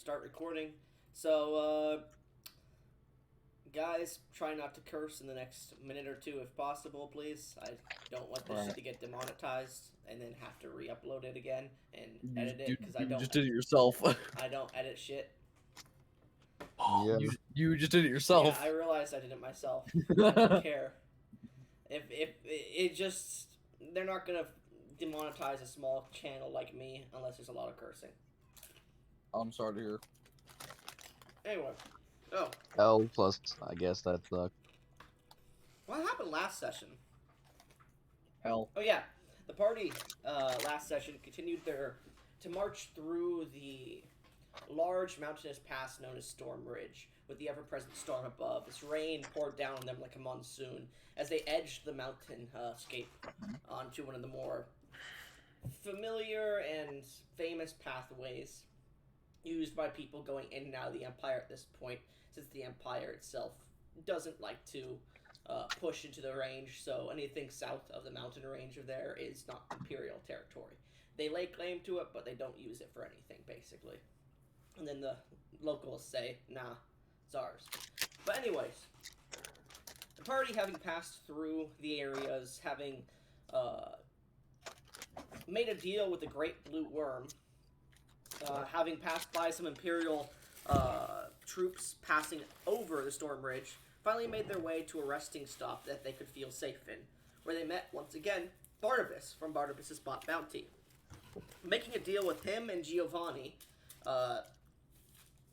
start recording. So, guys, try not to curse in the next minute or two if possible, please. I don't want this shit Alright. to get demonetized and then have to re-upload it again and You, edit you, it because you just did it yourself. I don't edit shit. Yeah. you just did it Yeah, yourself. I realized I did it myself. I don't care. If it just they're not gonna demonetize a small channel like me unless there's a lot of cursing. I'm sorry to hear. Anyway, oh, L plus, I guess that sucked. what happened last session? Hell. Oh yeah, the party last session continued to march through the large mountainous pass known as Storm Ridge, with the ever-present storm above. This rain poured down on them like a monsoon as they edged the mountain scape onto one of the more familiar and famous pathways used by people going in and out of the Empire at this point, since the Empire itself doesn't like to push into the range, so anything south of the mountain range of there is not Imperial territory. They lay claim to it, but they don't use it for anything, basically. And then the locals say, nah, it's ours. But anyways, the party having passed through the areas, having made a deal with the Great Blue Worm, having passed by some Imperial troops passing over the Storm Ridge, finally made their way to a resting stop that they could feel safe in, where they met, once again, Barnabas from Barnabas's Spot Bounty. Making a deal with him and Giovanni,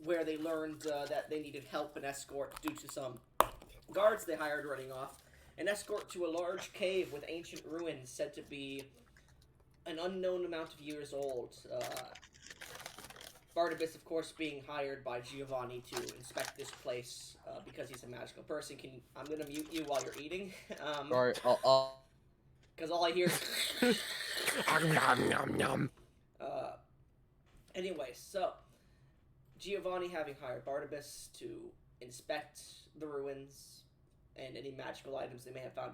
where they learned that they needed help and escort due to some guards they hired running off, an escort to a large cave with ancient ruins said to be an unknown amount of years old. Barnabas, of course, being hired by Giovanni to inspect this place because he's a magical person. I'm gonna mute you while you're eating. Sorry, I'll... Because all I hear is... Nom, nom, nom. Anyway, so Giovanni having hired Barnabas to inspect the ruins and any magical items they may have found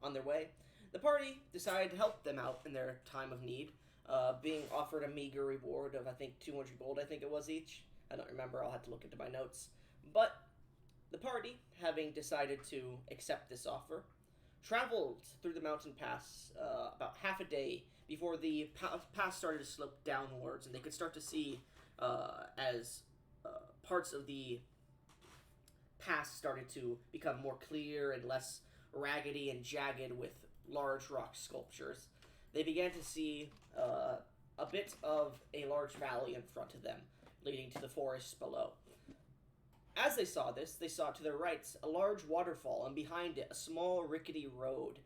on their way, the party decided to help them out in their time of need, being offered a meager reward of, I think, 200 gold, I think it was each. I don't remember, I'll have to look into my notes. But the party, having decided to accept this offer, traveled through the mountain pass about half a day before the pass started to slope downwards, and they could start to see as parts of the pass started to become more clear and less raggedy and jagged with large rock sculptures. They began to see a bit of a large valley in front of them, leading to the forests below. As they saw this, they saw to their right a large waterfall, and behind it a small rickety road,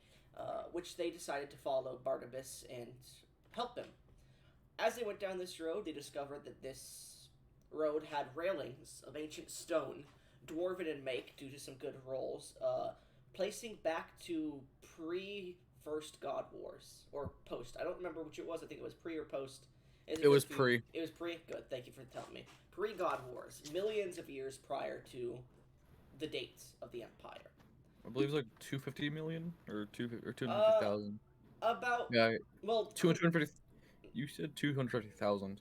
which they decided to follow Barnabas and help him. As they went down this road, they discovered that this road had railings of ancient stone, dwarven in make due to some good rolls, placing back to pre-First God Wars, or post. I don't remember which it was. I think it was pre or post. It was pre. It was pre? Good, thank you for telling me. Pre-God Wars, millions of years prior to the dates of the Empire. I believe it's like 250 million or 250,000. About, Yeah, well, 250. You said 250,000.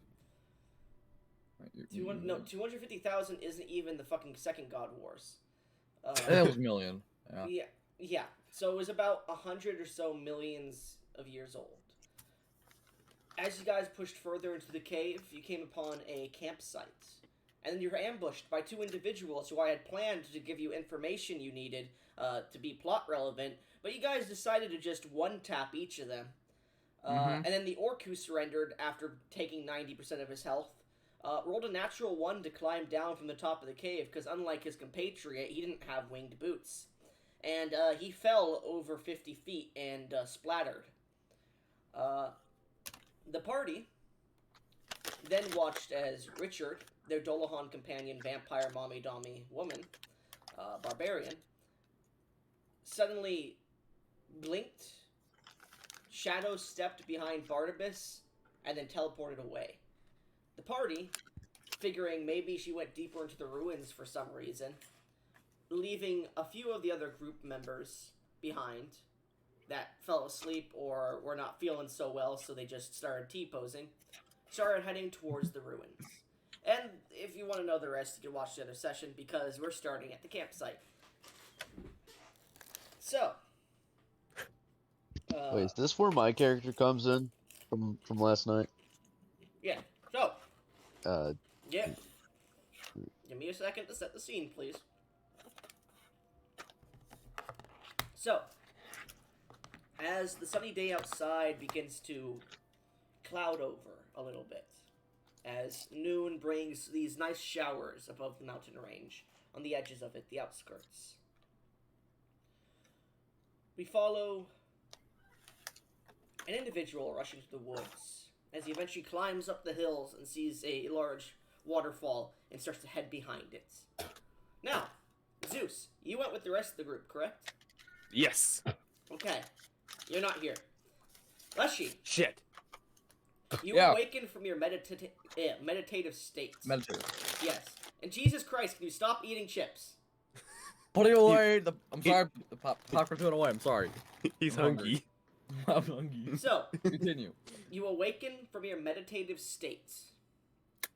250,000 isn't even the fucking second God Wars. That was million. Yeah. Yeah. So it was about 100 or so millions of years old. As you guys pushed further into the cave, you came upon a campsite. And then you were ambushed by two individuals who I had planned to give you information you needed to be plot relevant, but you guys decided to just one-tap each of them. And then the orc who surrendered after taking 90% of his health rolled a natural 1 to climb down from the top of the cave, because unlike his compatriot, he didn't have winged boots. And he fell over 50 feet and splattered. The party then watched as Richard, their Dolahan companion, vampire, mommy-dommy woman, barbarian, suddenly blinked, shadow stepped behind Barnabas, and then teleported away. The party, figuring maybe she went deeper into the ruins for some reason, leaving a few of the other group members behind that fell asleep or were not feeling so well, so they just started T-posing, started heading towards the ruins. And you want to know the rest, you can watch the other session because we're starting at the campsite. So, Wait, is this where my character comes in from last night? yeah. So, Uh, yeah. Give me a second to set the scene, please. So, as the sunny day outside begins to cloud over a little bit, as noon brings these nice showers above the mountain range, on the edges of it, the outskirts, we follow an individual rushing through the woods as he eventually climbs up the hills and sees a large waterfall and starts to head behind it. Now, Zeus, you went with the rest of the group, correct? Yes. Okay. You're not here. Leshy, Shit. you Yeah. awaken from your meditative state. Meditative. Yes. And Jesus Christ, can you stop eating chips? Putting away the. I'm sorry. The popcorn doing away. I'm sorry. He's I'm hungry. hungry. I'm hungry. So, Continue. you awaken from your meditative state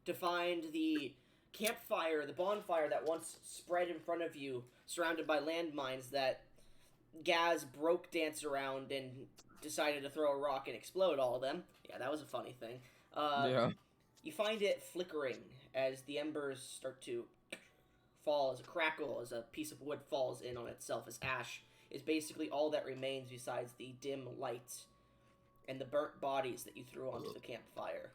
to find the campfire, the bonfire that once spread in front of you, surrounded by landmines that Gaz broke dance around and decided to throw a rock and explode all of them. Yeah, that was a funny thing. Yeah. You find it flickering as the embers start to fall, as a crackle, as a piece of wood falls in on itself, as ash is basically all that remains besides the dim light and the burnt bodies that you threw onto the campfire.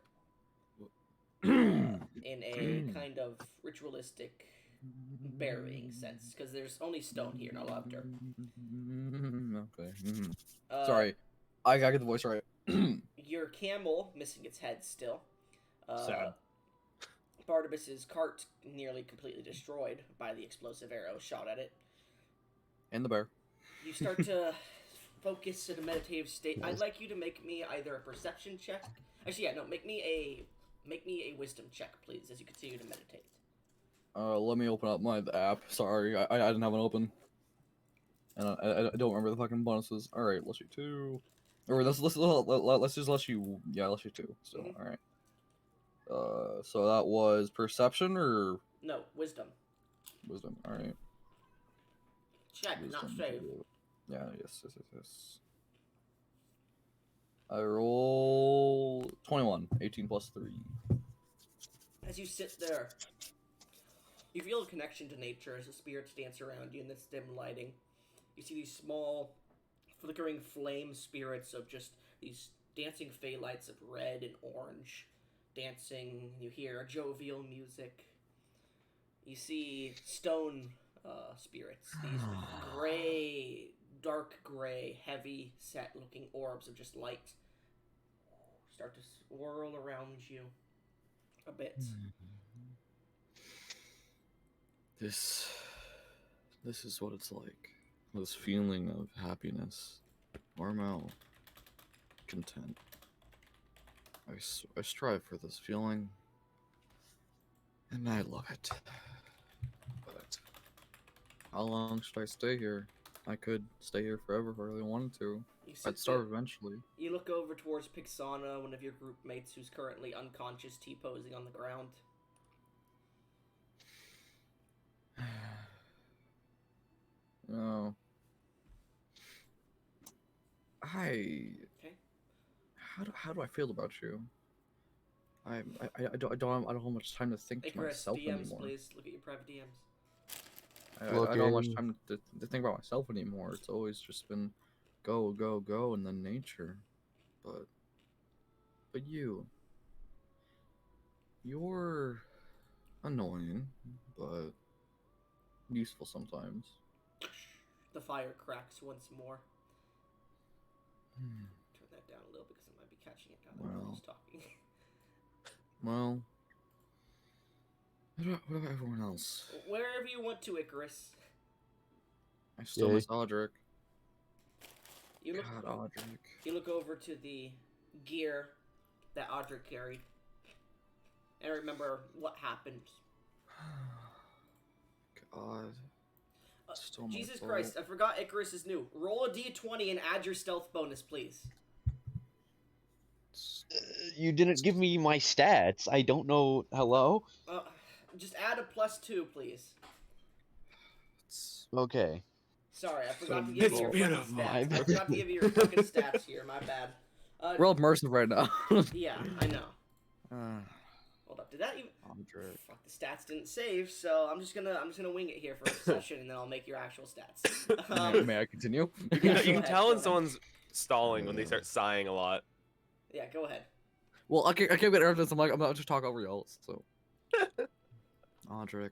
In a kind of ritualistic burying sense, because there's only stone here, not a lot of dirt. Okay. Sorry. I gotta get the voice right. Your camel missing its head still. Sad. Barnabas's cart nearly completely destroyed by the explosive arrow shot at it. And the bear. You start to focus in a meditative state. I'd like you to make me either a perception check. Actually, yeah, no, make me a wisdom check, please, as you continue to meditate. Let me open up my app. Sorry, I didn't have it open. And I don't remember the fucking bonuses. Alright, Leshy 2. Or let's just Leshy, yeah, Leshy 2 still. Mhm. Alright. So that was perception or No, wisdom. wisdom? Alright. Check, not save. Yeah, yes. I roll 21, 18 plus 3. As you sit there, you feel a connection to nature as the spirits dance around you in this dim lighting. You see these small, flickering flame spirits of just these dancing fey lights of red and orange dancing. You hear jovial music. You see stone spirits, these gray, dark gray, heavy set looking orbs of just light start to swirl around you a bit. This is what it's like. This feeling of happiness, normal, content. I strive for this feeling, and I love it. But how long should I stay here? I could stay here forever if I really wanted to. I'd starve eventually. You look over towards Pixana, one of your group mates who's currently unconscious, T-posing on the ground. No. Okay. How do I feel about you? I don't have much time to think to Icarus, myself DMs, anymore. please. Look at your private DMs. I don't have much time to think about myself anymore. It's always just been go, and then nature. But you're annoying, but useful sometimes. The fire cracks once more. Turn that down a little because I might be catching it now that everyone's talking. Well, what about everyone else? Wherever you want to, Icarus. I still miss Audric. You look, God, Audric. You look over to the gear that Audric carried. And remember what happened. God. Still my Jesus fault. Christ, I forgot Icarus is new. Roll a d20 and add your stealth bonus, please. You didn't give me my stats. I don't know. Hello? just add a +2, please. Okay. Sorry, I forgot to It's give you your fucking beautiful. stats. I forgot to give you your fucking stats here. My bad. We're all immersive right now. Yeah, I know. uh, Hold up. Did that even? Andre. Fuck, the stats didn't save, so I'm just gonna wing it here for a session, and then I'll make your actual stats. May I continue? Yeah, You go can ahead, tell go when ahead. someone's stalling when they start sighing a lot. Yeah, go ahead. Well, I can't get evidence. I'm not just talk over y'all. So, Audric,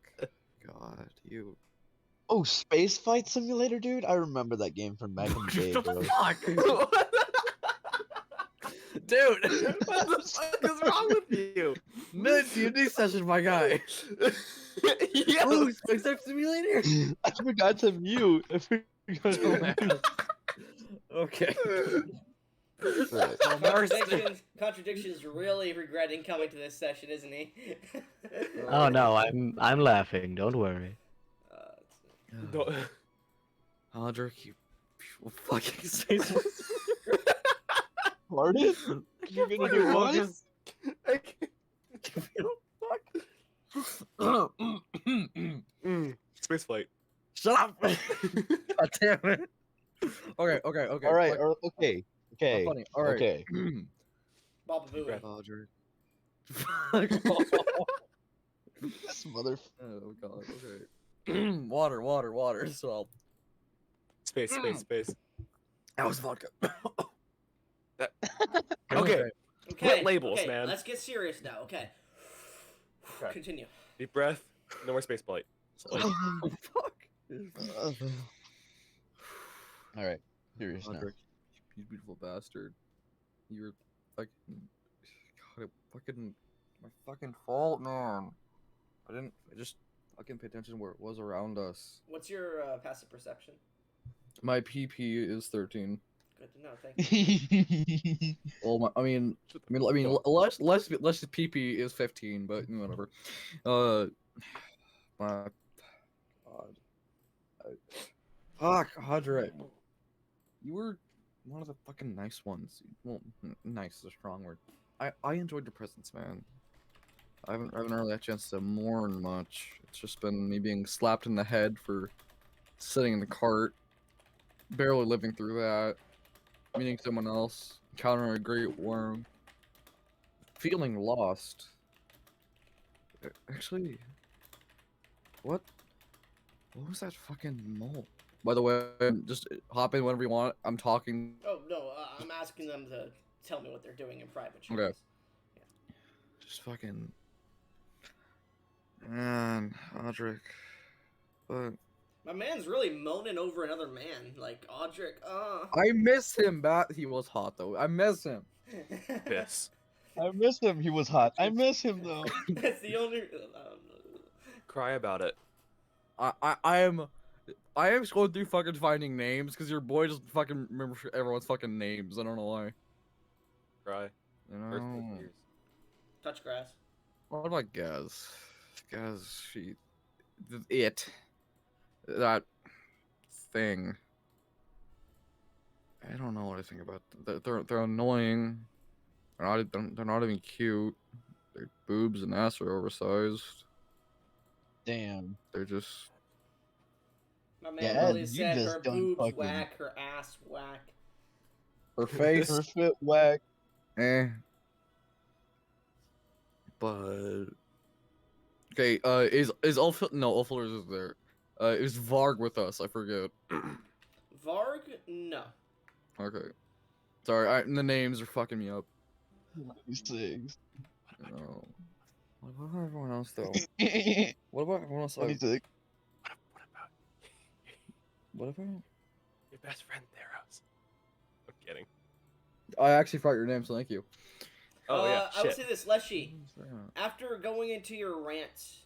God, you. Oh, Space Fight Simulator, dude. I remember that game from back in the day, bro. Fuck, dude. What the fuck is wrong with you? Mid D&D session, my guy. Yeah. Oh, Space Life Simulator. I forgot to mute. I forgot to mute. Okay. Right. Contradiction's really regretting coming to this session, isn't he? Oh no, I'm laughing. Don't worry. Don't- Audric, you fucking Space. Pardon? You're gonna do what? I can't- Space flight. Shut up! God damn it. Okay. All right. Fuck, Okay. Okay. funny. All right. Okay. Baba Booey. Audric. This mother. Oh god. Okay. Water. So Space. that was vodka. Okay. Okay. Quit labels, okay, man. Let's get serious now. Okay. Okay. Continue. Deep breath. No more space flight. Fuck. All right. Serious now. Audric, you beautiful bastard. You're fucking. God, my fucking fault, man. I just fucking pay attention where it was around us. What's your passive perception? My PP is 13. Good to know. Thank you. Well, I mean, less PP is 15, but whatever. My God. Fuck, Audric. You were one of the fucking nice ones. Well, nice is a strong word. I enjoyed your presence, man. I haven't really had a chance to mourn much. It's just been me being slapped in the head for sitting in the cart, barely living through that, meeting someone else, encountering a great worm, feeling lost. Actually, what was that fucking mole? By the way, just hop in whenever you want. I'm talking. Oh no, I'm asking them to tell me what they're doing in private. Okay. channels. Just fucking. Man, Audric. But. My man's really moaning over another man, like Audric. I miss him, he was hot though. I miss him. Piss. I miss him. He was hot. I miss him though. That's the only. Cry about it. I am just going through fucking finding names because your boy doesn't fucking remember everyone's fucking names. I don't know why. Cry. You Earth know. for years. Touch grass. What about Gaz? Gaz, that thing. I don't know what I think about them. They're annoying. They're not even cute. Their boobs and ass are oversized. Damn. They're just. My man Yeah, really you said just her done boobs fucking- whack, her ass whack. Her face. Her fit whack. But okay, is Ulf? No, Ulflers is there. Is Varg with us? I forget. Varg? No. Okay, sorry. The names are fucking me up. These things. No. What about everyone else though? What What about everyone else? do you think? What about What about? your best friend Theros? I'm kidding. I actually forgot your name, so thank you. Oh yeah. I will Shit. say this, Leshy. Who's that? After going into your rant,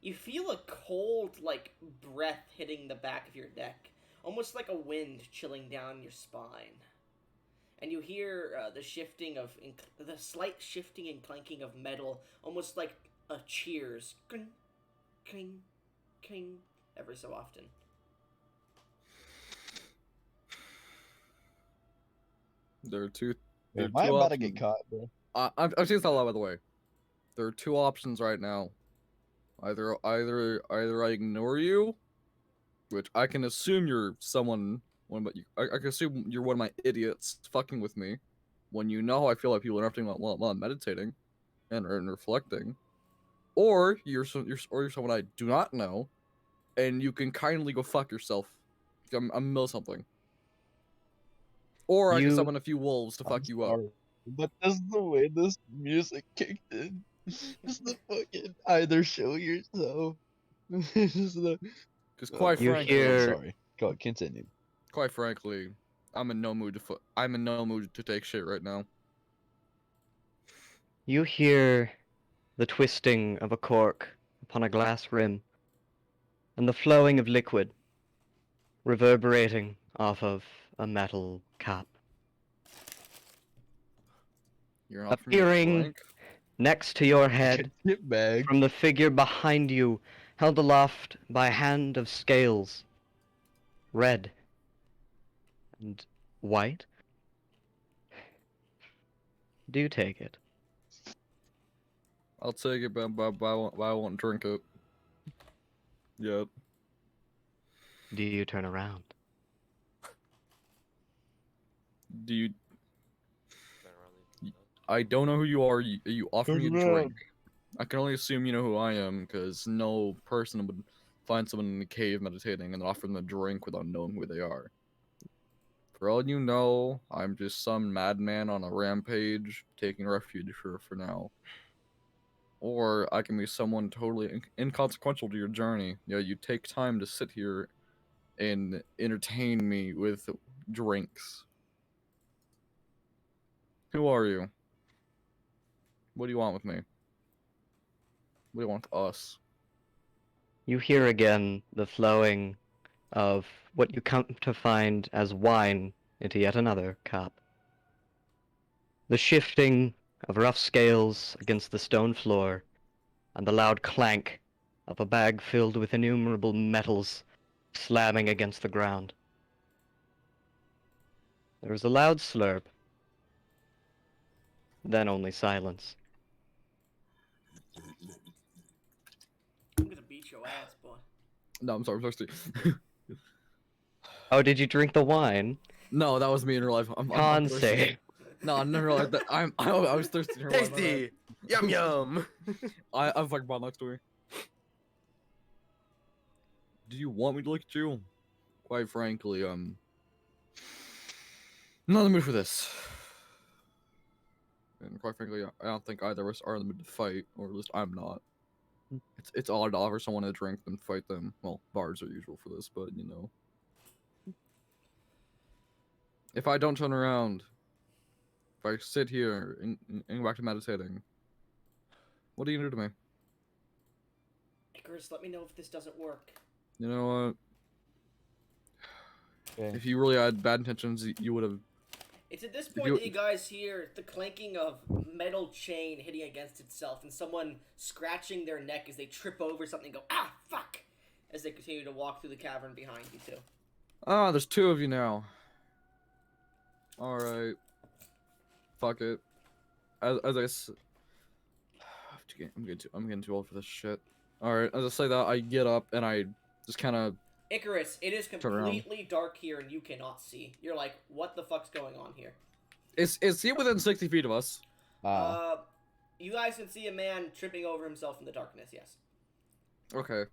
you feel a cold, like, breath hitting the back of your neck. Almost like a wind chilling down your spine. And you hear the slight shifting and clanking of metal, almost like a cheers. King, king, king, every so often. There are two. Am I about to get caught, bro? I'm saying this out loud, by the way. There are two options right now. Either I ignore you, which I can assume you're someone. I can assume you're one of my idiots fucking with me, when you know how I feel like people interrupting while I'm meditating, and reflecting, or you're someone I do not know, and you can kindly go fuck yourself. I'm mill something. Or I can You summon a few wolves to fuck I'm you up. sorry, but just the way this music kicked in, just the fucking either show yourself. Just the. Because quite You frankly, hear- Sorry. Go continue. quite frankly, I'm in no mood to take shit right now. You hear the twisting of a cork upon a glass rim, and the flowing of liquid reverberating off of a metal cap. You're not for me to Appearing drink. next to your head Get back. from the figure behind you, held aloft by a hand of scales, red and white. Do take it. I'll take it, but I won't drink it. Yep. Do you turn around? Do you? Turn around, I don't know who you are. You offer me a Turn drink. I can only assume you know who I am, because no person would find someone in a cave meditating and offer them a drink without knowing who they are. For all you know, I'm just some madman on a rampage, taking refuge for now. Or I can be someone totally inconsequential to your journey. You know, you take time to sit here and entertain me with drinks. Who are you? What do you want with me? What do you want with us? You hear again the flowing of what you come to find as wine into yet another cup. The shifting of rough scales against the stone floor, and the loud clank of a bag filled with innumerable metals slamming against the ground. There is a loud slurp, then only silence. I'm gonna beat your ass, boy. No, I'm sorry, I'm thirsty. Oh, did you drink the wine? No, that was me in real life. I'm Con thirsty. save. No, I never like that. I was thirsty in real life. my bad. Tasty! Yum yum! I'm fucking bad next to me. Do you want me to look at you? Quite frankly, I'm not in the mood for this. And quite frankly, I don't think either of us are in the mood to fight, or at least I'm not. It's odd to offer someone a drink than fight them. Well, bars are usual for this, but you know. If I don't turn around, if I sit here and go back to meditating, what are you gonna do to me? Icarus, let me know if this doesn't work. You know what? Okay. If you really had bad intentions, you would have. It's at this point that you guys hear the clanking of metal chain hitting against itself and someone scratching their neck as they trip over something and go, ah, fuck, as they continue to walk through the cavern behind you two. Ah, there's two of you now. Alright. Fuck it. As I I'm getting too old for this shit. Alright, as I say that, I get up and I just kind of. Icarus, it is Turn around. completely dark here and you cannot see. You're like, what the fuck's going on here? Is he within 60 feet of us? You guys can see a man tripping over himself in the darkness, yes. Okay.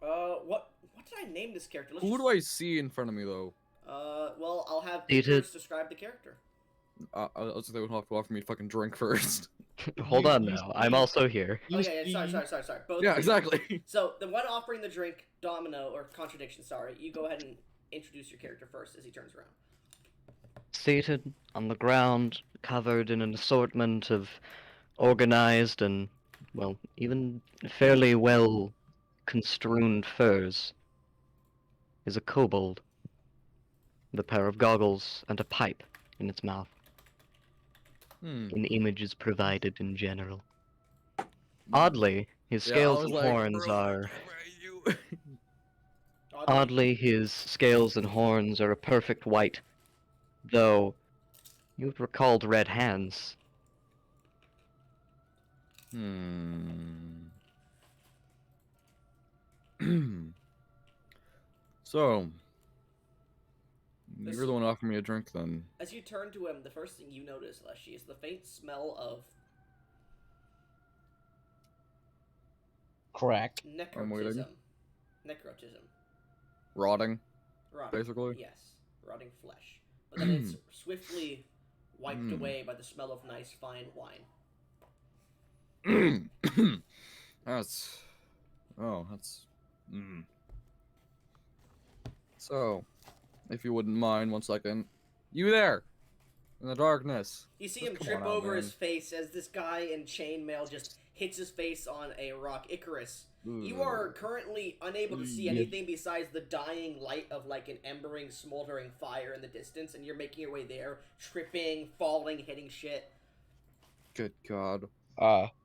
What did I name this character? Who do I see in front of me though? Well, I'll have Seated. Icarus describe the character. I was they would have to offer me a fucking drink first. Hold on now, I'm also here. Oh, yeah, sorry. Both Yeah, of you. exactly. So, the one offering the drink, Domino, or Contradiction, sorry, you go ahead and introduce your character first as he turns around. Seated on the ground, covered in an assortment of organized and, well, even fairly well construed furs, is a kobold, with a pair of goggles and a pipe in its mouth, in images provided in general. Oddly, his Yeah, I scales was and like, horns "Bro, are... where are you?" Oddly, his scales and horns are a perfect white, though you've recalled red hands. So, This- you're the one offering me a drink then. As you turn to him, the first thing you notice, Leshy, is the faint smell of Crack. I'm waiting. Necrotism. Rotting, Rotting. basically. Yes, rotting flesh. But then it's swiftly wiped away by the smell of nice, fine wine. That's... Oh, that's... So, if you wouldn't mind 1 second. You there! In the darkness. You see Just him come trip on out, over man. his face as this guy in chainmail just hits his face on a rock. Icarus, you are currently unable to see anything besides the dying light of like an embering, smoldering fire in the distance, and you're making your way there, tripping, falling, hitting shit. Good God.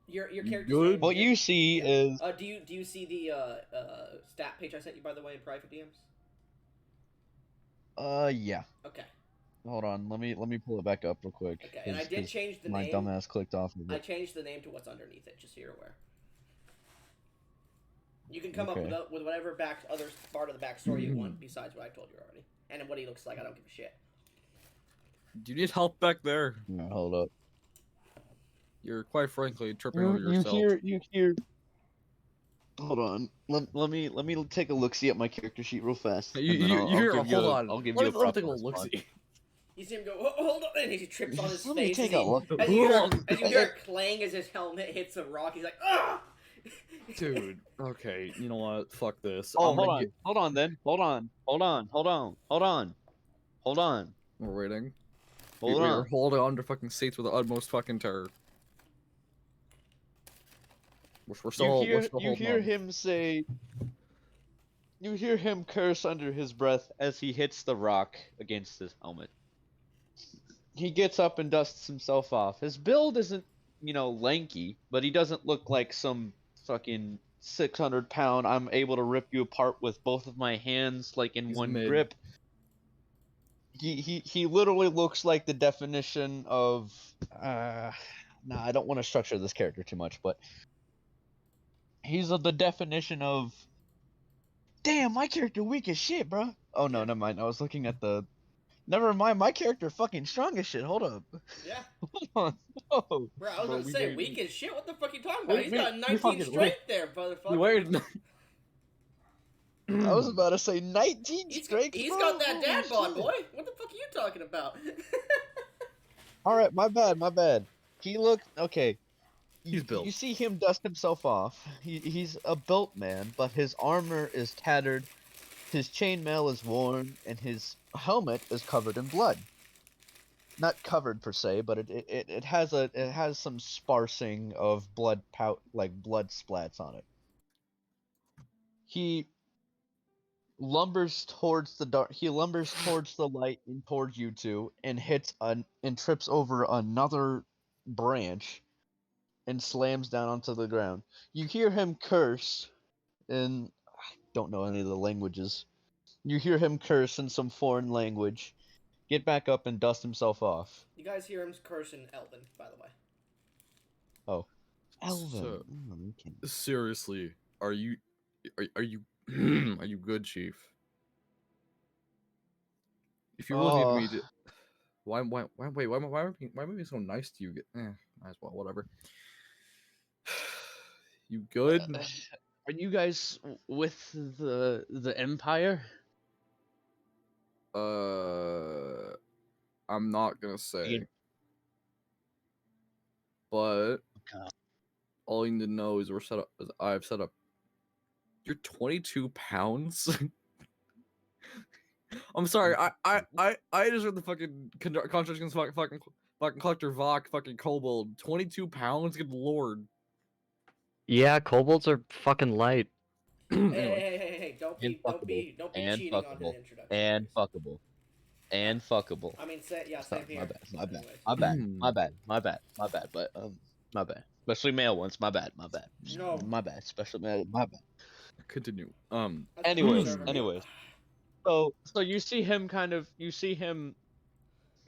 Your You character's good? name. What you see is Do you see the stat page I sent you, by the way, in private DMs? yeah. Okay. Hold on, let me pull it back up real quick. Okay, and I did change the my name. dumbass clicked off of I it. changed the name to what's underneath it, just so you're aware. You can come Okay. up with whatever other part of the backstory you want besides what I told you already. And what he looks like, I don't give a shit. Do you need help back there? No, hold up. You're quite frankly tripping over yourself. You hear. Hold on. Let me take a look see at my character sheet real fast. You and then I'll hear? give you Hold a- on. I'll give let you me, a let me proper take a look. response. See. You see him go, hold on, and he trips on his Let me face. take as a look. As you hear a clang as his helmet hits a rock, he's like, ah! Dude. Okay. You know what? Fuck this. Oh, I'm hold gonna on. Hold on then. Hold on. We're waiting. Hold We're on. holding on to fucking seats with the utmost fucking terror. We're still, You hear, we're still you holding hear on. him say. You hear him curse under his breath as he hits the rock against his helmet. He gets up and dusts himself off. His build isn't, lanky, but he doesn't look like some fucking 600-pound. I'm able to rip you apart with both of my hands, like in He's one mid. grip. He literally looks like the definition of. Nah, I don't want to structure this character too much, but he's the definition of. Damn, my character weak as shit, bro. Oh no, Yeah. never mind. I was looking at the. Never mind, my character fucking strong as shit. Hold up. Yeah. Hold on. No. Bro, I was Bro, about to we say, made- weak as shit? What the fuck are you talking about? Wait, He's wait, got you 19 fucking- strength there, motherfucker. You waited. I was about to say 19 He's strength. he's bro. got that Holy dad bod, shit. boy. What the fuck are you talking about? All right, my bad. He looked okay. He's built. You see him dust himself off. He's a built man, but his armor is tattered, his chainmail is worn, and his helmet is covered in blood. Not covered per se, but it has some sparsing of blood blood splats on it. He lumbers towards the light and towards you two, and and trips over another branch and slams down onto the ground. You hear him curse in I don't know any of the languages. You hear him curse in some foreign language. Get back up and dust himself off. You guys hear him cursing Elven, by the way. Oh. Elvin. So- Okay. Seriously, are you are you are you good, Chief? If you're willing to give me why am I being so nice to you? Might as well, whatever. You good? Are you guys with the Empire? I'm not gonna say. You- But Okay. all you need to know is I've set up. You're 22 pounds. I'm sorry. I just read the fucking Contradiction Vak fucking collector Vak fucking kobold. 22 pounds. Good lord. Yeah, kobolds are fucking light. Hey, don't be And cheating on fuckable. his introduction. And please. fuckable. And fuckable. I mean, same Sorry, here. my bad. Anyways. My bad. But my bad. Especially male ones. My bad. No. My bad. Especially male. My bad. Continue. That's Anyways, conservative. anyways. So you see him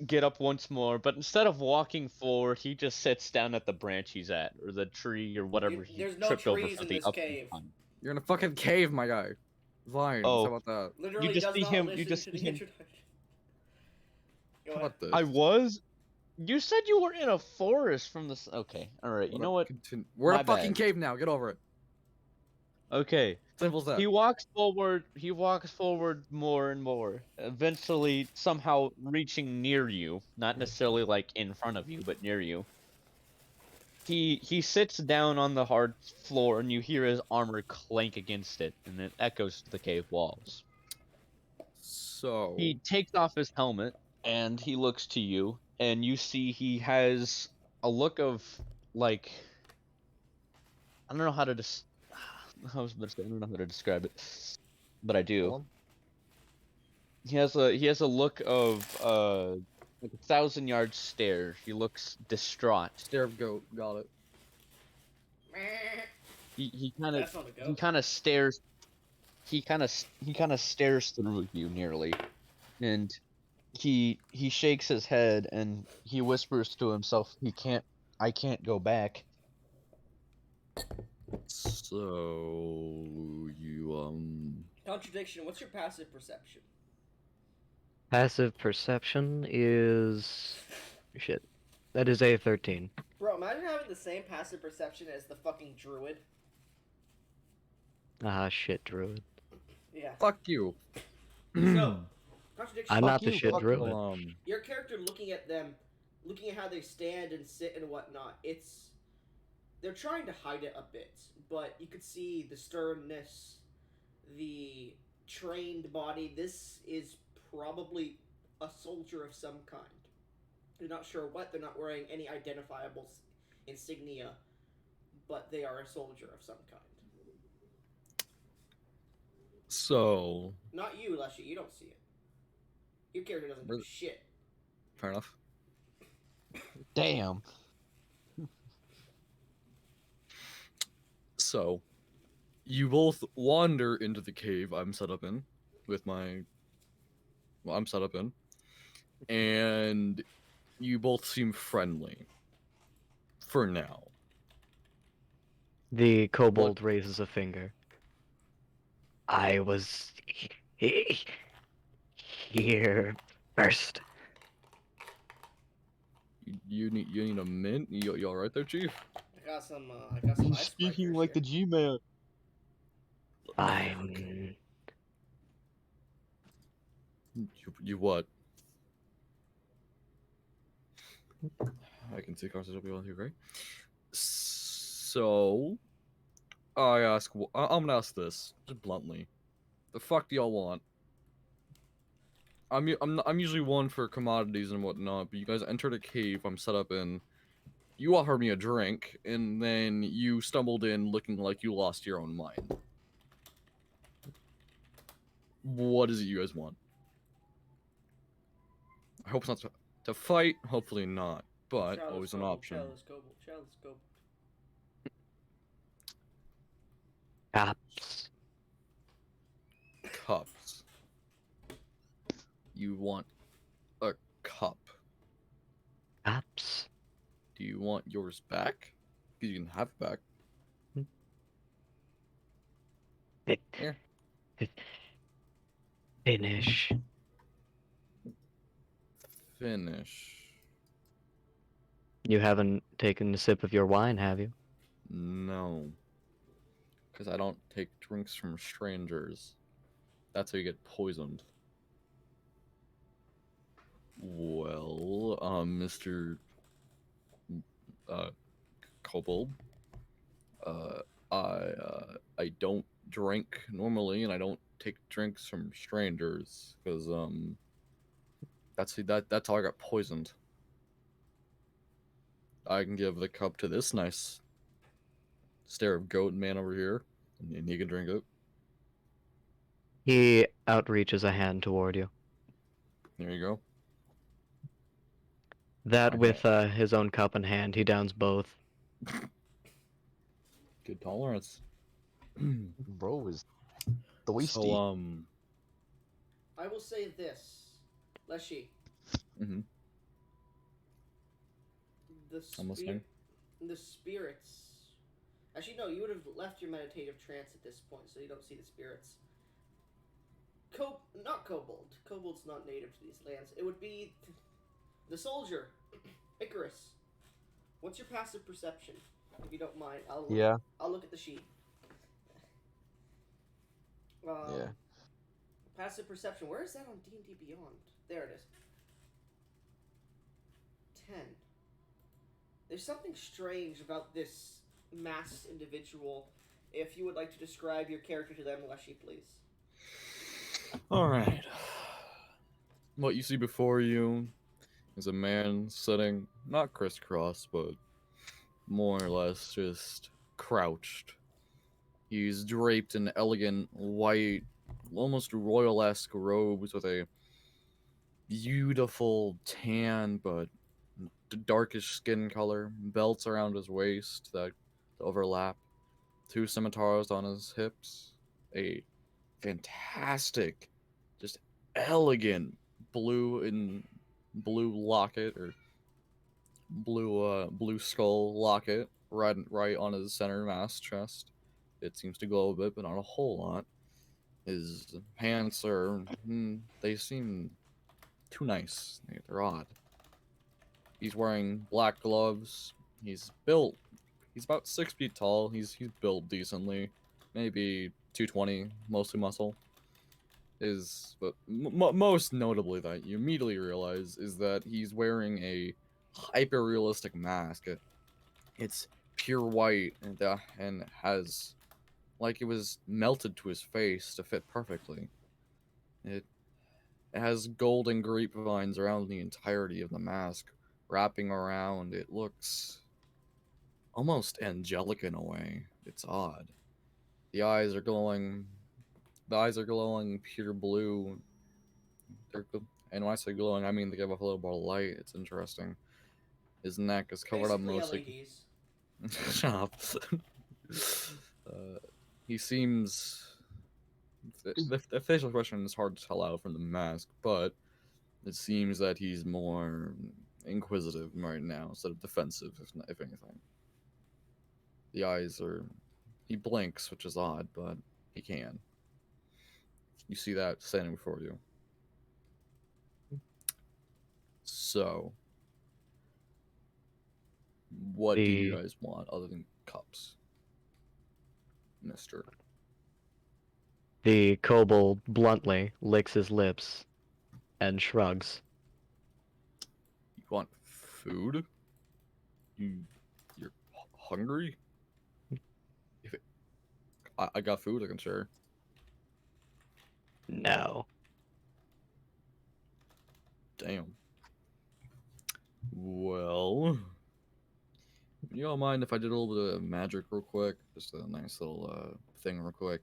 get up once more, but instead of walking forward, he just sits down at the branch he's at, or the tree, or whatever he There's no tripped over trees for in the this up cave. time. You're in a fucking cave, my guy. Vines, Oh. how about that? Literally just does see not him- listen you just to see the him- introduction. Go How ahead. about this? I was. You said you were in a forest from this. Okay, all right. You know what? We're in My a fucking bad. cave now. Get over it. Okay. Simple as that. He walks forward. He walks forward more and more, eventually somehow reaching near you. Not necessarily like in front of you, but near you. He sits down on the hard floor, and you hear his armor clank against it, and it echoes to the cave walls. So He takes off his helmet, and he looks to you, and you see he has a look of like I don't know how to I was about to say, I don't know how to describe it, but I do. Hold on. He has a look of like 1,000-yard stare. He looks distraught. Stare of goat. Got it. He kind of That's not a he goat. kind of stares. He kind of stares through you nearly, and he shakes his head and he whispers to himself, I can't go back. So you Contradiction, what's your passive perception? Passive perception is shit. That is a 13. Bro, imagine having the same passive perception as the fucking druid. Ah, shit, druid. Yeah. fuck you. So, contradiction. I'm Fuck not the you, shit fuck druid. Your character looking at them, looking at how they stand and sit and whatnot, they're trying to hide it a bit, but you could see the sternness, the trained body. This is probably a soldier of some kind. You're not sure what, they're not wearing any identifiable insignia, but they are a soldier of some kind. So Not you, Leshy, you don't see it. Your character doesn't do shit. fair enough. Damn. So you both wander into the cave I'm set up in with my I'm set up in. And you both seem friendly. For now. The kobold raises a finger. I was here first. You need a mint? You alright there, Chief? I got some He's icebreakers speaking like the here. G-Man. Fine. You what? I can see cars will be on here, right? So I'm gonna ask this just bluntly. The fuck do y'all want? I'm usually one for commodities and whatnot, but you guys entered a cave I'm set up in. You offered me a drink, and then you stumbled in looking like you lost your own mind. What is it you guys want? I hope it's not to fight. Hopefully not, but always an option. Chalice, go. Cops. Cups. You want a cup. Cops. Do you want yours back? Because you can have it back. Here. Finish. Finish. You haven't taken a sip of your wine, have you? No. Because I don't take drinks from strangers. That's how you get poisoned. Well, Mr. Kobold, I don't drink normally, and I don't take drinks from strangers, because, that's how I got poisoned. I can give the cup to this nice stare of goat man over here, and he can drink it. He outreaches a hand toward you. There you go. That Okay. with his own cup in hand, he downs both. Good tolerance. Bro is thirsty. So, I will say this, Leshy. mhm. I'm listening. The spirits, Actually, no, you would have left your meditative trance at this point, so you don't see the spirits. Not kobold. Kobold's not native to these lands. It would be the soldier, Icarus. What's your passive perception? If you don't mind, I'll look at the sheet. Yeah. Passive perception. Where is that on D&D Beyond? There it is. 10. There's something strange about this masked individual. If you would like to describe your character to them, Leshy, please. Alright. What you see before you is a man sitting, not crisscross, but more or less just crouched. He's draped in elegant, white, almost royal-esque robes with a beautiful tan, but darkish skin color, belts around his waist that overlap, 2 scimitars on his hips, a fantastic, just elegant blue locket or blue skull locket right on his center mass chest. It seems to glow a bit, but not a whole lot. His pants are they seem too nice. They're odd. He's wearing black gloves. He's built. He's about 6 feet tall. He's built decently, maybe 220, mostly muscle. But most notably that you immediately realize is that he's wearing a hyper realistic mask. It's pure white and has like it was melted to his face to fit perfectly. It has golden grapevines around the entirety of the mask, wrapping around. It looks almost angelic in a way. It's odd. The eyes are glowing. The eyes are glowing pure blue. And when I say glowing, I mean they give off a little bit of light. It's interesting. His neck is covered up mostly. LEDs. Shut up. He seems. The facial expression is hard to tell out from the mask, but it seems that he's more inquisitive right now instead of defensive, if anything. The eyes are. He blinks, which is odd, but he can. You see that standing before you. So, what do you guys want other than cups, mister? The kobold bluntly licks his lips and shrugs. You want food? You're hungry? I got food I can share. No. Damn. Well, you don't mind if I did a little bit of magic real quick? Just a nice little thing real quick.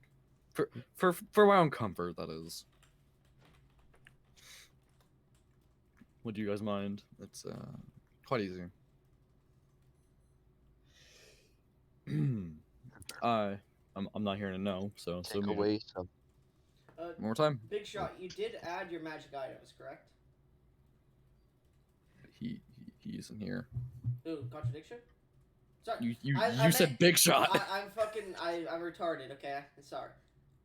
For my own comfort, that is. Would you guys mind? It's quite easy. I'm not hearing a no, so Take away some. one more time. Big shot. You did add your magic items, correct? He isn't here. Ooh, contradiction. Sorry. You said big shot. I'm retarded. Okay, sorry.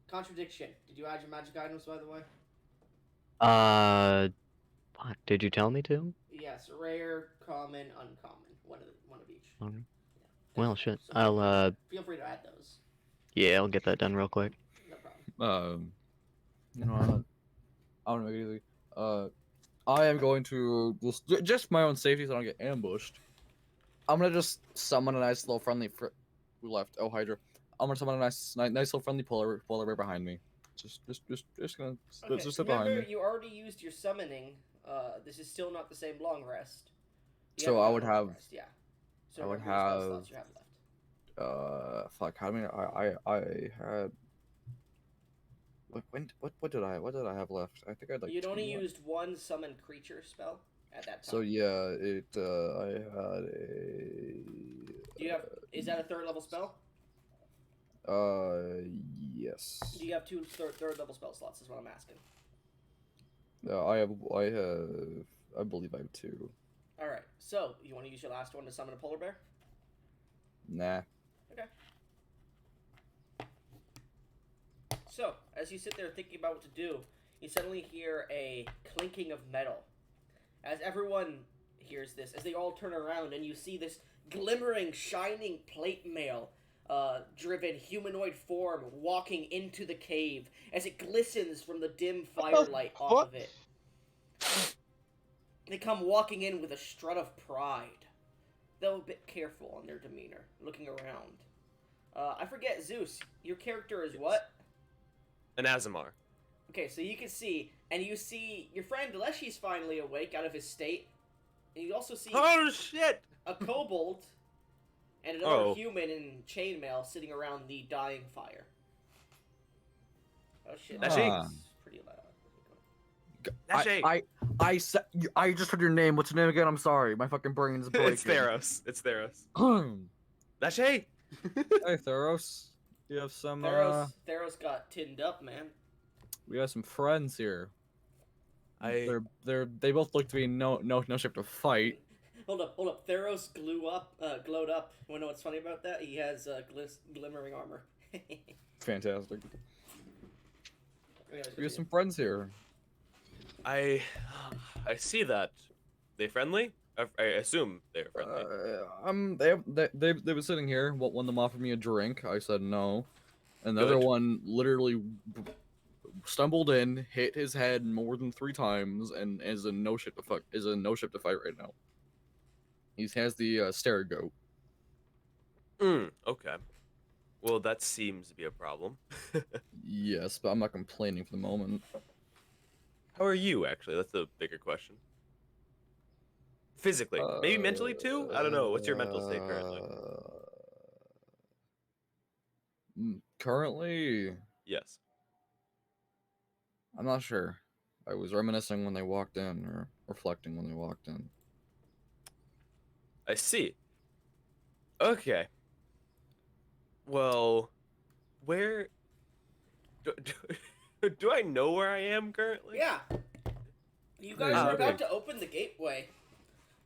Contradiction. Did you add your magic items, by the way? What did you tell me to? Yes, rare, common, uncommon. One of each. Okay. Yeah. Well, shit. So I'll feel free to add those. Yeah, I'll get that done real quick. No problem. You know what? I want to make it easy. I am going to just my own safety, so I don't get ambushed. I'm gonna just summon a nice little friendly. Who left? Oh, Hydra. I'm gonna summon a nice little friendly polar bear behind me. Just gonna Okay, just sit behind remember, me. you already used your summoning. This is still not the same long rest. So I would have. Rest, yeah. So I would what spell have. slots you have left? Fuck. How many? I had. What did I have left? I think I had like. You'd only 2 left. used one summon creature spell at that time. So yeah, I had a. Do you have? Is that a 3rd level spell? Yes. Do you have 2 third level spell slots? Is what I'm asking. I believe I have 2. All right. So you want to use your last one to summon a polar bear? Nah. Okay. So, as you sit there thinking about what to do, you suddenly hear a clinking of metal. As everyone hears this, as they all turn around, and you see this glimmering, shining plate mail driven humanoid form walking into the cave as it glistens from the dim firelight off What? of it. They come walking in with a strut of pride, though a bit careful on their demeanor, looking around. I forget, Zeus, your character is what? An Azamar. Okay, so you can see, and you see your friend Leshy's finally awake out of his state, and you also see Oh shit! a kobold and another Oh. human in chainmail sitting around the dying fire. Oh shit, Leshy? that's pretty loud. Leshy! I just heard your name. What's your name again? I'm sorry. My fucking brain's breaking. It's Theros. It's Theros. Hey, Leshy! Theros. You have some, Theros got tinned up, man. we have some friends here. I They both look to be no shape to fight. Hold up. Theros glowed up. You wanna know what's funny about that? He has glimmering armor. Fantastic. Anyways, We have some friends here. I see that. They friendly? I assume they're friendly. They were sitting here. One of them offered me a drink. I said no, and the other Good. one literally stumbled in, hit his head more than 3 times, and is in no shape to fight right now. He has the stare goat. Okay. Well, that seems to be a problem. Yes, but I'm not complaining for the moment. How are you, actually? That's the bigger question. Physically. Maybe mentally, too? I don't know. What's your mental state currently? Currently, Yes. I'm not sure. I was reminiscing when they walked in, or reflecting when they walked in. I see. Okay. Well, where... Do I know where I am currently? Yeah. You guys Yeah, were okay. about to open the gateway.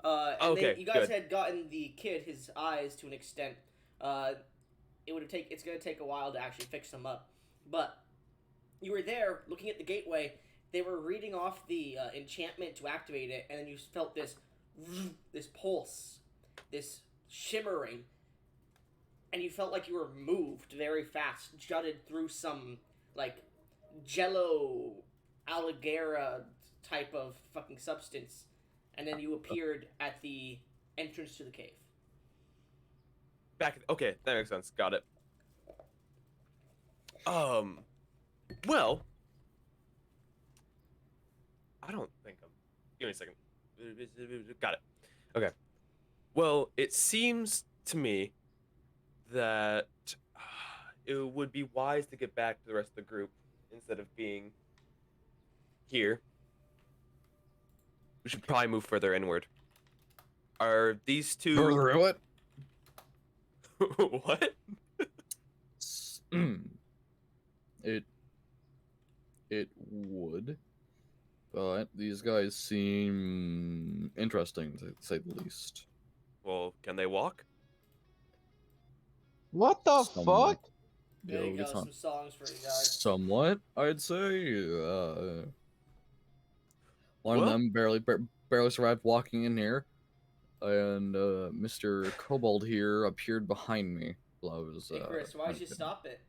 And Okay, you guys good. had gotten the kid his eyes to an extent. It's gonna take a while to actually fix them up. But you were there looking at the gateway. They were reading off the enchantment to activate it, and then you felt this pulse, this shimmering, and you felt like you were moved very fast, jutted through some like jello alligera type of fucking substance, and then you appeared at the entrance to the cave. Okay, that makes sense. Got it. Well, I don't think I'm... Give me a second. Got it. Okay. Well, it seems to me that it would be wise to get back to the rest of the group instead of being here. We should probably move further inward. Are these two... What? What? It would, but these guys seem interesting to say the least. Well, can they walk? What the Somewhat. fuck? There Yeah, you we go, can talk- some songs for you guys. Somewhat, I'd say. One of Well- them barely survived walking in here, and Mr. Kobold here appeared behind me. While I was, Icarus, why'd you stop it?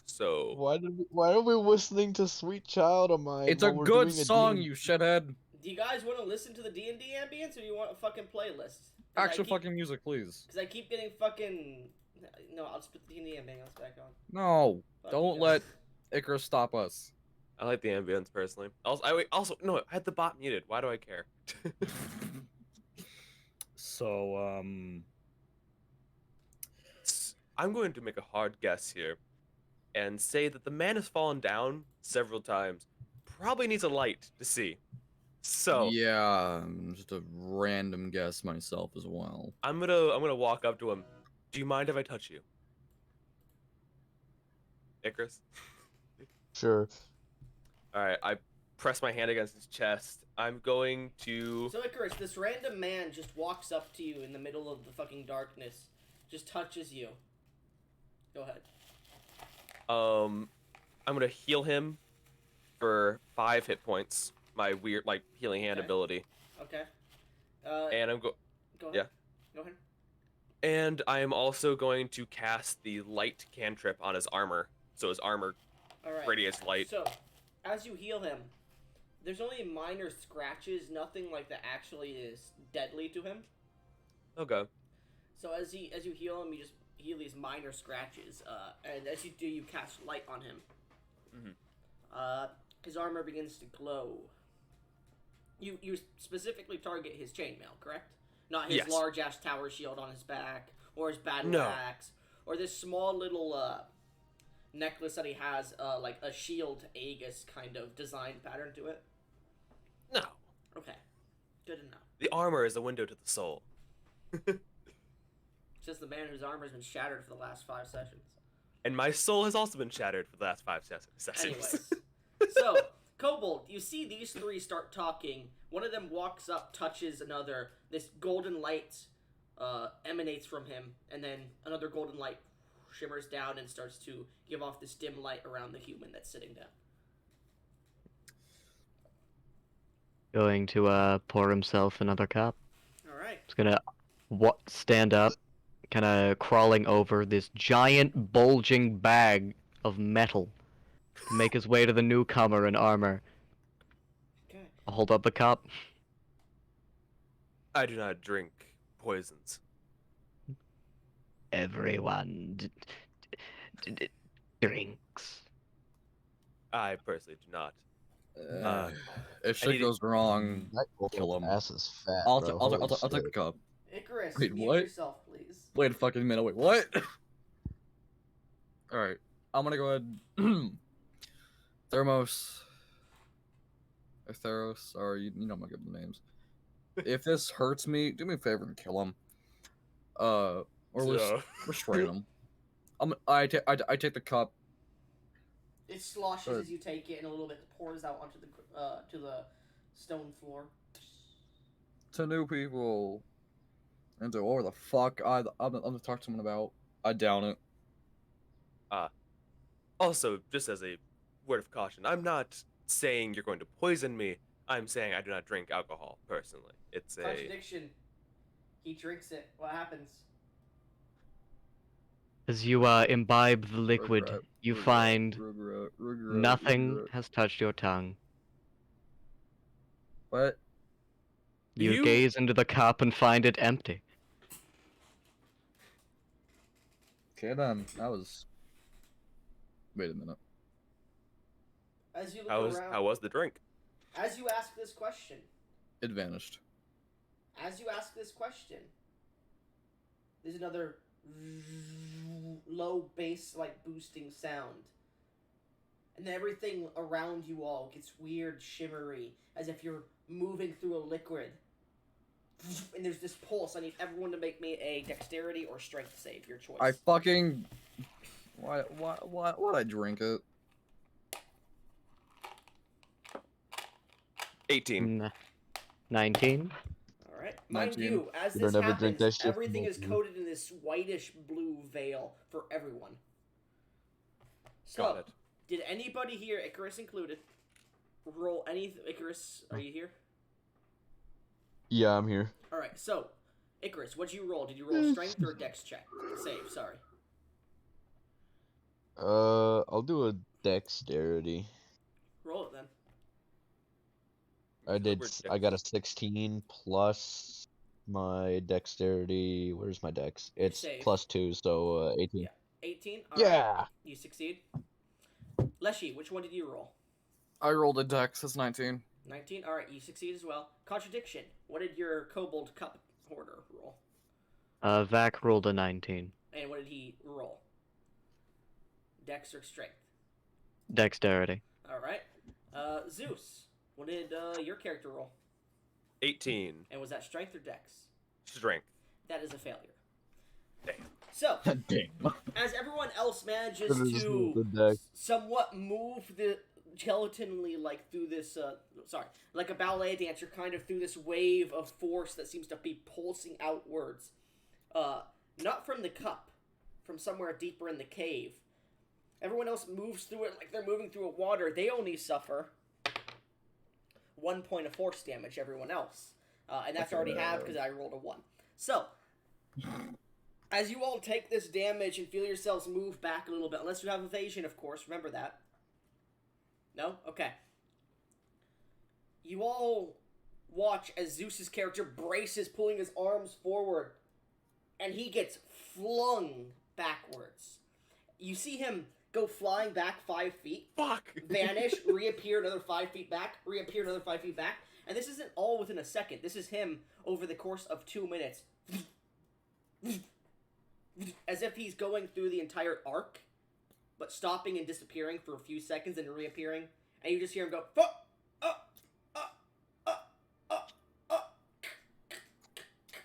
So... Why are we listening to Sweet Child of Mine? It's a while we're good doing a song, D&D? you shithead. Do you guys want to listen to the D&D ambience, or do you want a fucking playlist? Actual fucking music, please. Because I keep getting fucking... No, I'll just put the D&D ambience back on. No, Fuck don't you let guys. Icarus stop us. I like the ambience personally. No, I had the bot muted. Why do I care? So, I'm going to make a hard guess here and say that the man has fallen down several times. Probably needs a light to see. So Yeah, just a random guess myself as well. I'm gonna walk up to him. Do you mind if I touch you? Icarus? Sure. Alright, I press my hand against his chest. I'm going to... So, Icarus, this random man just walks up to you in the middle of the fucking darkness. Just touches you. Go ahead. I'm gonna heal him for 5 hit points. My weird like healing hand Okay. ability. Okay. And I'm Go ahead. yeah. Go ahead. And I am also going to cast the light cantrip on his armor, so his armor All right. radiates light. So, as you heal him, there's only minor scratches, nothing like that actually is deadly to him. Okay. So as you heal him, you just heal these minor scratches, and as you do, you cast light on him. His armor begins to glow. You specifically target his chainmail, correct? Not his Yes. large ass tower shield on his back, or his battle No. axe, or this small little necklace that he has, like a shield Aegis kind of design pattern to it. No. Okay, good enough. The armor is a window to the soul. Just the man whose armor has been shattered for the last 5 sessions. And my soul has also been shattered for the last 5 sessions. Anyways, so Kobold, you see these 3 start talking. One of them walks up, touches another. This golden light emanates from him, and then another golden light shimmers down and starts to give off this dim light around the human that's sitting down. Going to pour himself another cup. All right. He's gonna stand up, kind of crawling over this giant bulging bag of metal, make his way to the newcomer in armor. Okay. I'll hold up the cup. I do not drink poisons. Everyone drinks. I personally do not. If I need shit to- goes wrong, That kill him. ass is fat, I'll bro. take Holy the shit. cup. Icarus, Wait, mute what? yourself, please. Wait a fucking minute. Wait, what? All right, I'm gonna go ahead. Thermos. Or Theros. Sorry, you know I'm gonna give them names. If this hurts me, do me a favor and kill him. Or restrain him. I take the cup. It sloshes Good. as you take it, and a little bit pours out onto the to the stone floor. To new people. And to whatever the fuck I'm gonna talk to someone about. I down it. Also, just as a word of caution, I'm not saying you're going to poison me. I'm saying I do not drink alcohol, personally. It's a... Contradiction. He drinks it. What happens? As you imbibe the liquid, Regret, you regret, find regret, nothing regret. has touched your tongue. What? You You- gaze into the cup and find it empty. Okay then, that was. Wait a minute. As you look around, How was the drink? as you ask this question, It vanished. there's another low bass like boosting sound. And then everything around you all gets weird shimmery, as if you're moving through a liquid. And there's this pulse. I need everyone to make me a dexterity or strength save, your choice. I fucking. Why'd I drink it? 18. 19. Alright. Mind 19. you, as You this don't ever drink that happens, shit everything from is Oakland. coated in this whitish blue veil for everyone. So, Got it. did anybody here, Icarus included, roll any... Icarus, are you here? Yeah, I'm here. Alright, so, Icarus, what'd you roll? Did you roll a strength or a dex check? Save, sorry. I'll do a dexterity. Roll it then. I got a 16 plus my dexterity. Where's my dex? It's save. plus 2, so 18. Yeah. 18? Alright, Yeah. you succeed. Leshy, which one did you roll? I rolled a dex. That's 19. 19? Alright, you succeed as well. Contradiction, what did your kobold cup hoarder roll? Vak rolled a 19. And what did he roll? Dex or strength? Dexterity. Alright. Zeus, what did your character roll? 18. And was that strength or dex? Strength. That is a failure. Damn. So, Damn. as everyone else manages That is to the dex. somewhat move the gelatinely like through this like a ballet dancer kind of through this wave of force that seems to be pulsing outwards, not from the cup, from somewhere deeper in the cave, Everyone else moves through it like they're moving through a water. They only suffer 1 point of force damage, everyone else. And that's already halved because I rolled a 1. So, as you all take this damage and feel yourselves move back a little bit, unless you have evasion, of course, remember that. No? Okay. You all watch as Zeus's character braces, pulling his arms forward, and he gets flung backwards. You see him go flying back 5 feet, Fuck! vanish, reappear another 5 feet back, reappear another 5 feet back, and this isn't all within a second. This is him over the course of 2 minutes. As if he's going through the entire arc, but stopping and disappearing for a few seconds and reappearing, and you just hear him go,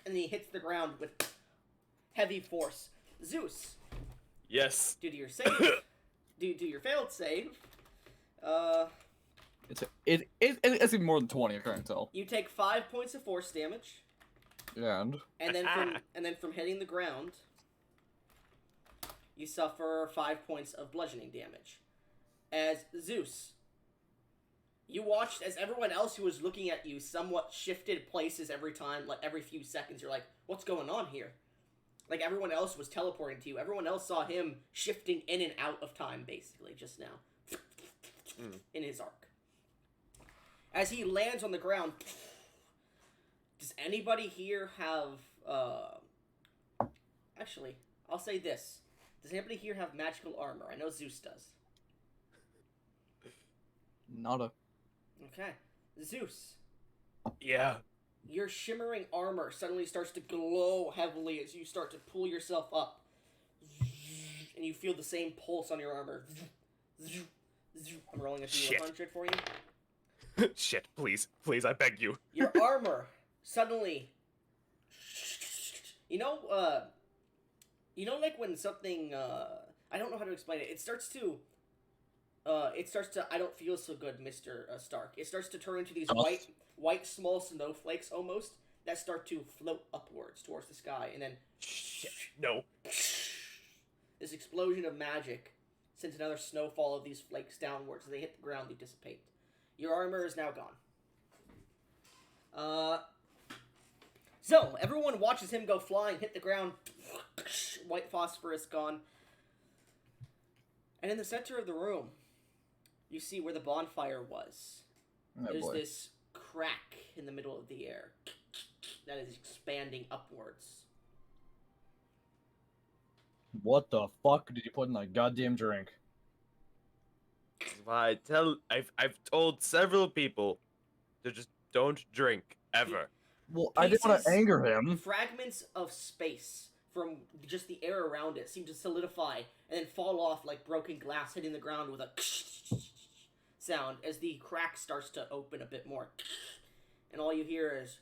and then he hits the ground with heavy force. Zeus, Yes. due to your save, due to your failed save, It's even more than 20. I can't tell. you take 5 points of force damage, And and then from hitting the ground, you suffer 5 points of bludgeoning damage. As Zeus, you watched as everyone else who was looking at you somewhat shifted places every time, like every few seconds. You're like, what's going on here? Like everyone else was teleporting to you. Everyone else saw him shifting in and out of time, basically, just now. In his arc. As he lands on the ground, does anybody here have, actually, I'll say this. Does anybody here have magical armor? I know Zeus does. nada. Okay. Zeus, Yeah. your shimmering armor suddenly starts to glow heavily as you start to pull yourself up. And you feel the same pulse on your armor. I'm rolling a Shit. D100 for you. Shit, please. Please, I beg you. Your armor suddenly... You know, like when something, I don't know how to explain it. It starts to, I don't feel so good, Mr. Stark. It starts to turn into these Dust? white small snowflakes almost that start to float upwards towards the sky, and then Shit. No. this explosion of magic sends another snowfall of these flakes downwards. As they hit the ground, they dissipate. Your armor is now gone. So, everyone watches him go flying, hit the ground, white phosphorus gone. And in the center of the room, you see where the bonfire was. Oh, There's boy. this crack in the middle of the air that is expanding upwards. What the fuck did you put in that goddamn drink? This is why I've told several people to just don't drink ever. Well, I didn't want Pieces- to anger him. Fragments of space from just the air around it seem to solidify and then fall off like broken glass hitting the ground with a sound as the crack starts to open a bit more. And all you hear is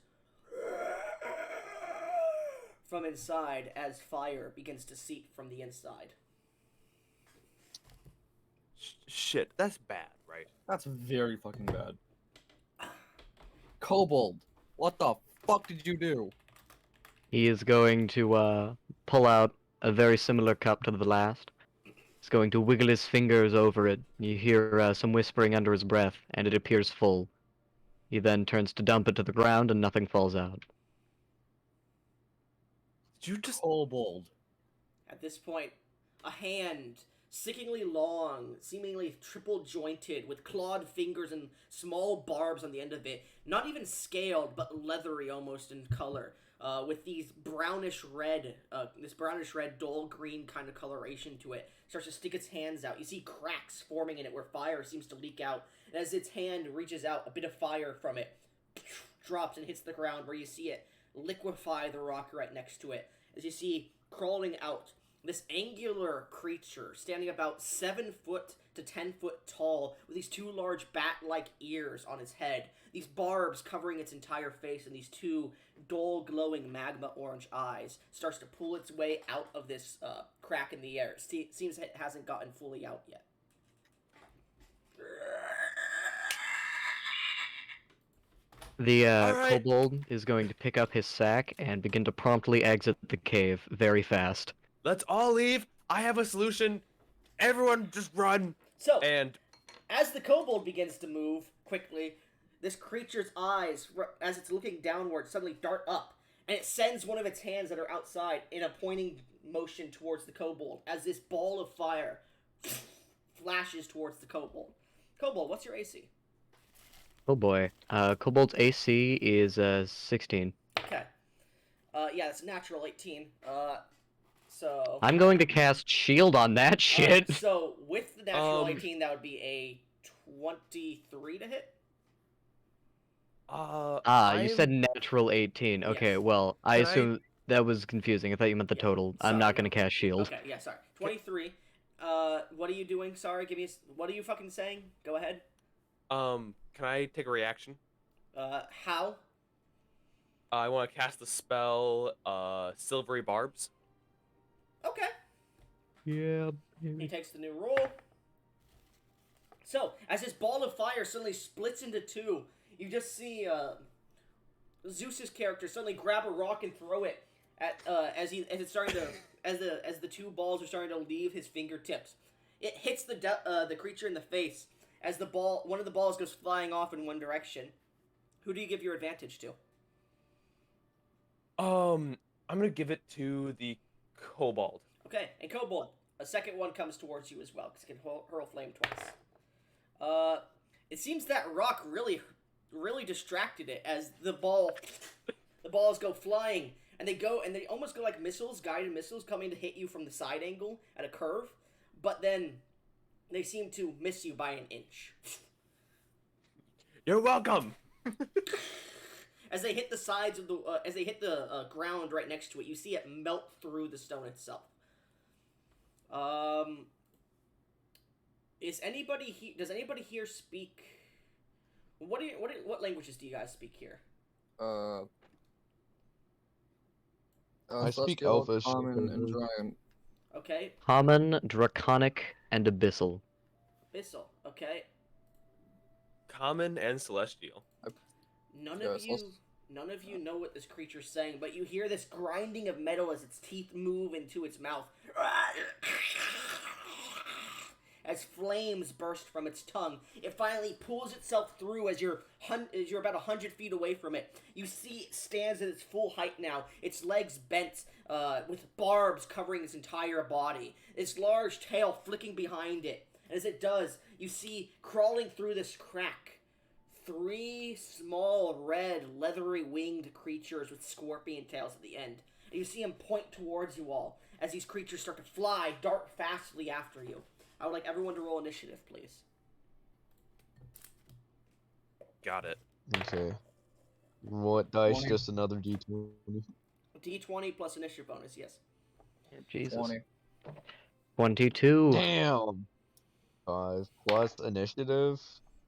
from inside as fire begins to seep from the inside. Shit, that's bad, right? That's very fucking bad. Kobold, what the fuck did you do? He is going to pull out a very similar cup to the last. He's going to wiggle his fingers over it. You hear some whispering under his breath, and it appears full. He then turns to dump it to the ground, and nothing falls out. Did you just Kobold. At this point, a hand, sickeningly long, seemingly triple jointed, with clawed fingers and small barbs on the end of it, not even scaled, but leathery almost in color, with these brownish red, dull green kind of coloration to it, starts to stick its hands out. You see cracks forming in it where fire seems to leak out, and as its hand reaches out, a bit of fire from it drops and hits the ground, where you see it liquefy the rock right next to it. As you see crawling out this angular creature standing about 7 foot to 10 foot tall with these two large bat-like ears on its head, these barbs covering its entire face, and these two dull glowing magma orange eyes, starts to pull its way out of this crack in the air. Seems it hasn't gotten fully out yet. The Alright. kobold is going to pick up his sack and begin to promptly exit the cave very fast. let's all leave? I have a solution. Everyone just run! So, And as the kobold begins to move quickly, this creature's eyes, as it's looking downward, suddenly dart up, and it sends one of its hands that are outside in a pointing motion towards the kobold, as this ball of fire flashes towards the kobold. Kobold, what's your AC? Oh boy. Kobold's AC is 16. Okay. Yeah, that's a natural 18. So... I'm going to cast shield on that shit. So, with the natural 18, that would be a 23 to hit? You said natural 18. Okay, Yes. well, I Can I- assume that was confusing. I thought you meant the Yeah. total. I'm Sorry, not no. going to cast shield. Okay, yeah, sorry. 23. What are you doing? Sorry, give me what are you fucking saying? Go ahead. can I take a reaction? How? I want to cast the spell, Silvery Barbs. Okay. Yeah. He takes the new roll. So, as this ball of fire suddenly splits into two, you just see Zeus's character suddenly grab a rock and throw it at as it's starting to as the two balls are starting to leave his fingertips. It hits the creature in the face as one of the balls goes flying off in one direction. Who do you give your advantage to? I'm gonna give it to the Kobold. Okay, and Kobold, a second one comes towards you as well, because it can hurl flame twice. It seems that rock really distracted it as the balls go flying, and they almost go like missiles, guided missiles, coming to hit you from the side angle at a curve, but then they seem to miss you by an inch. You're welcome! As they hit the sides of the ground right next to it, you see it melt through the stone itself. Does anybody here speak? What languages do you guys speak here? I speak Celestial, Elvish. Common, and Giant. Okay, Common, Draconic, and Abyssal. Abyssal. Okay, Common and Celestial. none Yeah, of you know what this creature's saying, but you hear this grinding of metal as its teeth move into its mouth. As flames burst from its tongue, it finally pulls itself through as you're about 100 feet away from it. You see it stands at its full height now, its legs bent, with barbs covering its entire body, its large tail flicking behind it. And as it does, you see crawling through this crack 3 small, red, leathery winged creatures with scorpion tails at the end. And you see them point towards you all as these creatures start to fly, dart fastly after you. I would like everyone to roll initiative, please. Got it. Okay. What dice? 20. Just another D20. D20 plus initiative bonus, yes. Jesus. 20. 22. Damn. 5 plus initiative.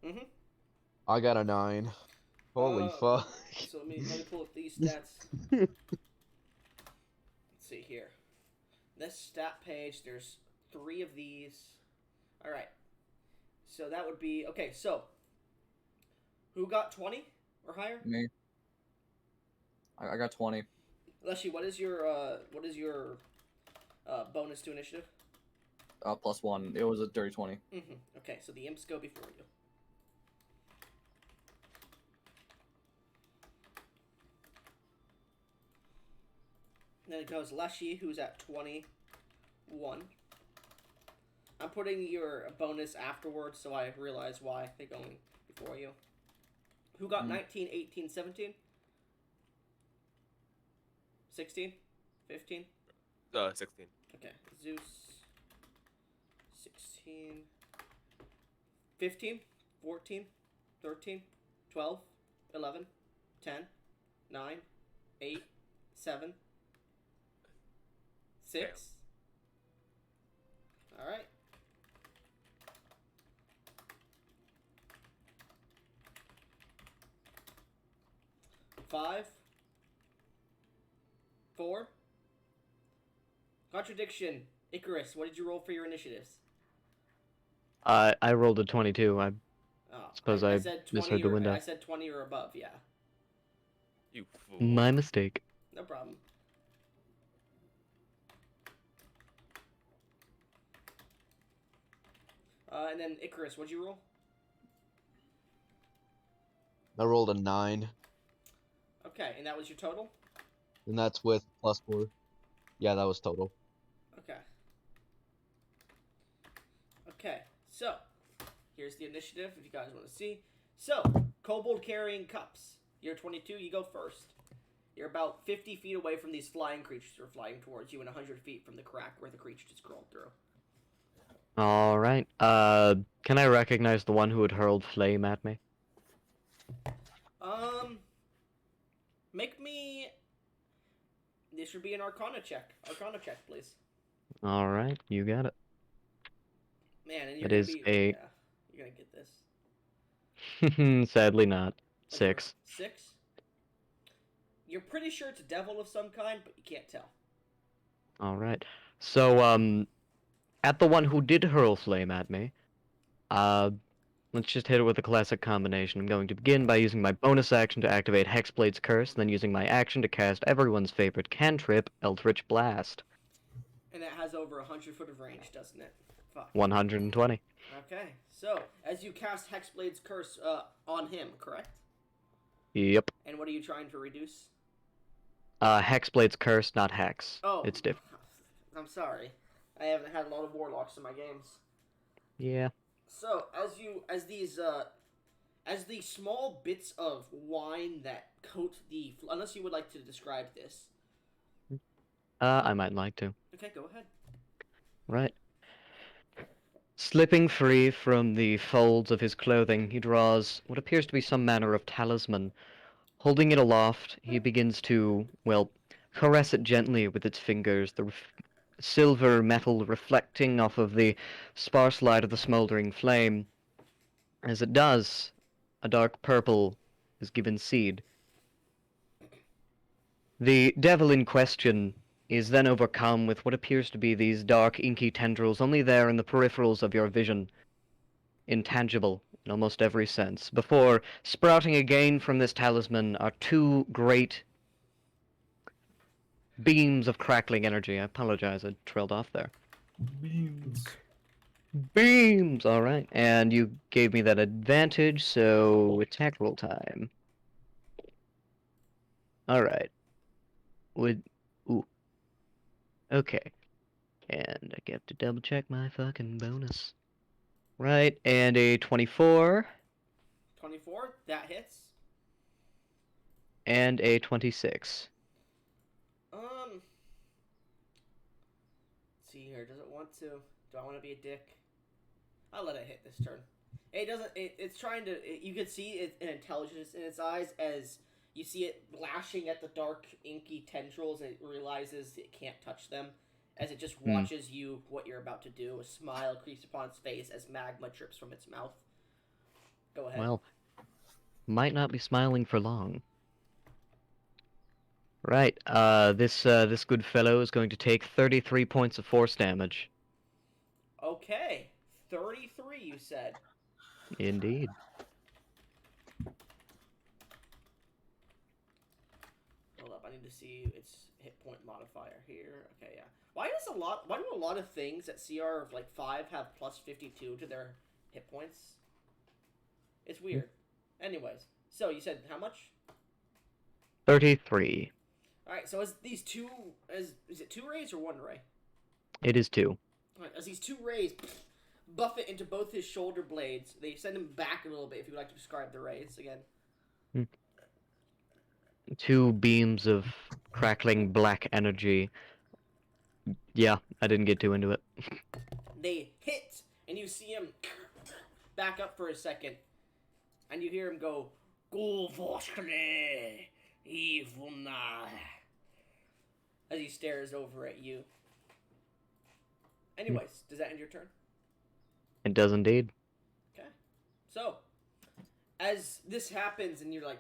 Mm-hmm. I got a 9. Holy fuck. So let me pull up these stats. Let's see here. This stat page, there's 3 of these. Alright. So that would be... Okay, so... Who got 20 or higher? Me. I got 20. Leshy, what is your bonus to initiative? Plus 1. It was a dirty 20. Mm-hmm. Okay, so the imps go before you. Then it goes Leshy, who's at 21. I'm putting your bonus afterwards, so I realize why they're going before you. Who got 19, 18, 17? 16? 15? 16. Okay, Zeus. 16. 15? 14? 13? 12? 11? 10? 9? 8? 7? 6? Alright. Five. 4. Contradiction. Icarus, what did you roll for your initiatives? I rolled a 22. I Oh, Suppose I said misheard 20 the or, window. I said 20 or above, yeah. You fool. My mistake. No problem. And then Icarus, what'd you roll? I rolled a 9, Okay, and that was your total? and that's with +4. Yeah, that was total. Okay. Okay, so here's the initiative if you guys want to see. So, kobold carrying cups. You're 22, you go first. You're about 50 feet away from these flying creatures who are flying towards you and 100 feet from the crack where the creature just crawled through. All right. Can I recognize the one who had hurled flame at me? Make me... This should be an Arcana check. Arcana check, please. All right, you got it. Man, and you're It gonna is be... a- Yeah, you're gonna get this. Sadly not. What's your- 6. 6? You're pretty sure it's a devil of some kind, but you can't tell. All right. So, at the one who did hurl flame at me, let's just hit it with a classic combination. I'm going to begin by using my bonus action to activate Hexblade's Curse, then using my action to cast everyone's favorite cantrip, Eldritch Blast. And that has over 100 foot of range, doesn't it? Fuck. 120. Okay, so, as you cast Hexblade's Curse on him, correct? Yep. And what are you trying to reduce? Hexblade's Curse, not Hex. Oh, It's different. I'm sorry. I haven't had a lot of warlocks in my games. Yeah. So, as these small bits of wine that coat the... Unless you would like to describe this. I might like to. Okay, go ahead. Right. Slipping free from the folds of his clothing, he draws what appears to be some manner of talisman. Holding it aloft, he begins to, well, caress it gently with its fingers, the silver metal reflecting off of the sparse light of the smoldering flame. As it does, a dark purple is given seed. The devil in question is then overcome with what appears to be these dark, inky tendrils only there in the peripherals of your vision, intangible in almost every sense. Before sprouting again from this talisman are two great beams of crackling energy. I apologize, I trailed off there. Beams! Alright, and you gave me that advantage, so attack roll time. Alright. Ooh. Okay. And I have to double check my fucking bonus. Right, and a 24. 24, that hits. And a 26. Let's see here. Does it want to? Do I want to be a dick? I'll let it hit this turn. It doesn't. It's trying to. You can see an intelligence in its eyes as you see it lashing at the dark, inky tendrils, and it realizes it can't touch them. As it just watches you, what you're about to do. A smile creeps upon its face as magma drips from its mouth. Go ahead. Well, might not be smiling for long. Right, this good fellow is going to take 33 points of force damage. Okay. 33, you said. Indeed. Hold up, I need to see its hit point modifier here. Okay, yeah. Why do a lot of things at CR of like 5 have plus 52 to their hit points? It's weird. Anyways, so you said how much? 33. Alright, so as these two is it 2 rays or 1 ray? It is 2. Alright, as these 2 rays buff it into both his shoulder blades, they send him back a little bit if you would like to describe the rays again. 2 beams of crackling black energy. Yeah, I didn't get too into it. They hit, and you see him back up for a second, and you hear him go, "Go Voskle, evil na," as he stares over at you. Anyways, does that end your turn? It does indeed. Okay. So, as this happens, and you're like,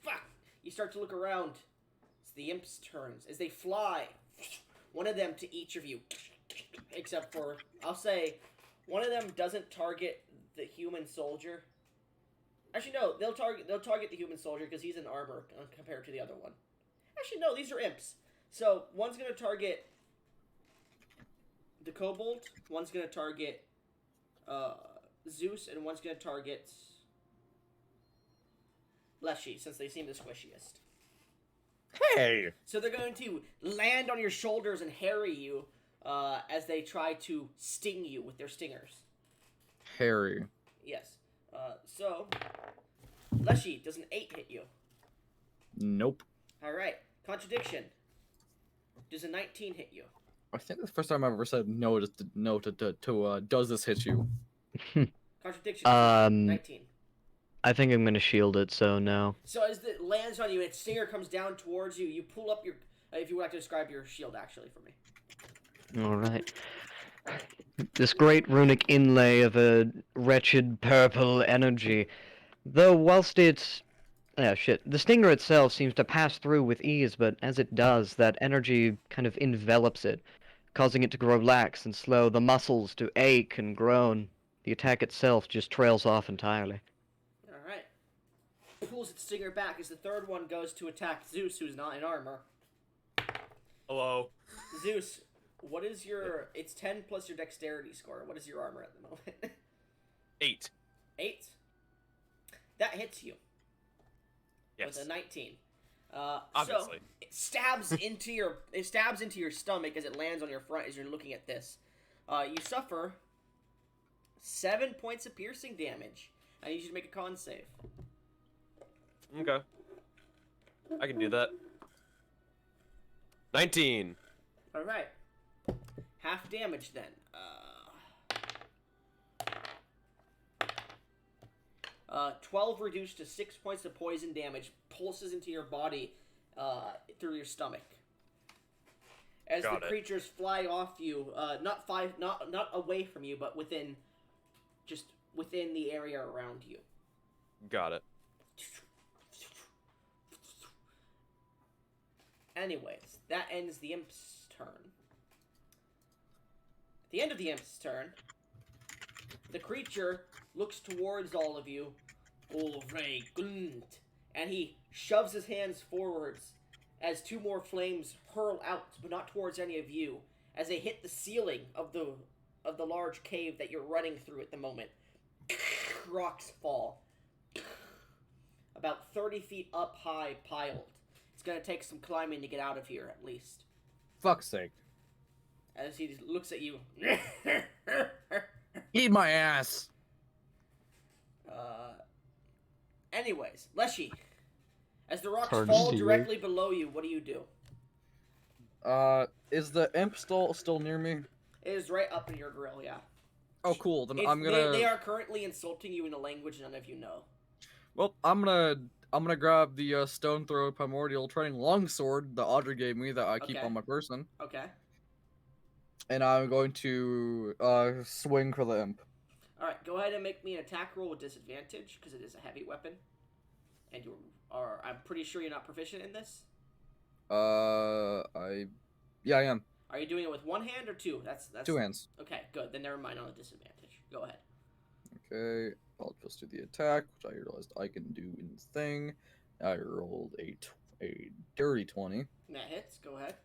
"Fuck," you start to look around. It's the imps' turns as they fly. One of them to each of you, except for, I'll say, one of them doesn't target the human soldier. Actually, no, they'll target the human soldier because he's in armor compared to the other one. Actually, no, these are imps. So one's gonna target the kobold. One's gonna target Zeus, and one's gonna target Leshy, since they seem the squishiest. Hey! So they're going to land on your shoulders and harry you as they try to sting you with their stingers. Harry. Yes. So, Leshy, does an 8 hit you? Nope. Alright. Contradiction. Does a 19 hit you? I think that's the first time I've ever said no to does this hit you? Contradiction. 19. I think I'm gonna shield it, so no. So as it lands on you, its stinger comes down towards you. You pull up your... if you would like to describe your shield, actually, for me. Alright. This great runic inlay of a wretched purple energy. Though whilst it's... yeah, shit. The stinger itself seems to pass through with ease, but as it does, that energy kind of envelops it, causing it to grow lax and slow, the muscles to ache and groan. The attack itself just trails off entirely. Alright. Pulls its stinger back as the third one goes to attack Zeus, who's not in armor. Hello. Zeus, what is your... it's 10 plus your dexterity score. What is your armor at the moment? 8. 8? That hits you. Yes. With a 19. Obviously. So it stabs into your stomach as it lands on your front as you're looking at this. You suffer 7 points of piercing damage. I need you to make a con save. Okay. I can do that. 19. All right. Half damage then. 12 reduced to 6 points of poison damage pulses into your body through your stomach. As the creatures fly off you, not away from you, but within the area around you. Got it. Anyways, that ends the imp's turn. At the end of the imp's turn, the creature looks towards all of you, and he shoves his hands forwards as 2 more flames hurl out, but not towards any of you, as they hit the ceiling of the large cave that you're running through at the moment. Rocks fall. About 30 feet up high, piled. It's gonna take some climbing to get out of here, at least. Fuck's sake. As he looks at you. Eat my ass! Anyways, Leshy. As the rocks Hard fall to see. directly below you, what do you do? Is the imp still near me? It is right up in your grill, yeah. Oh, cool. Then It's- I'm gonna. They are currently insulting you in a language none of you know. Well, I'm gonna grab the stone throw primordial training longsword that Audrey gave me that I keep Okay. on my person, Okay. and I'm going to swing for the imp. Alright, go ahead and make me an attack roll with disadvantage, because it is a heavy weapon. And I'm pretty sure you're not proficient in this. Yeah, I am. Are you doing it with one hand or two? That's 2 hands. Okay, good. Then never mind on the disadvantage. Go ahead. Okay, I'll just do the attack, which I realized I can do in this thing. I rolled a dirty 20. And that hits. Go ahead.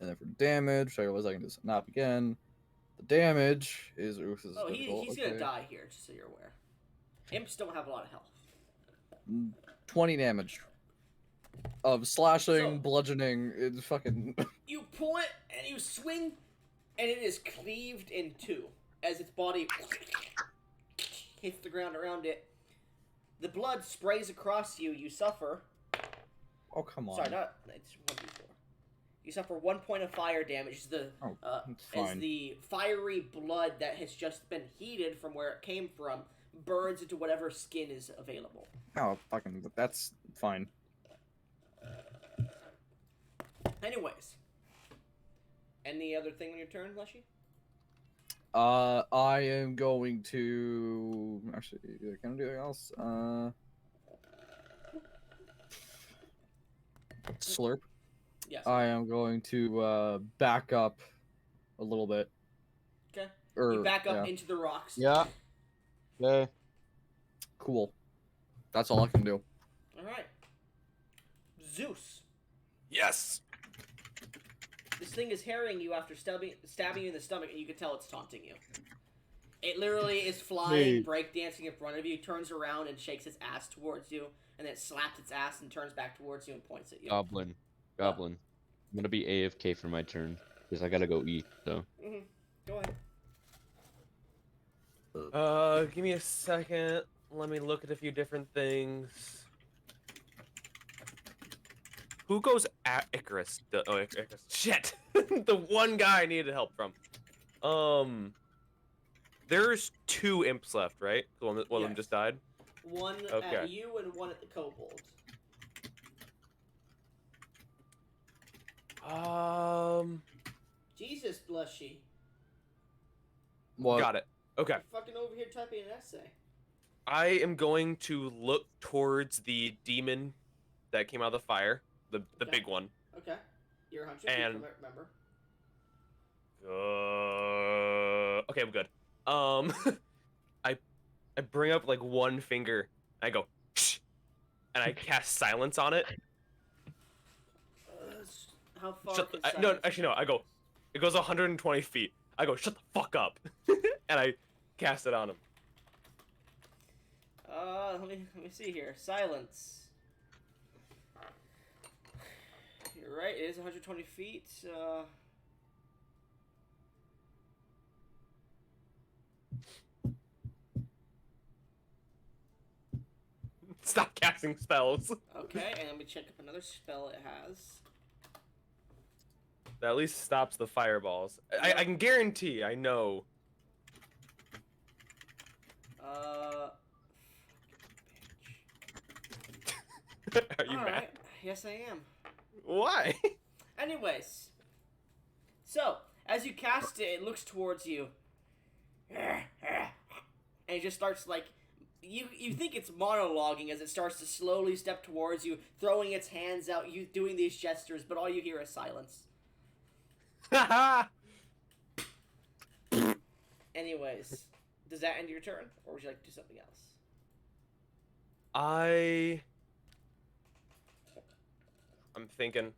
And then for damage, I realize I can just snap again. The damage is... Ooh, this is Oh, difficult. he's gonna die here, just so you're aware. Imps don't have a lot of health. 20 damage. Of slashing, So- bludgeoning, it's fucking... You pull it and you swing, and it is cleaved in 2 as its body hits the ground around it. The blood sprays across you. You suffer. Oh, come on. Sorry, not it's 1d4. You suffer 1 point of fire damage. As the it's as fine. the fiery blood that has just been heated from where it came from burns into whatever skin is available. Oh, fucking... That's fine. Anyways, any other thing on your turn, Leshy? I am going to... Actually, can I do anything else? Slurp. Yes. I am going to back up a little bit. Okay. Or, You back up yeah. into the rocks. Yeah. Okay. Cool. That's all I can do. All right. Zeus. Yes. This thing is harrying you after stabbing you in the stomach, and you can tell it's taunting you. It literally is flying, breakdancing in front of you, turns around and shakes its ass towards you, and then slaps its ass and turns back towards you and points at you. Goblin. I'm gonna be AFK for my turn because I gotta go eat. So. Go ahead. Give me a second. Let me look at a few different things. Who goes at Icarus? Icarus. Shit! The one guy I needed help from. There's 2 imps left, right? One of them just died? One Okay. at you and one at the kobold. Jesus, Leshy. What? Got it. Okay. You're fucking over here typing an essay. I am going to look towards the demon that came out of the fire. The Okay. big one. Okay. You're 100 And- feet from it, remember? Okay, I'm good. I bring up like one finger. And I go, shh, and I cast silence on it. How far? Shut can no, silence actually no. I go, it goes 120 feet. I go, shut the fuck up, and I cast it on him. Let me see here. Silence. You're right. It is 120 feet. Stop casting spells. Okay, and let me check up another spell it has. That at least stops the fireballs. I can guarantee. I know. Are you All mad? right. Yes, I am. Why? Anyways, so as you cast it, it looks towards you, and it just starts like you think it's monologuing as it starts to slowly step towards you, throwing its hands out, you doing these gestures, but all you hear is silence. Anyways, does that end your turn, or would you like to do something else? I'm thinking.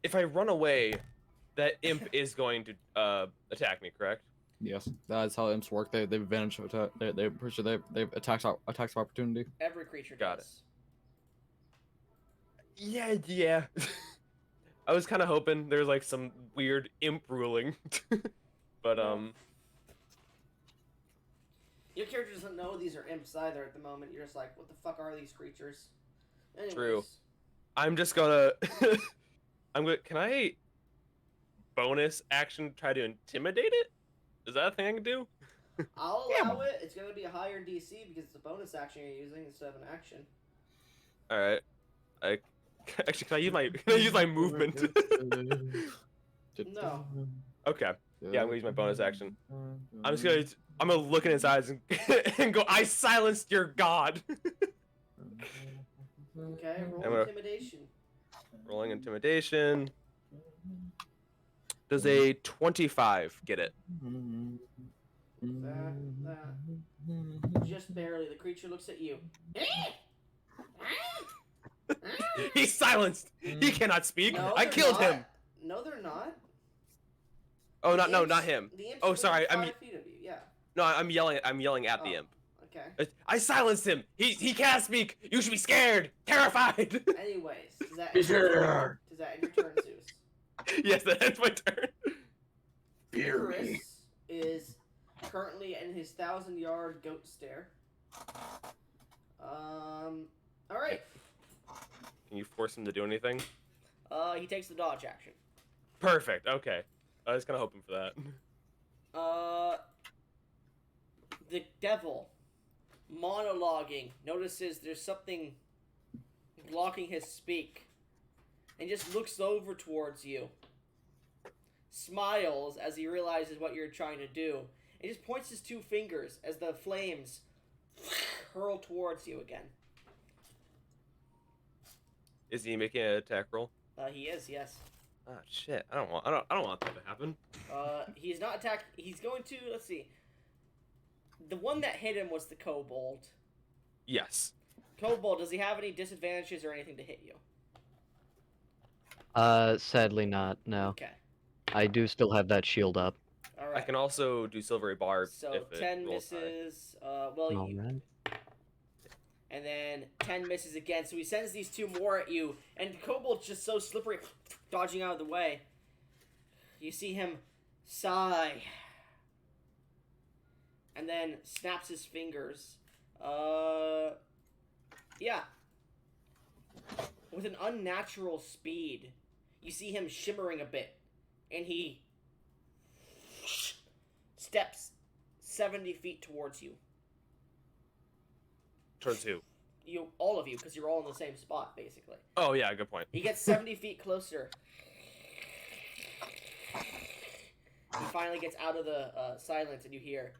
If I run away, that imp is going to attack me, correct? Yes, that's how imps work. They've advantage attack. They're pretty sure they've attacks of opportunity. Every creature Got does. Yeah. I was kind of hoping there's like some weird imp ruling, but Your character doesn't know these are imps either at the moment. You're just like, what the fuck are these creatures? Anyways, True. I'm just gonna. Can I bonus action try to intimidate it? Is that a thing I can do? I'll allow it. It's gonna be a higher DC because it's a bonus action you're using instead of an action. All right. Actually, can I use my movement? No. Okay. Yeah, I'm gonna use my bonus action. I'm gonna look in his eyes and go, I silenced your god. Okay, roll I'm a- intimidation. Rolling intimidation. Does a 25 get it? That. Just barely. The creature looks at you. He's silenced. He cannot speak. No, I they're killed not. him. No, they're not. Oh, The not imps- him. The imps Oh, are sorry, within I'm- 5 feet of you. Yeah. No, I'm yelling at the Oh. imp. Okay. I silenced him. He can't speak. You should be scared, terrified. Anyways, does that end your turn? Does that end your turn, Zeus? Yes, that's my turn. Icarus is currently in his 1,000-yard goat stare. All right. Can you force him to do anything? He takes the dodge action. Perfect. Okay. I was kind of hoping for that. The devil, monologuing, notices there's something blocking his speak, and just looks over towards you. Smiles as he realizes what you're trying to do, and just points his 2 fingers as the flames hurl towards you again. Is he making an attack roll? He is, yes. Ah, shit. I don't want that to happen. He's not attack. He's going to. Let's see. The one that hit him was the kobold. Yes. Kobold, does he have any disadvantages or anything to hit you? Sadly not, no. Okay. I do still have that shield up. All I right. can also do silvery barb So if it 10 rolls high. misses. Alright. And then 10 misses again. So he sends these 2 more at you, and Kobold's just so slippery, dodging out of the way. You see him sigh, and then snaps his fingers. Yeah. With an unnatural speed, you see him shimmering a bit, and he steps 70 feet towards you. Towards who? All of you, because you're all in the same spot, basically. Oh yeah, good point. He gets 70 feet closer. He finally gets out of the silence, and you hear,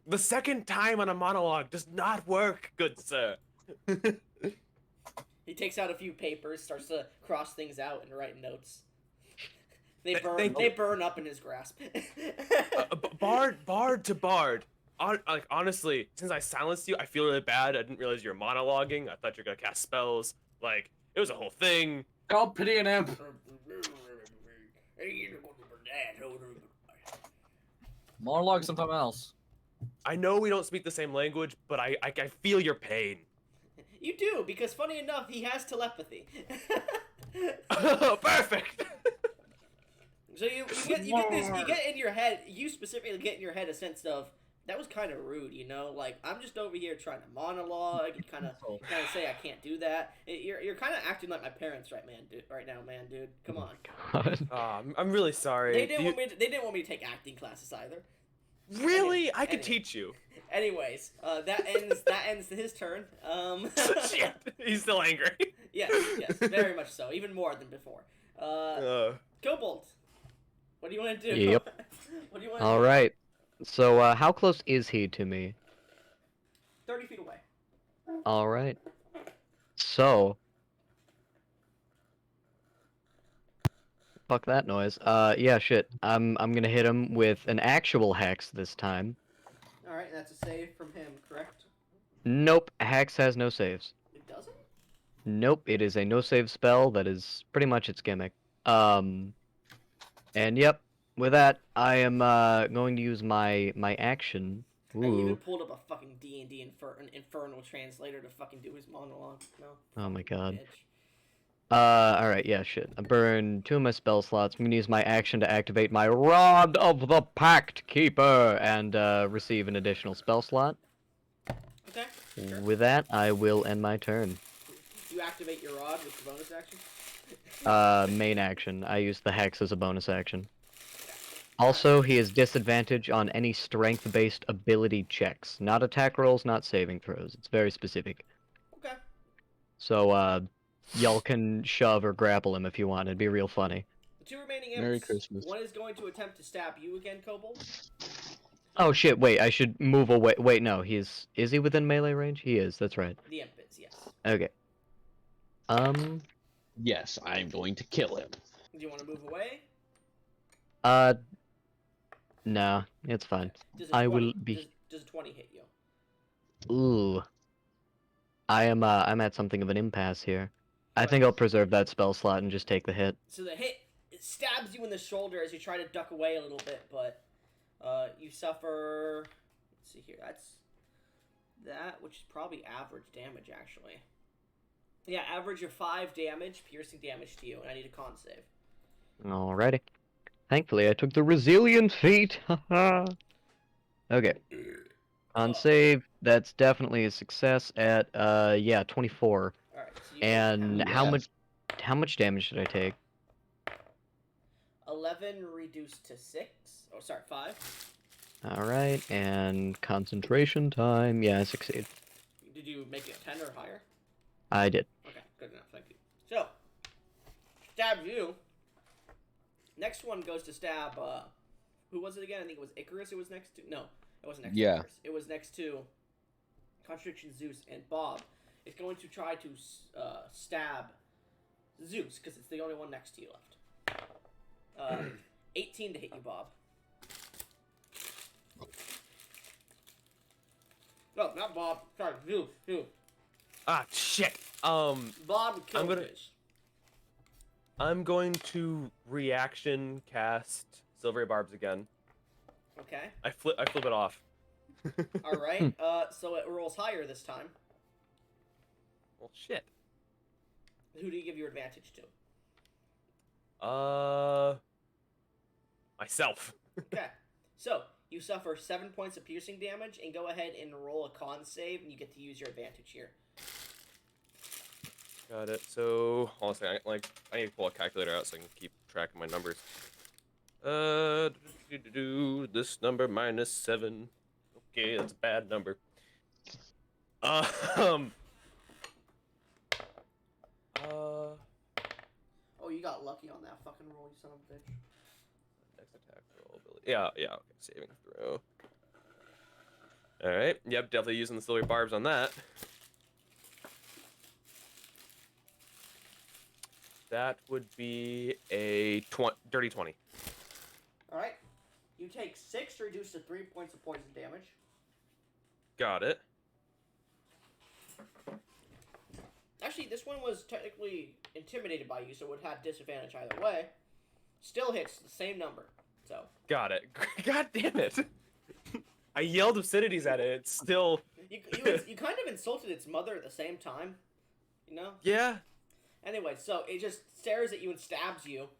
The second time on a monologue does not work, good sir. He takes out a few papers, starts to cross things out and write notes. They Thank They you. burn up in his grasp. Bard to bard. Honestly, since I silenced you, I feel really bad. I didn't realize you were monologuing. I thought you were gonna cast spells. Like, it was a whole thing. God pity an imp. Monologue sometime else. I know we don't speak the same language, but I feel your pain. You do, because funny enough, he has telepathy. Perfect. So you get in your head, you specifically get in your head a sense of, that was kind of rude, you know? Like, I'm just over here trying to monologue and kind of say I can't do that. You're kind of acting like my parents right now, man, dude. Come on. God. I'm really sorry. They didn't want me to take acting classes either. Really? I could Anyway. teach you. Anyways, that ends his turn. Shit. He's still angry. Yes, very much so, even more than before. Kobold, what do you want to do? Yep. What do you want to do? Alright. So, how close is he to me? 30 feet away. Alright. So... Fuck that noise. Yeah, shit. I'm gonna hit him with an actual hex this time. Alright, and that's a save from him, correct? Nope, hex has no saves. It doesn't? Nope, it is a no-save spell that is pretty much its gimmick. And yep, with that, I am going to use my action. I even Ooh. pulled up a fucking D&D infernal translator to fucking do his monologue. No. Oh my god. Bitch. Alright, yeah, shit. I burned 2 of my spell slots. I'm gonna use my action to activate my Rod of the Pact Keeper and receive an additional spell slot. Okay. Sure. With that, I will end my turn. You activate your rod with your bonus action? Main action. I use the hex as a bonus action. Also, he has disadvantage on any strength-based ability checks. Not attack rolls, not saving throws. It's very specific. Okay. So, y'all can shove or grapple him if you want. It'd be real funny. The 2 remaining imps. Merry Christmas. One is going to attempt to stab you again, Kobold. Oh shit, wait, I should move away. Wait, no, is he within melee range? He is, that's right. The imp is, yes. Okay. Yes, I'm going to kill him. Do you want to move away? No, it's fine. Does a I 20 will be... Does a 20 hit you? Ooh. I'm at something of an impasse here. I think I'll preserve that spell slot and just take the hit. So the hit, it stabs you in the shoulder as you try to duck away a little bit, but you suffer, let's see here, that's that, which is probably average damage, actually. Yeah, average of 5 damage, piercing damage to you, and I need a con save. Alrighty. Thankfully, I took the resilient feat. Haha. Okay. On save, that's definitely a success at yeah, 24. Alright, so you And take how much damage did I take? 11 reduced to 6. Oh, sorry, 5. Alright, and concentration time. Yeah, I succeed. Did you make it 10 or higher? I did. Okay, good enough, thank you. So, stab you. Next one goes to stab, who was it again? I think it was Icarus it was next to? No, it wasn't next to Yeah. Icarus. It was next to Contradiction Zeus, and Bob is going to try to stab Zeus, because it's the only one next to you left. 18 to hit you, Bob. No, not Bob. Sorry, Zeus. Ah, shit. Bob killed I'm gonna- Zeus. I'm going to reaction cast Silvery Barbs again. Okay. I flip it off. All right. So it rolls higher this time. Well, shit. Who do you give your advantage to? Myself. Okay. So you suffer 7 points of piercing damage, and go ahead and roll a con save, and you get to use your advantage here. Got it. So, hold on a second. I need to pull a calculator out so I can keep track of my numbers. This number minus 7. Okay, that's a bad number. Oh, you got lucky on that fucking roll, you son of a bitch. Next attack roll ability. Yeah. Okay, saving throw. All right. Yep, definitely using the silver barbs on that. That would be a dirty 20. All right. You take 6 reduced to 3 points of poison damage. Got it. Actually, this one was technically intimidated by you, so it would have disadvantage either way. Still hits the same number. So. Got it. God damn it. I yelled obscenities at it. It's still. You kind of insulted its mother at the same time. You know? Yeah. Anyway, so it just stares at you and stabs you.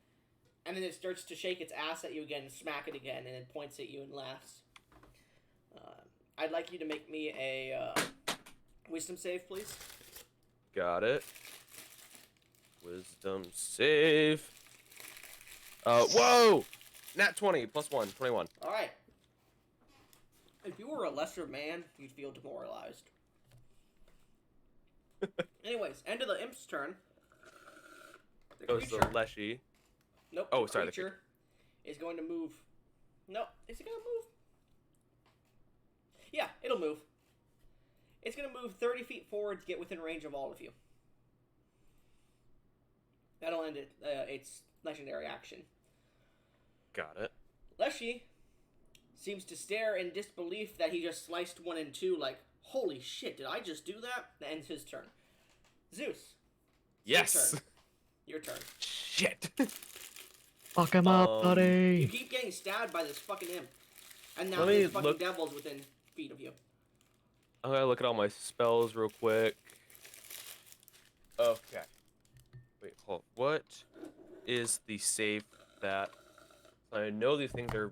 And then it starts to shake its ass at you again, smack it again, and then points at you and laughs. I'd like you to make me a wisdom save, please. Got it. Wisdom save. Whoa! Nat 20 plus 1, 21. Alright. If you were a lesser man, you'd feel demoralized. Anyways, end of the imp's turn. The Goes to creature. Leshy. Nope. Oh, the sorry, the creature is going to move. No, is it going to move? Yeah, it'll move. It's going to move 30 feet forward to get within range of all of you. That'll end it. Its legendary action. Got it. Leshy seems to stare in disbelief that he just sliced 1 in 2, like, holy shit, did I just do that? That ends his turn. Zeus. Yes. Your turn. Shit. Fuck him up, You buddy. keep getting stabbed by this fucking imp. And now Let me there's fucking look- devils within feet of you. I'm gonna look at all my spells real quick. Okay. Wait, hold. What is the save that? I know these things are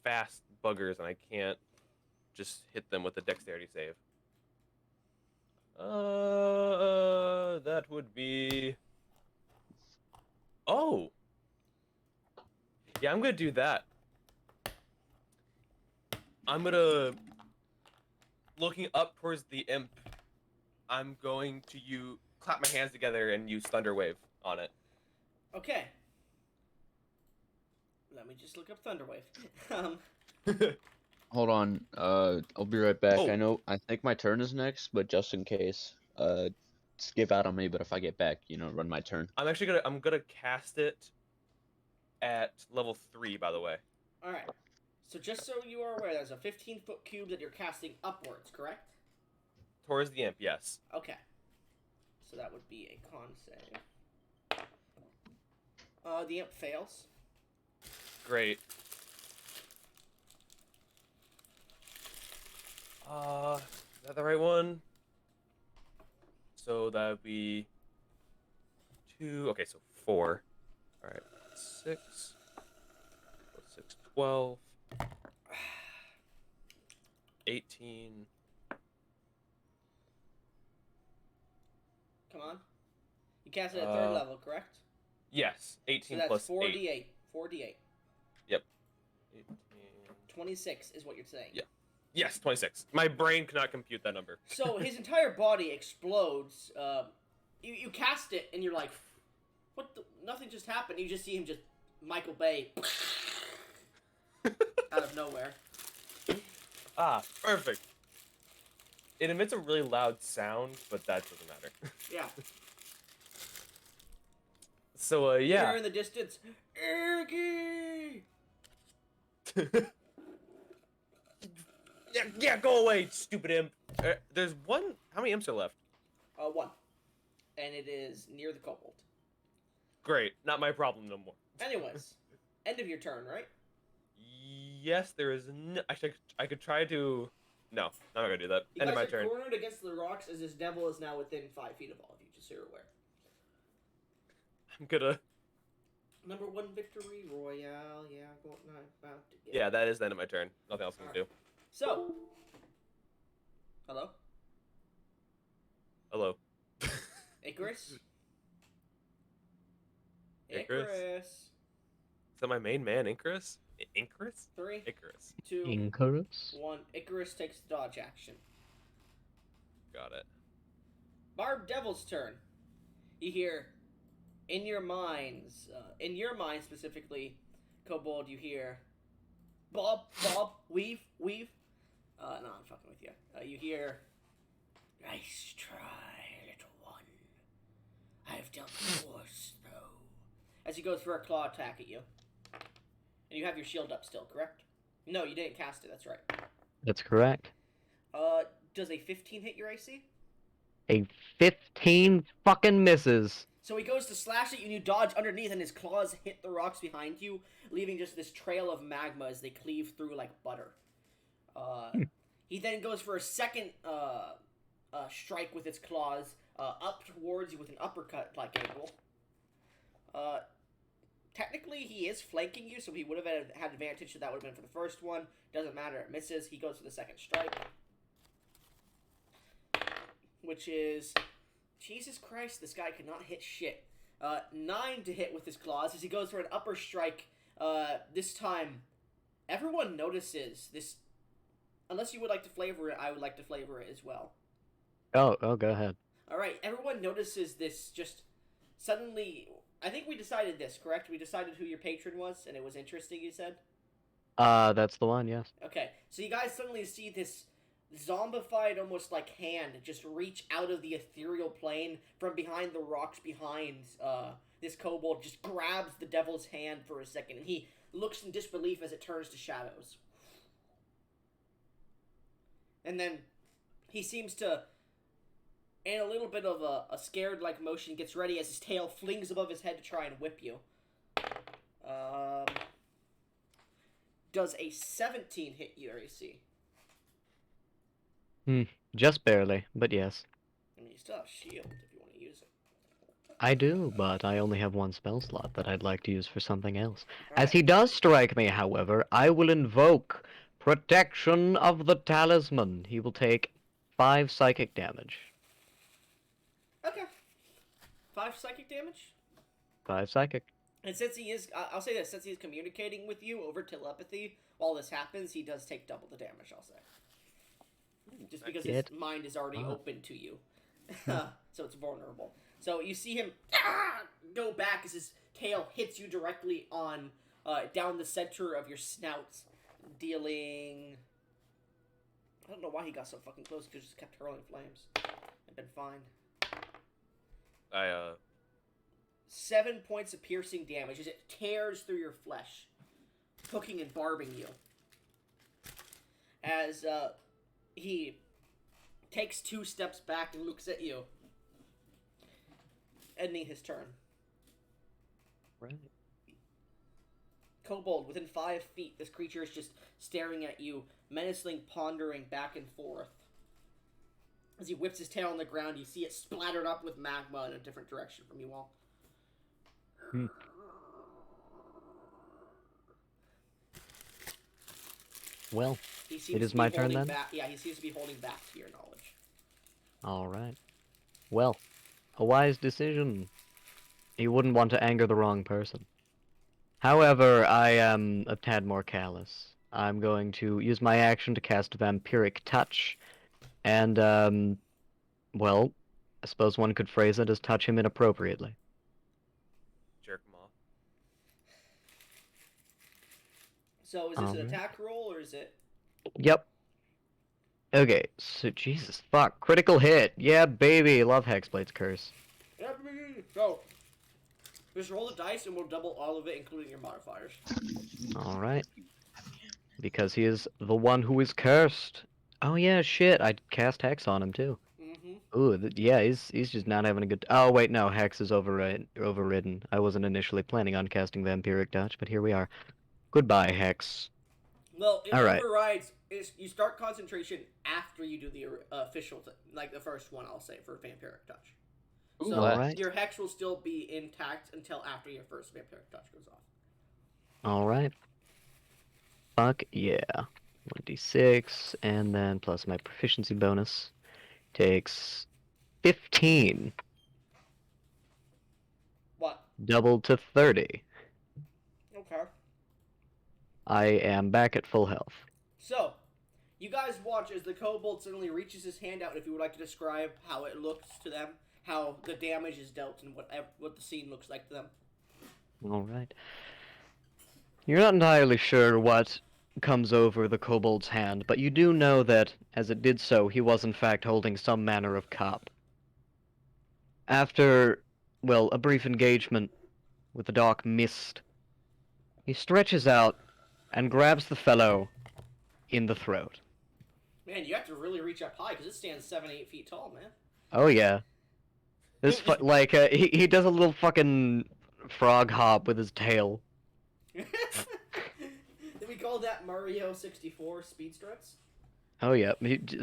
fast buggers, and I can't just hit them with a dexterity save. That would be. Oh. Yeah, I'm gonna do that. I'm gonna. Looking up towards the imp, I'm going to clap my hands together and use Thunder Wave on it. Okay. Let me just look up Thunderwave. Hold on. I'll be right back. Oh. I think my turn is next, but just in case, skip out on me. But if I get back, run my turn. I'm gonna cast it at level 3, by the way. Alright. So just so you are aware, there's a 15-foot cube that you're casting upwards, correct? Towards the imp, yes. Okay. So that would be a con save. The imp fails. Great. Is that the right one? So that would be 2. Okay, so 4. All right, 6. 6, 12. 18. Come on. You cast it at 3rd level, correct? Yes, 18 So that's plus 4d8. 8. 4d8. Yep. 18. 26 is what you're saying. Yeah. Yes, 26. My brain cannot compute that number. So his entire body explodes. You cast it, and you're like, what the? Nothing just happened. You just see him just Michael Bay out of nowhere. Ah, perfect. It emits a really loud sound, but that doesn't matter. Yeah. So, You yeah. hear in the distance, Erky! Yeah, go away, stupid imp. There's one. How many imps are left? 1. And it is near the kobold. Great, not my problem no more. Anyways, end of your turn, right? Yes, there is. I could try to. No, I'm not gonna do that. You End of guys my are turn. cornered against the rocks as this devil is now within 5 feet of all of you, just so you're aware. I'm gonna. Number 1 victory royale, yeah, going about to get. Yeah, that is the end of my turn. Nothing else I can do. So, hello, Hello. Icarus. Icarus? Icarus. Is that my main man, Icarus? Icarus? 3, Icarus. 2, Icarus? 1. Icarus takes the dodge action. Got it. Barb Devil's turn. You hear, in your mind specifically, Kobold, you hear, Bob, weave. No, I'm fucking with you. You hear, nice try, little one. I've dealt worse, though. As he goes for a claw attack at you. And you have your shield up still, correct? No, you didn't cast it, that's right. That's correct. Does a 15 hit your AC? A 15 fucking misses. So he goes to slash at you and you dodge underneath and his claws hit the rocks behind you, leaving just this trail of magma as they cleave through like butter. He then goes for a second strike with its claws up towards you with an uppercut like angle. Technically he is flanking you, so he would have had advantage, so that would have been for the first one. Doesn't matter, it misses. He goes for the second strike. Which is... Jesus Christ, this guy could not hit shit. 9 to hit with his claws as he goes for an upper strike. This time, everyone notices this. Unless you would like to flavor it, I would like to flavor it as well. Oh, go ahead. Alright, everyone notices this just suddenly... I think we decided this, correct? We decided who your patron was, and it was interesting, you said? That's the one, yes. Okay, so you guys suddenly see this zombified, almost like hand, just reach out of the ethereal plane from behind the rocks behind this kobold, just grabs the devil's hand for a second, and he looks in disbelief as it turns to shadows. And then he seems to, in a little bit of a scared-like motion, gets ready as his tail flings above his head to try and whip you. Does a 17 hit your AC? Just barely, but yes. I mean, you still have shield if you want to use it. I do, but I only have one spell slot that I'd like to use for something else. All As he does strike me, however, I will invoke Protection of the Talisman. He will take 5 psychic damage. Okay. 5 psychic damage? 5 psychic. And since he is, I'll say this, since he's communicating with you over telepathy while this happens, he does take double the damage, I'll say. Just because his mind is already open to you. So it's vulnerable. So you see him go back as his tail hits you directly on, down the center of your snout, dealing... I don't know why he got so fucking close, because he just kept hurling flames. I've been fine. 7 points of piercing damage as it tears through your flesh, hooking and barbing you. As he takes 2 steps back and looks at you, ending his turn. Right. Kobold, within 5 feet, this creature is just staring at you, menacingly pondering back and forth. As he whips his tail on the ground, you see it splattered up with magma in a different direction from you all. Well, it is my turn then? Yeah, he seems to be holding back to your knowledge. Alright. Well, a wise decision. He wouldn't want to anger the wrong person. However, I am a tad more callous. I'm going to use my action to cast Vampiric Touch. And, well, I suppose one could phrase it as touch him inappropriately. Jerk him off. So is this an attack roll, or is it... Yep. Okay, so Jesus fuck. Critical hit. Yeah, baby. Love Hexblade's Curse. So, just roll the dice and we'll double all of it, including your modifiers. Alright. Because he is the one who is cursed. Oh yeah, shit. I'd cast Hex on him too. Mm-hmm. Ooh, yeah, he's just not having a good. Oh wait, no, Hex is overridden. I wasn't initially planning on casting Vampiric Touch, but here we are. Goodbye, Hex. Well, it All right. overrides. You start concentration after you do the official thing, like the first one. I'll say for Vampiric Touch. So Alright. your hex will still be intact until after your first Vampiric Touch goes off. Alright. Fuck yeah. 1d6, and then plus my proficiency bonus takes 15. What? Double to 30. Okay. I am back at full health. So, you guys watch as the kobold suddenly reaches his hand out. If you would like to describe how it looks to them, how the damage is dealt, and what the scene looks like to them. Alright. You're not entirely sure what comes over the kobold's hand, but you do know that, as it did so, he was in fact holding some manner of cup. After, well, a brief engagement with the dark mist, he stretches out and grabs the fellow in the throat. Man, you have to really reach up high because it stands 7-8 feet tall, man. Oh yeah. This he does a little fucking frog hop with his tail. Did we call that Mario 64 speed struts? Oh yeah,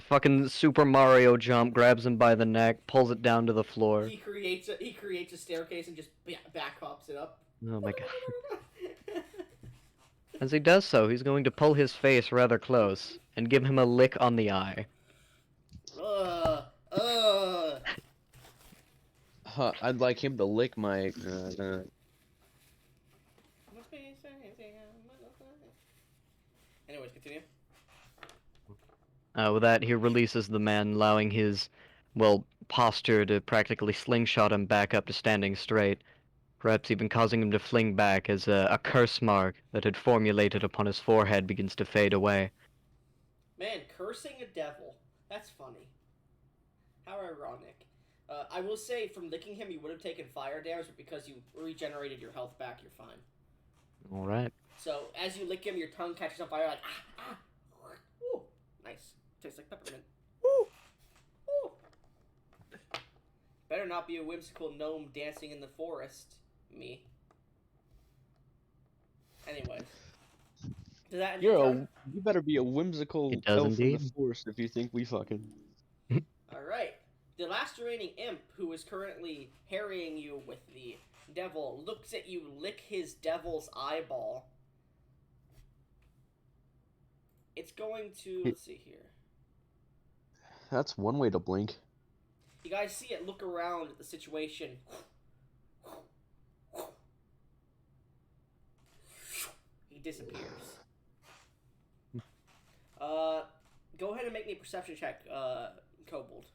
fucking Super Mario jump, grabs him by the neck, pulls it down to the floor. He creates a staircase and just back hops it up. Oh my god. As he does so, he's going to pull his face rather close and give him a lick on the eye. I'd like him to lick my. Anyways, continue. With that, he releases the man, allowing his, well, posture to practically slingshot him back up to standing straight, perhaps even causing him to fling back as a curse mark that had formulated upon his forehead begins to fade away. Man, cursing a devil. That's funny. How ironic. I will say, from licking him, you would have taken fire damage, but because you regenerated your health back, you're fine. Alright. So, as you lick him, your tongue catches on fire, like, Woo. Nice. Tastes like peppermint. Woo. Woo. Better not be a whimsical gnome dancing in the forest. Me. Anyways. Does that end your turn? You better be a whimsical It does elf in the indeed. forest if you think we fucking. Alright. The last remaining imp, who is currently harrying you with the devil, looks at you lick his devil's eyeball. It's going to... Let's see here. That's one way to blink. You guys see it look around at the situation. He disappears. Go ahead and make me a perception check, Kobold.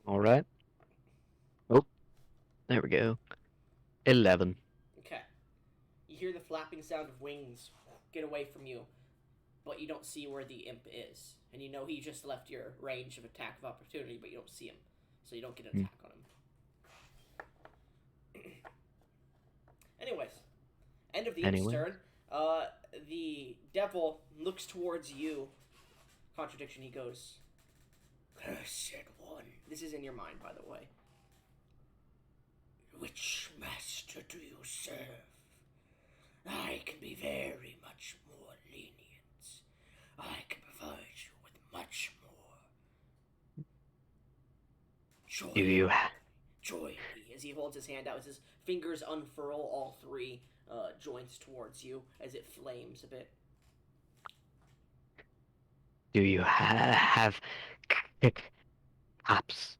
Alright. Oh. There we go. 11. Okay. You hear the flapping sound of wings get away from you, but you don't see where the imp is. And you know he just left your range of attack of opportunity, but you don't see him. So you don't get an attack on him. Anyways. End of the imp's turn. The devil looks towards you. Contradiction, he goes, "Cursed one." This is in your mind, by the way. "Which master do you serve? I can be very much more lenient. I can provide you with much more. Join me. As he holds his hand out, as his fingers unfurl all three joints towards you as it flames a bit. Do you have cups?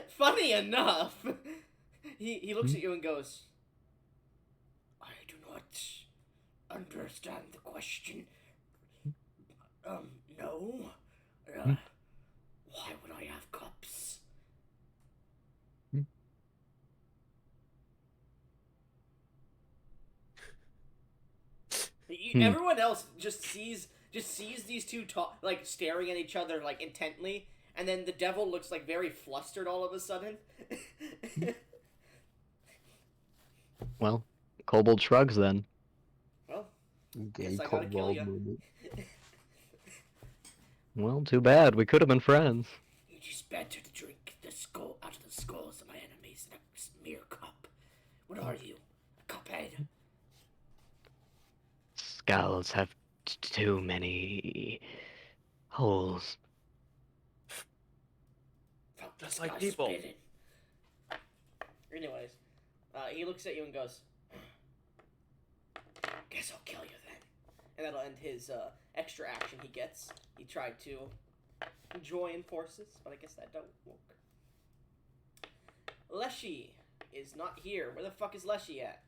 Funny enough, he looks at you and goes, "I do not understand the question. No. Why would I have cups?" Everyone else just sees these two staring at each other like intently, and then the devil looks like very flustered all of a sudden. Well, Kobold shrugs then. Well, Gay guess I gotta kill ya. moment. Well, too bad. We could have been friends. It is better to drink the skull out of the skulls of my enemies than a mere cup. What are you? A cuphead? Skulls have too many holes. Fuck, Just this like guy's people. spitting. Anyways, he looks at you and goes, guess I'll kill you then. And that'll end his extra action he gets. He tried to join forces, but I guess that don't work. Leshy is not here. Where the fuck is Leshy at?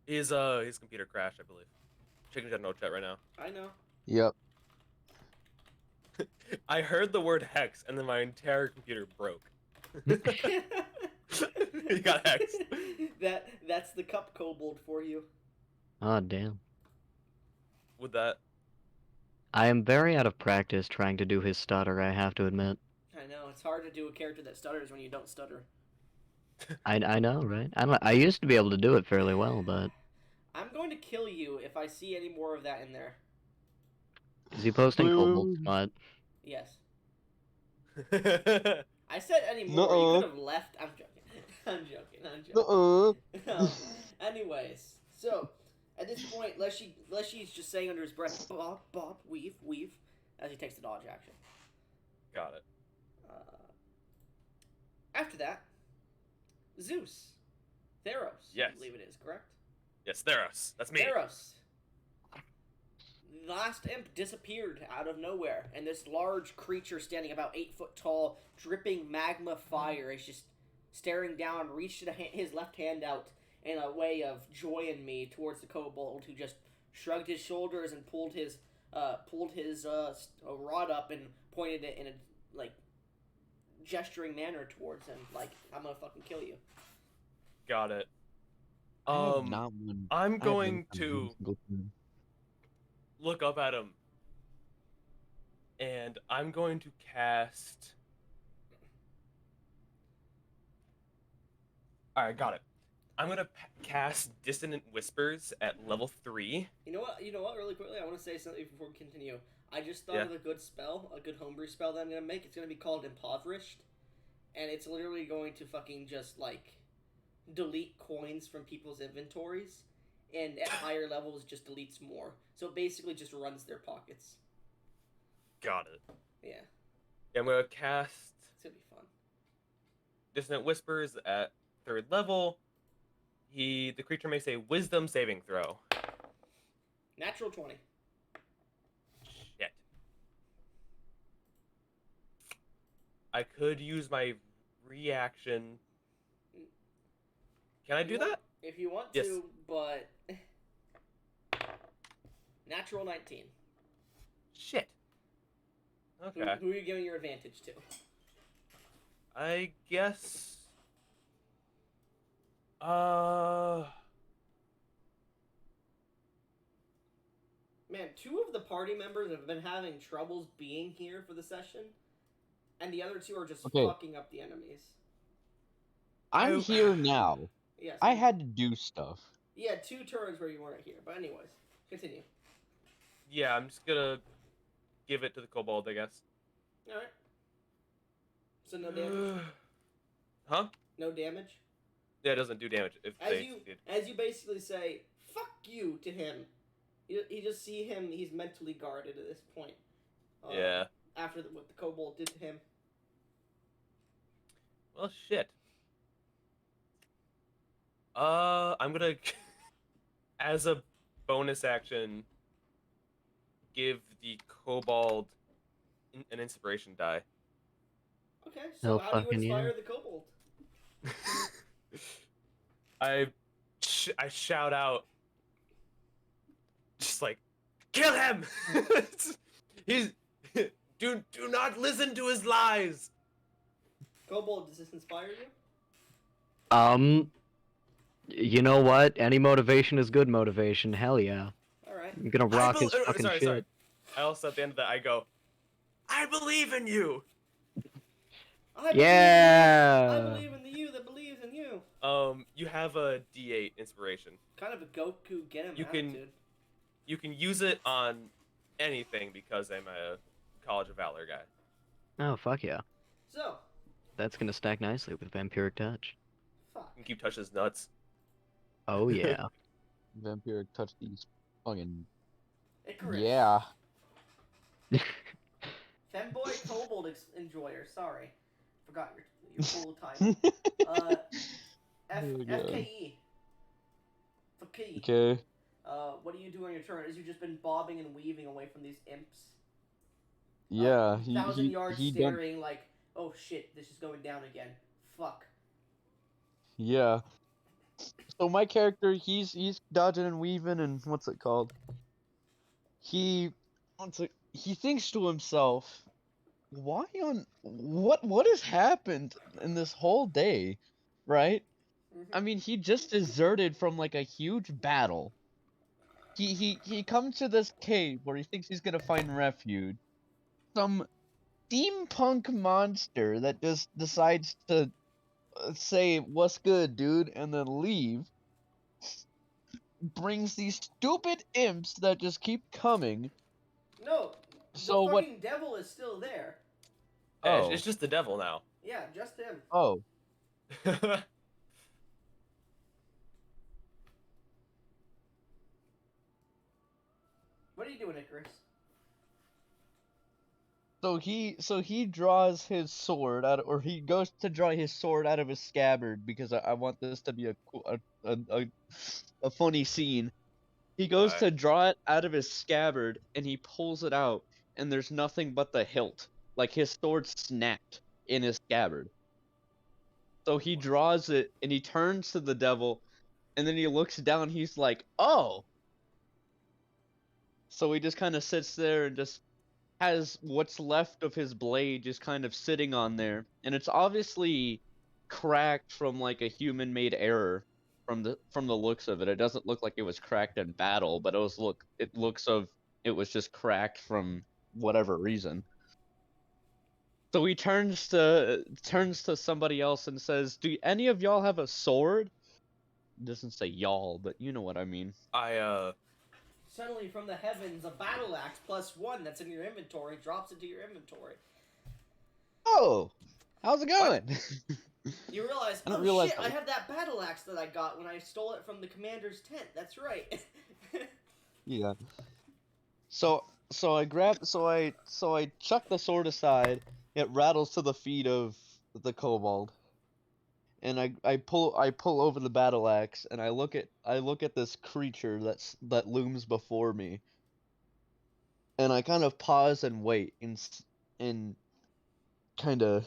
His computer crashed, I believe. Checking the note chat right now. I know. Yep. I heard the word hex, and then my entire computer broke. He got hexed. That's the cup kobold for you. Ah, damn. With that, I am very out of practice trying to do his stutter, I have to admit. I know, it's hard to do a character that stutters when you don't stutter. I know, right? I used to be able to do it fairly well, but... I'm going to kill you if I see any more of that in there. Is he posting kobold Boom. smut? Yes. I said any more. You Nuh-uh. could have left. I'm joking. I'm joking. Anyways, so at this point, Leshy's just saying under his breath, Bob, weave, as he takes the dodge action. got it. After that, Zeus. Theros. Yes. I believe it is, correct? Yes, Theros. That's me. Theros. The last imp disappeared out of nowhere, and this large creature standing about 8 foot tall, dripping magma fire, is just staring down, reached his left hand out in a way of joy in me towards the kobold, who just shrugged his shoulders and pulled his rod up and pointed it in a like gesturing manner towards him, like, I'm gonna fucking kill you. Got it. I have not one. I'm I have going one to single thing. look up at him, and I'm going to cast. All right, got it. I'm gonna cast Dissonant Whispers at level 3. You know what? Really quickly, I want to say something before we continue. I just thought Yeah. of a good spell, a good homebrew spell that I'm gonna make. It's gonna be called Impoverished, and it's literally going to fucking just like delete coins from people's inventories, and at higher levels just deletes more. So it basically just runs their pockets. Got it. Yeah, I'm gonna cast it's gonna be fun. Dissonant Whispers at 3rd level. The creature makes a Wisdom saving throw. Natural 20. Shit. I could use my reaction. Can I do that? If you want Yes. to, but natural 19. Shit. Okay. Who are you giving your advantage to? I guess. Man, 2 of the party members have been having troubles being here for the session, and the other 2 are just Okay. fucking up the enemies. I'm here now. Yes. I had to do stuff. You had 2 turns where you weren't here, but anyways, continue. Yeah, I'm just gonna give it to the kobold, I guess. Alright. So no damage? Huh? No damage? Yeah, it doesn't do damage if As they you succeed. as you basically say, fuck you to him, you just see him, he's mentally guarded at this point. Yeah. After what the kobold did to him. Well, shit. I'm gonna, as a bonus action, give the kobold an inspiration die. Okay, so Oh, how do you fucking inspire yeah. the kobold? I shout out, just like, kill him! He's do not listen to his lies. Kobold, does this inspire you? You know what? Any motivation is good motivation. Hell yeah. Alright. I'm gonna rock his fucking sorry, shit. sorry. I also at the end of that I go, I believe in you. I Yeah. believe in the you that believes in you. You have a D8 inspiration. Kind of a Goku get him You can- attitude. You can use it on anything because I'm a College of Valor guy. Oh, fuck yeah. So, That's gonna stack nicely with Vampiric Touch. fuck. You can keep touching his nuts. Oh, yeah. Vampiric touch these fucking. Icarus. Yeah. Femboy Kobold Enjoyer. Sorry. Forgot your full title. Oh, God. FKE. FKE. Okay. What do you do on your turn? Is you just been bobbing and weaving away from these imps? Yeah, 1,000 yards he done. staring like, oh shit, this is going down again. Fuck. Yeah. So my character, he's dodging and weaving, and what's it called? He he thinks to himself, why on what has happened in this whole day, right? I mean, he just deserted from like a huge battle. He comes to this cave where he thinks he's gonna find refuge. Some steampunk monster that just decides to say what's good, dude, and then leave. Brings these stupid imps that just keep coming. No, the So what? fucking devil is still there. Yeah, Oh. it's just the devil now. Yeah, just him. Oh. What are you doing, Icarus? So he draws his sword out, or he goes to draw his sword out of his scabbard because I want this to be a funny scene. He goes Right. to draw it out of his scabbard and he pulls it out and there's nothing but the hilt. Like his sword snapped in his scabbard. So he draws it and he turns to the devil and then he looks down, he's like, "Oh." So he just kind of sits there and just has what's left of his blade just kind of sitting on there, and it's obviously cracked from like a human-made error from the looks of it. It doesn't look like it was cracked in battle, but it was just cracked from whatever reason. So he turns to somebody else and says, "Do any of y'all have a sword?" It doesn't say y'all, but you know what I mean. Suddenly, from the heavens, a battle axe +1 that's in your inventory drops into your inventory. Oh, how's it going? You realize, I didn't oh realize shit, that I was- have that battle axe that I got when I stole it from the commander's tent. That's right. Yeah. So I chuck the sword aside. It rattles to the feet of the kobold, and I pull over the battle axe, and I look at this creature that looms before me, and I kind of pause and wait and kind of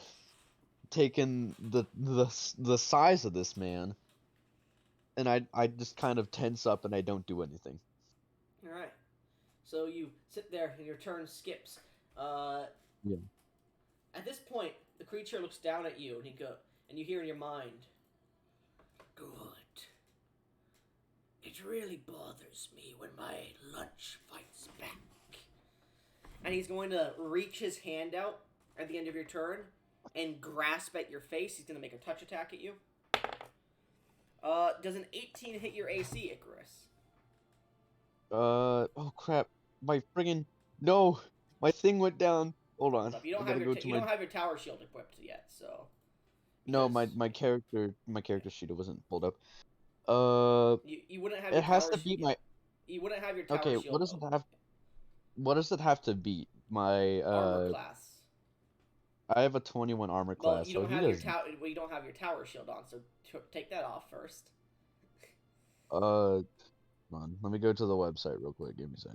take in the size of this man, and I just kind of tense up and I don't do anything. Alright. So you sit there and your turn skips. Yeah. At this point, the creature looks down at you and you hear in your mind, "Good. It really bothers me when my lunch fights back." And he's going to reach his hand out at the end of your turn and grasp at your face. He's going to make a touch attack at you. Does an 18 hit your AC, Icarus? Oh crap. My friggin' no. My thing went down. Hold on. You don't I gotta go to you my don't have your tower shield equipped yet, so. No, because my character sheet wasn't pulled up. You wouldn't have It your has tower to beat my You wouldn't have your tower Okay, shield. what does it have? What does it have to beat? My Armor class. I have a 21 armor Well, class, you so don't he have your doesn't. you don't have your tower shield on, so take that off first. Hold on. Let me go to the website real quick. Give me a sec.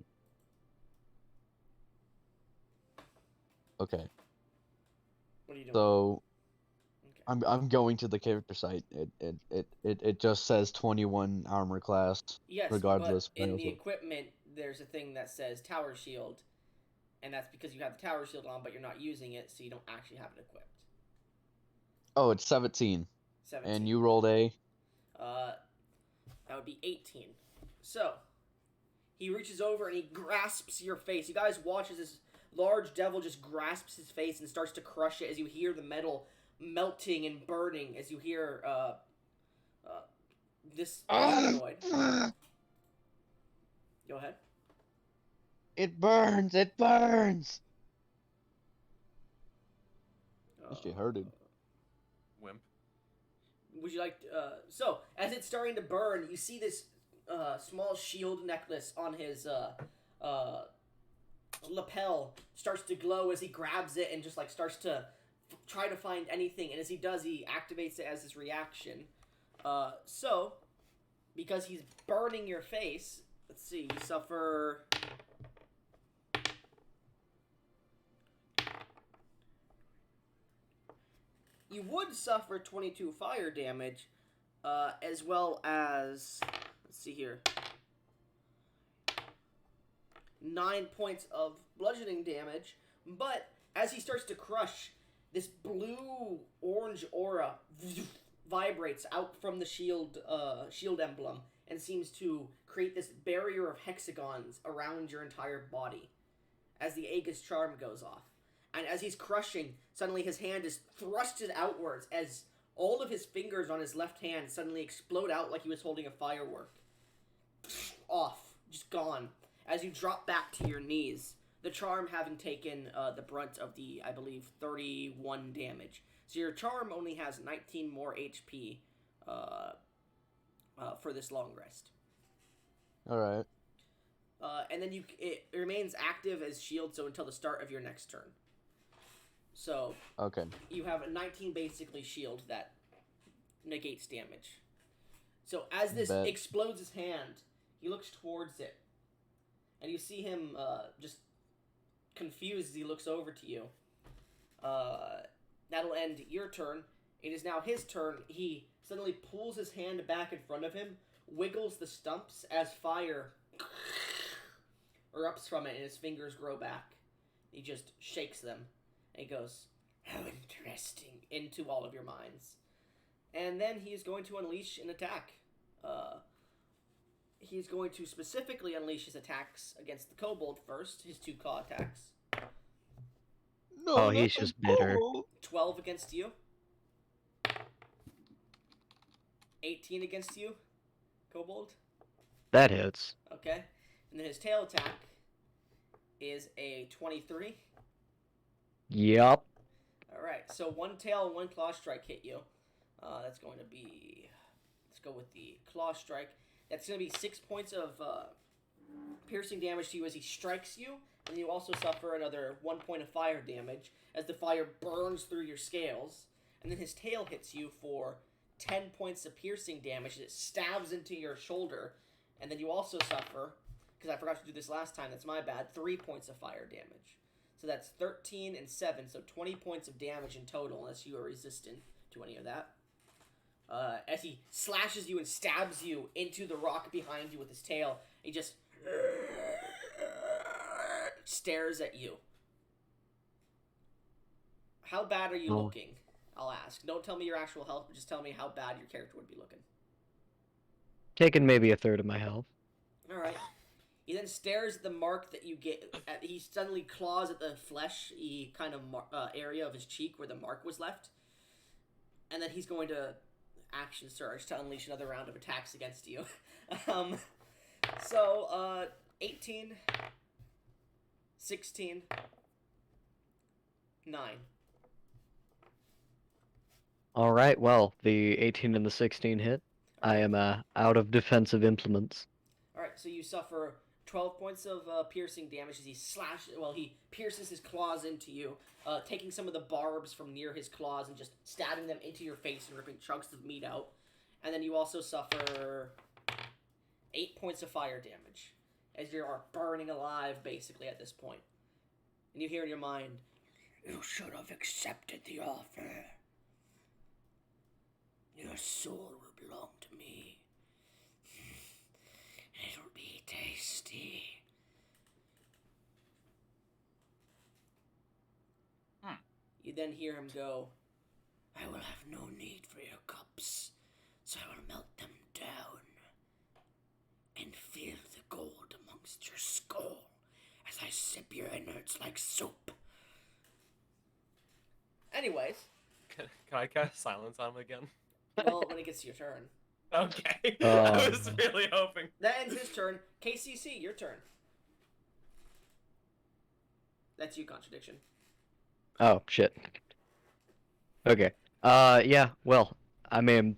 Okay. What are you doing? So Okay. I'm going to the character site. It just says 21 armor class. Yes, regardless. but in the equipment, there's a thing that says tower shield, and that's because you have the tower shield on, but you're not using it, so you don't actually have it equipped. Oh, it's 17. 17. And you rolled a. That would be 18. So, he reaches over and he grasps your face. You guys watch as this large devil just grasps his face and starts to crush it as you hear the metal melting and burning, as you hear, this humanoid. Go ahead. It burns! It burns! She hurted. Wimp. Would you like so as it's starting to burn, you see this small shield necklace on his lapel starts to glow as he grabs it and just like starts to try to find anything, and as he does, he activates it as his reaction. So because he's burning your face, let's see, you suffer you would suffer 22 fire damage, as well as, let's see here, 9 points of bludgeoning damage. But as he starts to crush, this blue-orange aura vibrates out from the shield emblem and seems to create this barrier of hexagons around your entire body as the Aegis charm goes off. And as he's crushing, suddenly his hand is thrusted outwards as all of his fingers on his left hand suddenly explode out like he was holding a firework. Off. Just gone. As you drop back to your knees, the charm having taken the brunt of the, I believe, 31 damage. So your charm only has 19 more HP for this long rest. Alright. And then it remains active as shield, so until the start of your next turn. So Okay. you have a 19 basically shield that negates damage. So as this explodes his hand, he looks towards it. And you see him just confused as he looks over to you. That'll end your turn. It is now his turn. He suddenly pulls his hand back in front of him, wiggles the stumps as fire erupts from it, and his fingers grow back. He just shakes them. And he goes, "How interesting," into all of your minds. And then he is going to unleash an attack. He's going to specifically unleash his attacks against the kobold first, his 2 claw attacks. No, Oh, he's just bitter. 12 against you. 18 against you, kobold. That hits. Okay. And then his tail attack is a 23. Yup. Alright, so 1 tail and 1 claw strike hit you. That's going to be... Let's go with the claw strike. That's going to be 6 points of piercing damage to you as he strikes you. And you also suffer another 1 point of fire damage as the fire burns through your scales. And then his tail hits you for 10 points of piercing damage as it stabs into your shoulder. And then you also suffer, because I forgot to do this last time, that's my bad, 3 points of fire damage. So that's 13 and 7, so 20 points of damage in total, unless you are resistant to any of that. As he slashes you and stabs you into the rock behind you with his tail, he just stares at you. How bad are you looking? I'll ask. Don't tell me your actual health, but just tell me how bad your character would be looking. Taking maybe a third of my health. Alright. He then stares at the mark that you get. He suddenly claws at the fleshy kind of area of his cheek where the mark was left. And then he's going to action surge to unleash another round of attacks against you. 18, 16, 9. Alright, well, the 18 and the 16 hit. I am out of defensive implements. Alright, so you suffer 12 points of piercing damage as he pierces his claws into you, taking some of the barbs from near his claws and just stabbing them into your face and ripping chunks of meat out. And then you also suffer 8 points of fire damage as you are burning alive, basically, at this point. And you hear in your mind, "You should have accepted the offer. Your soul will belong to me. It'll be tasty." You then hear him go, "I will have no need for your cups, so I will melt them down and fill the gold amongst your skull as I sip your innards like soup." Anyways. Can I cast silence on him again? Well, when it gets to your turn. Okay. I was really hoping. That ends his turn. KCC, your turn. That's you, Contradiction. Oh, shit. Okay. Yeah. Well, I mean,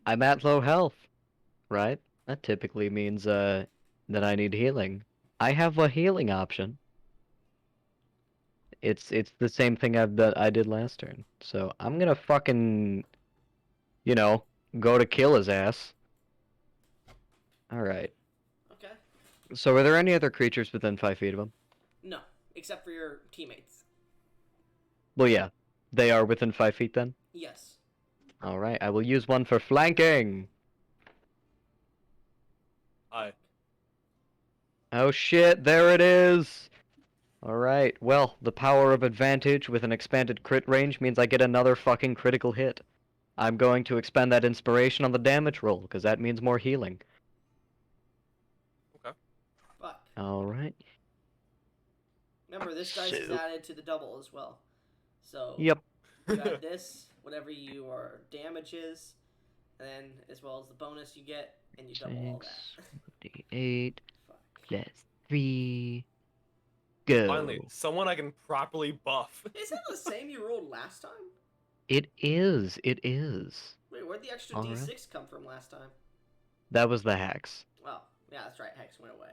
I'm at low health, right? That typically means that I need healing. I have a healing option. It's the same thing that I did last turn. So I'm gonna fucking, you know, go to kill his ass. All right. Okay. So are there any other creatures within 5 feet of him? No, except for your teammates. Well, yeah. They are within 5 feet then? Yes. Alright, I will use one for flanking! I Oh shit, there it is! Alright, well, the power of advantage with an expanded crit range means I get another fucking critical hit. I'm going to expend that inspiration on the damage roll, because that means more healing. okay. Fuck. Alright. Remember, this dice is So- added to the double as well. So Yep. you add this, whatever your damage is, and then as well as the bonus you get, and you double all that. D8 Fuck. plus 3. Go. Finally, someone I can properly buff. Is that the same you rolled last time? It is. It is. Wait, where'd the extra Alright. D6 come from last time? That was the hex. Oh, yeah, that's right. Hex went away.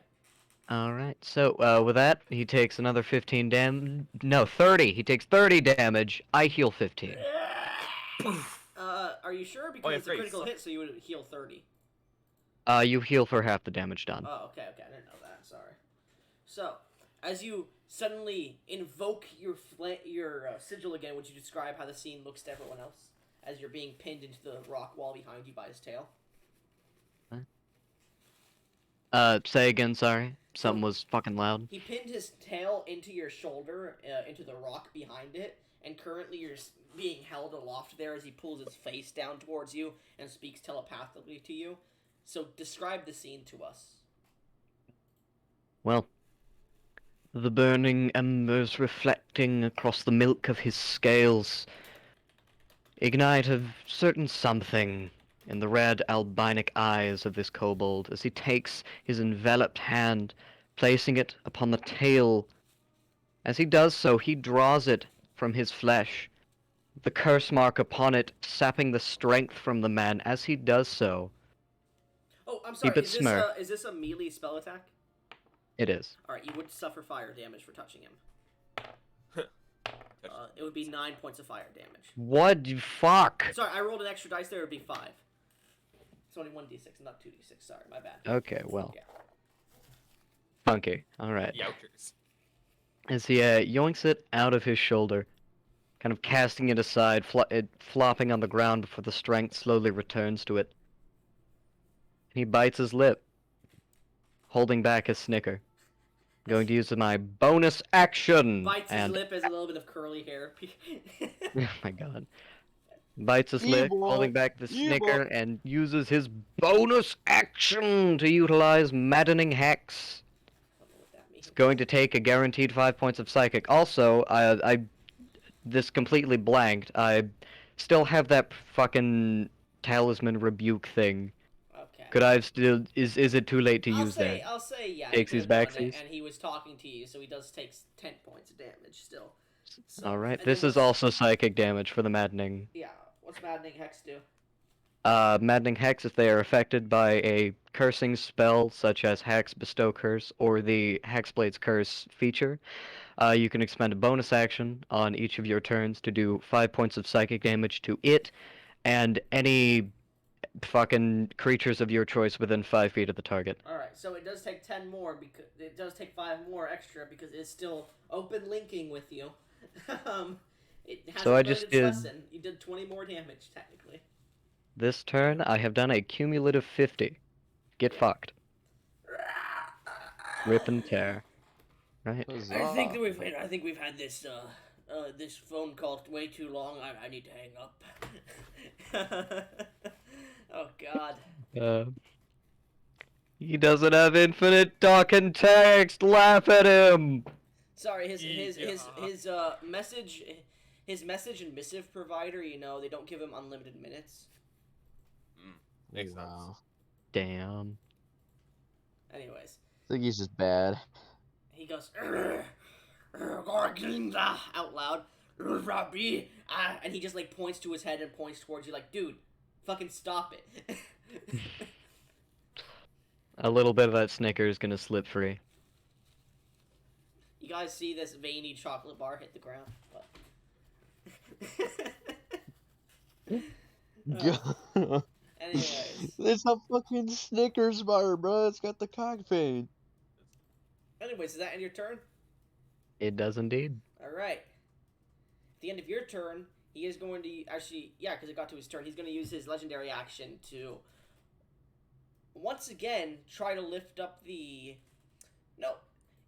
Alright, so with that, he takes another 15 No, 30. He takes 30 damage. I heal 15. Are you sure? Because yeah, it's a great, critical so- hit, so you would heal 30. You heal for half the damage done. Oh, okay, I didn't know that. Sorry. So, as you suddenly invoke your sigil again, would you describe how the scene looks to everyone else as you're being pinned into the rock wall behind you by his tail? Say again, sorry. Something was fucking loud. He pinned his tail into your shoulder, into the rock behind it, and currently you're being held aloft there as he pulls his face down towards you and speaks telepathically to you. So, describe the scene to us. Well, the burning embers reflecting across the milk of his scales ignite a certain something in the red albinic eyes of this kobold as he takes his enveloped hand, placing it upon the tail. As he does so, he draws it from his flesh, the curse mark upon it sapping the strength from the man. As he does so, Oh, I'm sorry. Keep it smurf. Is this a melee spell attack? it is. Alright, you would suffer fire damage for touching him. It would be 9 points of fire damage. What? Fuck! Sorry, I rolled an extra dice there. It would be 5. It's only 1d6, not 2d6. Sorry, my bad. Okay, well. Yeah. Funky. Alright. Youters. As he yoinks it out of his shoulder, kind of casting it aside, it flopping on the ground before the strength slowly returns to it. He bites his lip, holding back his snicker. Going to use my bonus action! Bites his and lip as a little bit of curly hair. oh my god. Bites his lip, Evil. holding back the Evil. snicker, and uses his bonus action to utilize Maddening Hex. I don't know what that means. Going to take a guaranteed 5 points of psychic. Also, I this completely blanked. I still have that fucking talisman rebuke thing. Okay. Could I still? Is it too late to use that? I'll say yeah. Takes he his could've done it, backsies? and he was talking to you, so he does take 10 points of damage still. So, All right. and This then is what's- also psychic damage for the maddening. Yeah. What's Maddening Hex do? Maddening Hex, if they are affected by a cursing spell such as Hex, Bestow Curse, or the Hexblade's Curse feature, you can expend a bonus action on each of your turns to do 5 points of psychic damage to it and any fucking creatures of your choice within 5 feet of the target. Alright, so it does take 10 more, because it does take 5 more extra because it's still open linking with you. It hasn't So I learned just its did- lesson. You did 20 more damage, technically. This turn, I have done a cumulative 50. Get fucked. Rip and tear. Right? I think we've had this this phone call way too long. I need to hang up. Oh god. He doesn't have infinite talk and text. Laugh at him. Sorry, his Yeah. message and missive provider, you know, they don't give him unlimited minutes. Makes sense. Wow. Damn. Anyways, I think he's just bad. he goes Gorginda out loud. Robbie, and he just like points to his head and points towards you, like, dude, fucking stop it. A little bit of that Snickers gonna slip free. You guys see this veiny chocolate bar hit the ground, but... anyways. It's a fucking Snickers bar, bro. It's got the cock vein. Anyways, is that end your turn? It does indeed. Alright. At the end of your turn, he is going to... Actually, yeah, because it got to his turn. He's going to use his legendary action to... once again, try to lift up the... No.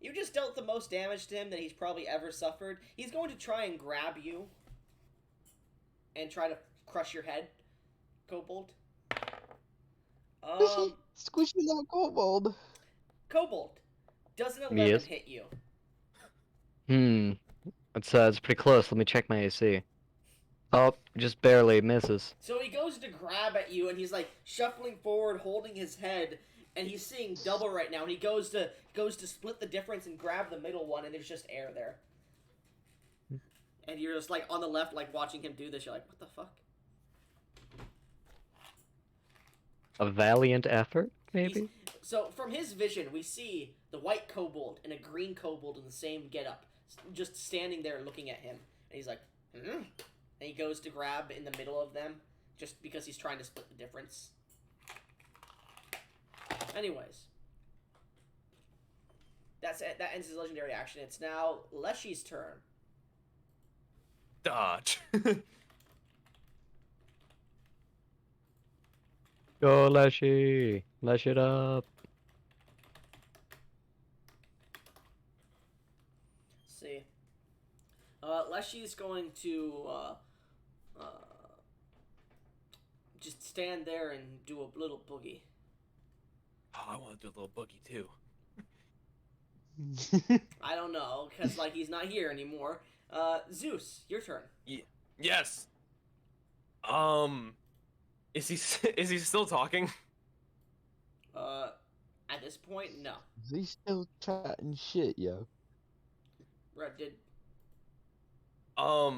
You just dealt the most damage to him that he's probably ever suffered. He's going to try and grab you. And try to crush your head, Kobold. Squishy that kobold. Kobold. Does an 11 Yes. hit you? It's pretty close. Let me check my AC. Oh, just barely misses. So he goes to grab at you, and he's like shuffling forward, holding his head, and he's seeing double right now. And he goes to split the difference and grab the middle one, and there's just air there. And you're just like on the left, like watching him do this. You're like, what the fuck? A valiant effort, maybe? He's- so from his vision, we see the white kobold and a green kobold in the same getup, just standing there looking at him. And he's like, and he goes to grab in the middle of them, just because he's trying to split the difference. Anyways, that's it. That ends his legendary action. It's now Leshy's turn. Dodge. Go, Leshy! Lesh it up! Let's see. Leshy's going to just stand there and do a little boogie. Oh, I want to do a little boogie too. I don't know, because like he's not here anymore. Zeus, your turn. Yes. Is he still talking? At this point, no. He's still chatting shit, yo. Red did. I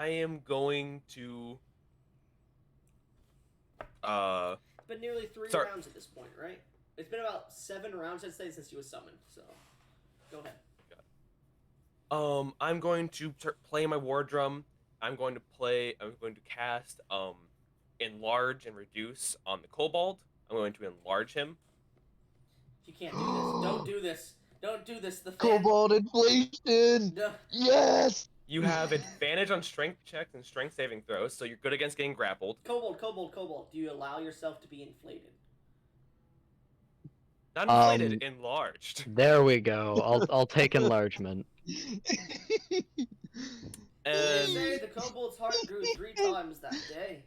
am going to It's been nearly 3 Sorry. rounds at this point, right? It's been about 7 rounds, I'd say, since you was summoned. So, go ahead. I'm going to play my war drum. I'm going to cast enlarge and reduce on the kobold. I'm going to enlarge him. You can't do this. Don't do this. Don't do this. The fan... Kobold inflation! No. Yes! You have advantage on strength checks and strength saving throws, so you're good against getting grappled. Kobold. Do you allow yourself to be inflated? Not inflated, enlarged. There we go. I'll take enlargement. They And say the kobold's heart grew 3 times that day.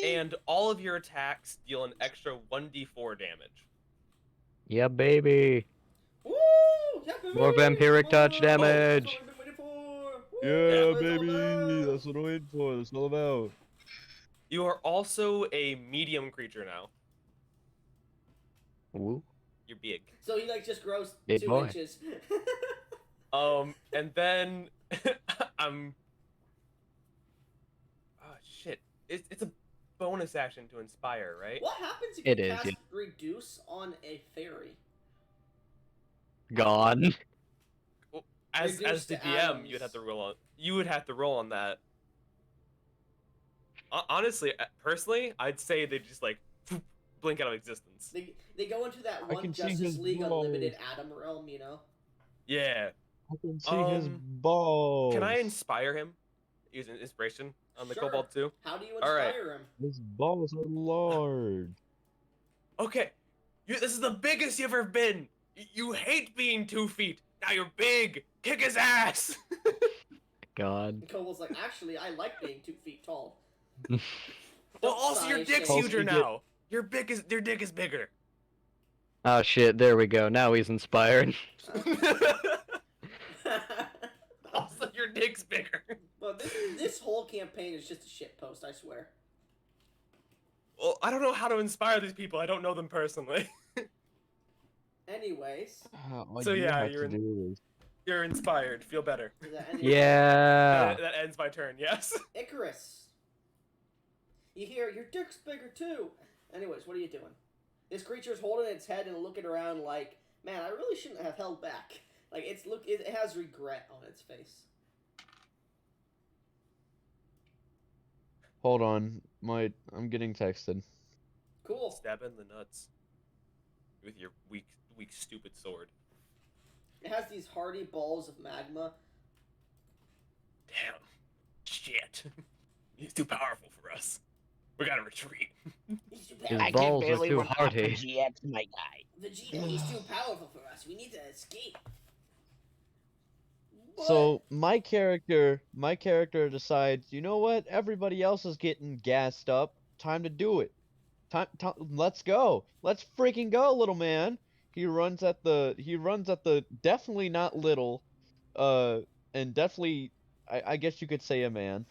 and all of your attacks deal an extra 1d4 damage. Yeah, baby. Woo! Happy More vampiric touch damage. That's what I've been waiting for. Woo! Yeah, That's what it's all baby! about. That's what I'm waiting for. That's all about. You are also a medium creature now. Woo. You're big. So he like just grows Big 2 boy. inches. And then I'm. Oh shit! It's a bonus action to inspire, right? What happens if It you is, cast yeah. reduce on a fairy? Gone. As Reduce the to DM, atoms. you'd have to roll on. You would have to roll on that. Honestly, personally, I'd say they just like blink out of existence. They go into that I one can see Justice his League balls. Unlimited Atom realm, you know? Yeah. I can see his balls. Can I inspire him? Use an inspiration on the Sure. kobold too. How do you All right. inspire him? His balls are large. Okay. This is the biggest you've ever been. You hate being 2 feet. Now you're big. Kick his ass. God. And Kobold's like, actually, I like being 2 feet tall. Well, Don't also your sigh, dick's shame. huger now. Your dick is bigger. Oh shit, there we go. Now he's inspired. Also, your dick's bigger. But this whole campaign is just a shit post, I swear. Well, I don't know how to inspire these people. I don't know them personally. Anyways, All So you yeah, have to do is you're inspired. Feel better. does that end Yeah. That ends my turn. Yes. Icarus. You hear your dick's bigger too. Anyways, what are you doing? This creature's holding its head and looking around like, man, I really shouldn't have held back. Like it has regret on its face. hold on. I'm getting texted. Cool. Stab in the nuts with your weak, stupid sword. It has these hardy balls of magma. Damn. Shit. He's too powerful for us. We gotta retreat. He's too His powerful. balls are too hardy. my guy. Vegeta, he's too powerful for us. We need to escape. So my character decides, you know what? Everybody else is getting gassed up. Time to do it. Let's go. Let's freaking go, little man. He runs at the definitely not little, and definitely, I guess you could say a man.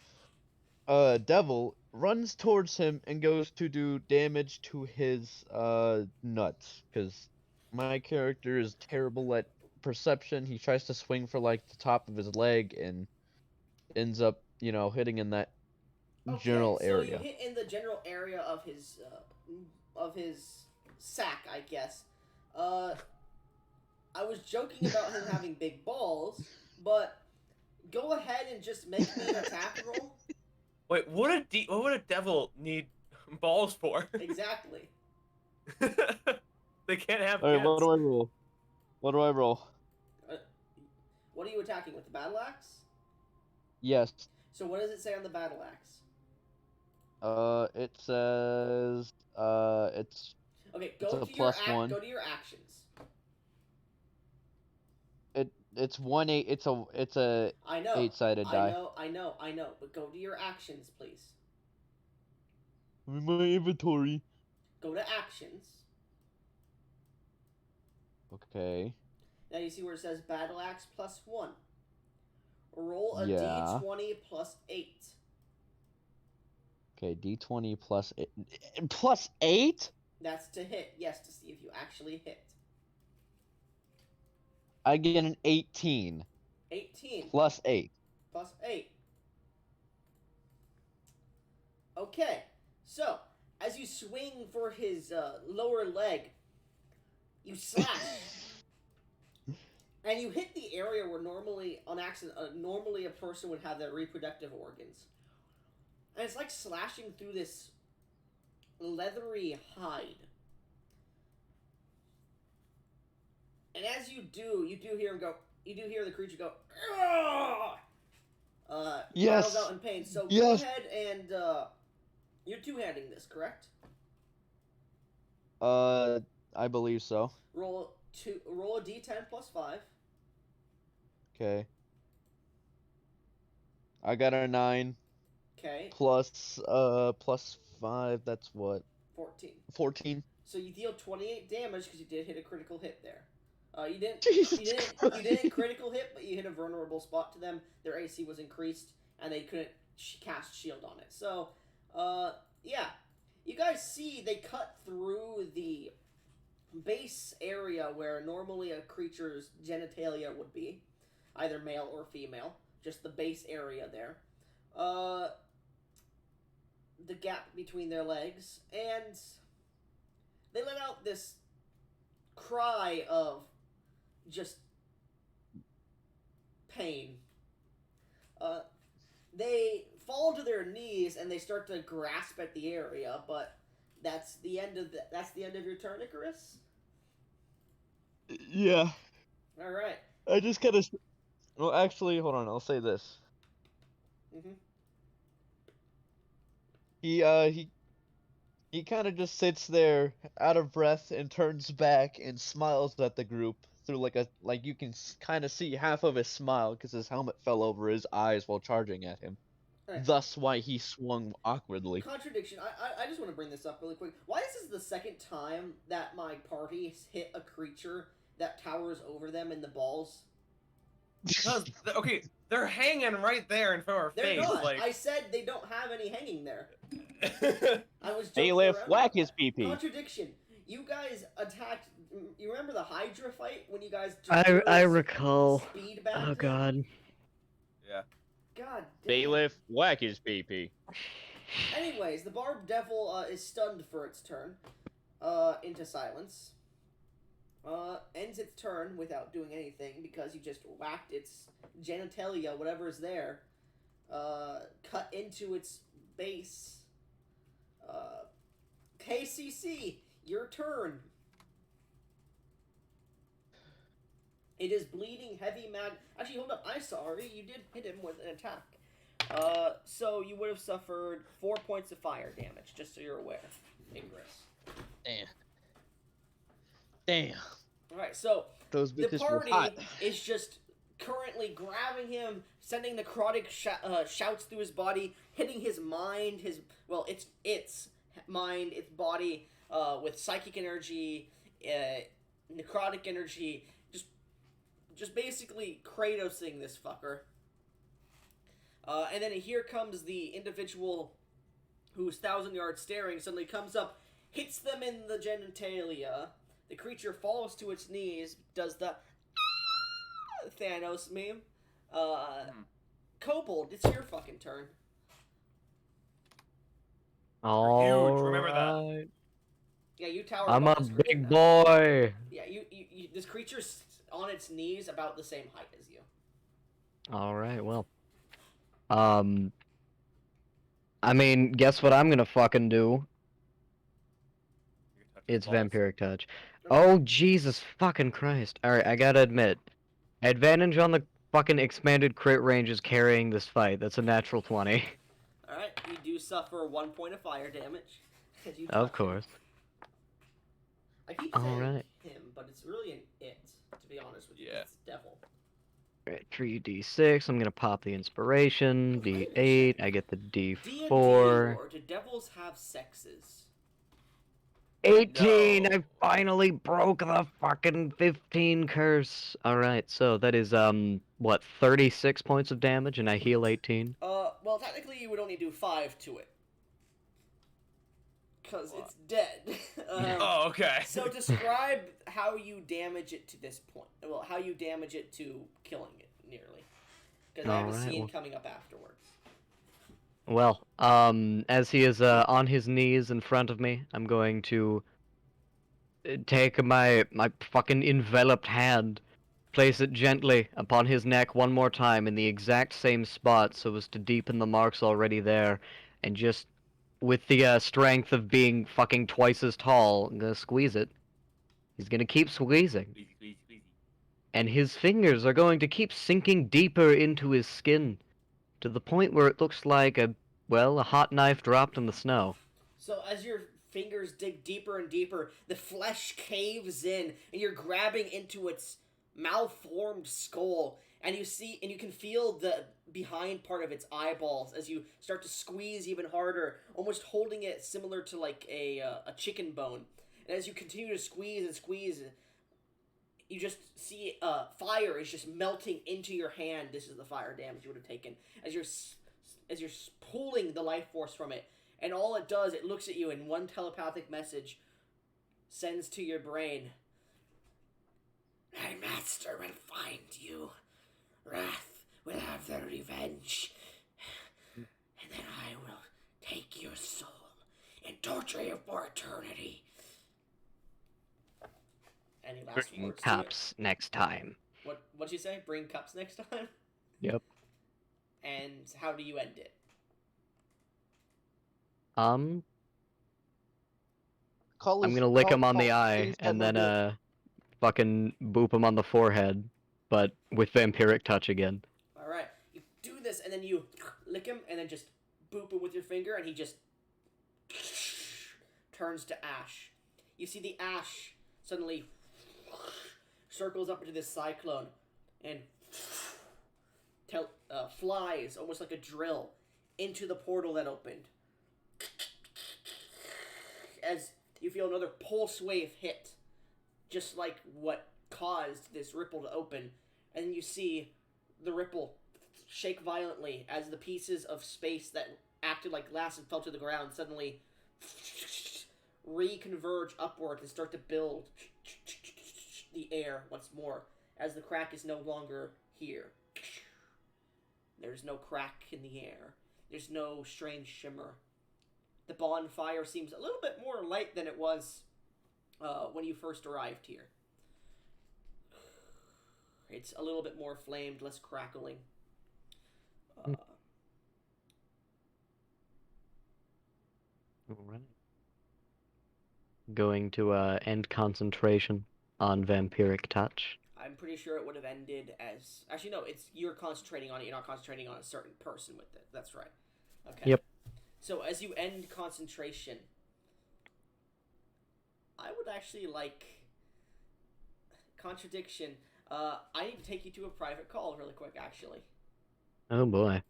Devil runs towards him and goes to do damage to his nuts, because my character is terrible at perception. He tries to swing for like the top of his leg and ends up, hitting in that general area. So you hit in the general area of his sack, I guess. I was joking about him having big balls, but go ahead and just make me an attack roll. Wait, what would a devil need balls for? Exactly. They can't have All right, kids. what do I roll? What do I roll? What are you attacking with, the battle axe? Yes. So what does it say on the battle axe? It says, it's Okay, It's go a to +1. Go to your actions. it's 1/8. It's a I know. 8-sided die. I know. But go to your actions, please. In my inventory. Go to actions. Okay. Now you see where it says battle axe +1. Roll a Yeah. d20 +8. Okay, d20 plus 8. Plus 8? That's to hit. Yes, to see if you actually hit. I get an 18. 18 Plus 8. +8. Okay, so as you swing for his lower leg, you slash, and you hit the area where normally, on accident, normally a person would have their reproductive organs, and it's like slashing through this leathery hide. And as you do hear him go. You do hear the creature go. Yes. Snarls out in pain. So Yes. go ahead and you're two-handing this, correct? I believe so. Roll a d10 +5. Okay. I got a 9 Okay, plus 5. That's what? 14. 14. So you deal 28 damage because you did hit a critical hit there. You didn't. Jesus You didn't critical hit, but you hit a vulnerable spot to them. Their AC was increased, and they couldn't cast shield on it. So, yeah, you guys see they cut through the base area where normally a creature's genitalia would be, either male or female. Just the base area there. The gap between their legs, and they let out this cry of just pain. They fall to their knees and they start to grasp at the area, but that's the end of your turn, Icarus. Yeah. All right. I just kind of. Well, actually, hold on. I'll say this. Mhm. He kind of just sits there, out of breath, and turns back and smiles at the group through like you can kind of see half of his smile because his helmet fell over his eyes while charging at him. Alright. Thus, why he swung awkwardly. Contradiction. I just want to bring this up really quick. Why is this the second time that my party has hit a creature that towers over them in the balls? Because okay, they're hanging right there in front of our They're face. not. Like I said they don't have any hanging there. I was joking Bailiff, around whack about his that. pee-pee. Contradiction. You guys attacked You remember the Hydra fight when you guys? I recall. Speed back. Oh god. Yeah. God damn. Bailiff, whack his pee-pee. Anyways, the Barb Devil is stunned for its turn, into silence. Ends its turn without doing anything because you just whacked its genitalia, whatever's there, cut into its base. KCC, your turn. It is bleeding heavy Actually, hold up. I'm sorry. You did hit him with an attack. So you would have suffered 4 points of fire damage, just so you're aware, Icarus. Damn. Alright, so Those the bitches were party hot. is just currently grabbing him, sending necrotic shouts through his body, hitting his mind, its mind, its body, with psychic energy, necrotic energy, just basically Kratosing this fucker. And then here comes the individual who's 1,000 yards staring, suddenly comes up, hits them in the genitalia. The creature falls to its knees, does the Thanos meme. Kobold, it's your fucking turn. Huge, remember that. Yeah, you tower I'm a above this creature big now. boy. Yeah, you this creature's on its knees about the same height as you. Alright, well. I mean, guess what I'm gonna fucking do? It's vampiric touch. Oh, Jesus fucking Christ. Alright, I gotta admit. Advantage on the fucking expanded crit range is carrying this fight. That's a natural 20. Alright, you do suffer 1 point of fire damage. As you Of touch him. course. I keep saying Alright. him, but it's really an it, to be honest with you. Yeah. It's devil. Alright, 3d6. I'm gonna pop the inspiration. Okay. D8. I get the D&D D4. lore, do devils have sexes? 18! No. I finally broke the fucking 15 curse. Alright, so that is, what, 36 points of damage, and I heal 18? Well, technically you would only do 5 to it. Because it's dead. Oh, okay. So describe how you damage it to this point. Well, how you damage it to killing it, nearly. Because I have a Alright, scene well. coming up afterwards. Well, as he is, on his knees in front of me, I'm going to take my fucking enveloped hand, place it gently upon his neck one more time in the exact same spot so as to deepen the marks already there, and just, with the strength of being fucking twice as tall, I'm gonna squeeze it. He's gonna keep squeezing. Squeezy. And his fingers are going to keep sinking deeper into his skin, to the point where it looks like a hot knife dropped in the snow. So as your fingers dig deeper and deeper, the flesh caves in, and you're grabbing into its malformed skull, and you can feel the behind part of its eyeballs as you start to squeeze even harder, almost holding it similar to like a chicken bone. And as you continue to squeeze and squeeze, you just see fire is just melting into your hand. This is the fire damage you would have taken as you're pulling the life force from it. And all it does, it looks at you, and one telepathic message sends to your brain. My master will find you. Wrath will have their revenge. And then I will take your soul and torture you for eternity. Any last Bring words to it? cups next time. What'd you say? Bring cups next time? Yep. And how do you end it? I'm Call his- gonna lick call- him on the call- eye please and have a then bit- fucking boop him on the forehead, but with vampiric touch again. Alright, you do this, and then you lick him, and then just boop it with your finger, and he just turns to ash. You see the ash suddenly circles up into this cyclone, and flies, almost like a drill, into the portal that opened. As you feel another pulse wave hit, just like what caused this ripple to open, and then you see the ripple shake violently as the pieces of space that acted like glass and fell to the ground suddenly reconverge upward and start to build the air once more, as the crack is no longer here. There's no crack in the air. There's no strange shimmer. The bonfire seems a little bit more light than it was when you first arrived here. It's a little bit more flamed, less crackling. Alright. Going to end concentration on vampiric touch. I'm pretty sure it would have ended as... Actually, no, it's you're concentrating on it. You're not concentrating on a certain person with it. That's right. Okay. Yep. So as you end concentration, I would actually like... Contradiction. I need to take you to a private call really quick, actually. Oh boy.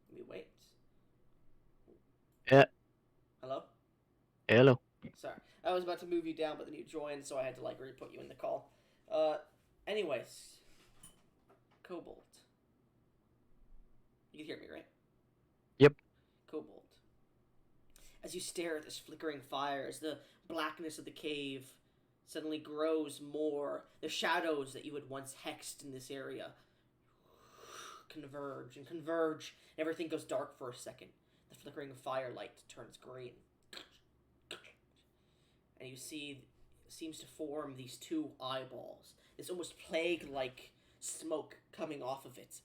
Let me wait. Hello? Hello. Sorry. I was about to move you down, but then you joined, so I had to, like, re-put you in the call. Anyways. Cobalt. You can hear me, right? Yep. Cobalt. As you stare at this flickering fire, as the blackness of the cave suddenly grows more, the shadows that you had once hexed in this area converge and converge. Everything goes dark for a second. The flickering firelight turns green. And you see, it seems to form these two eyeballs. This almost plague-like smoke coming off of it,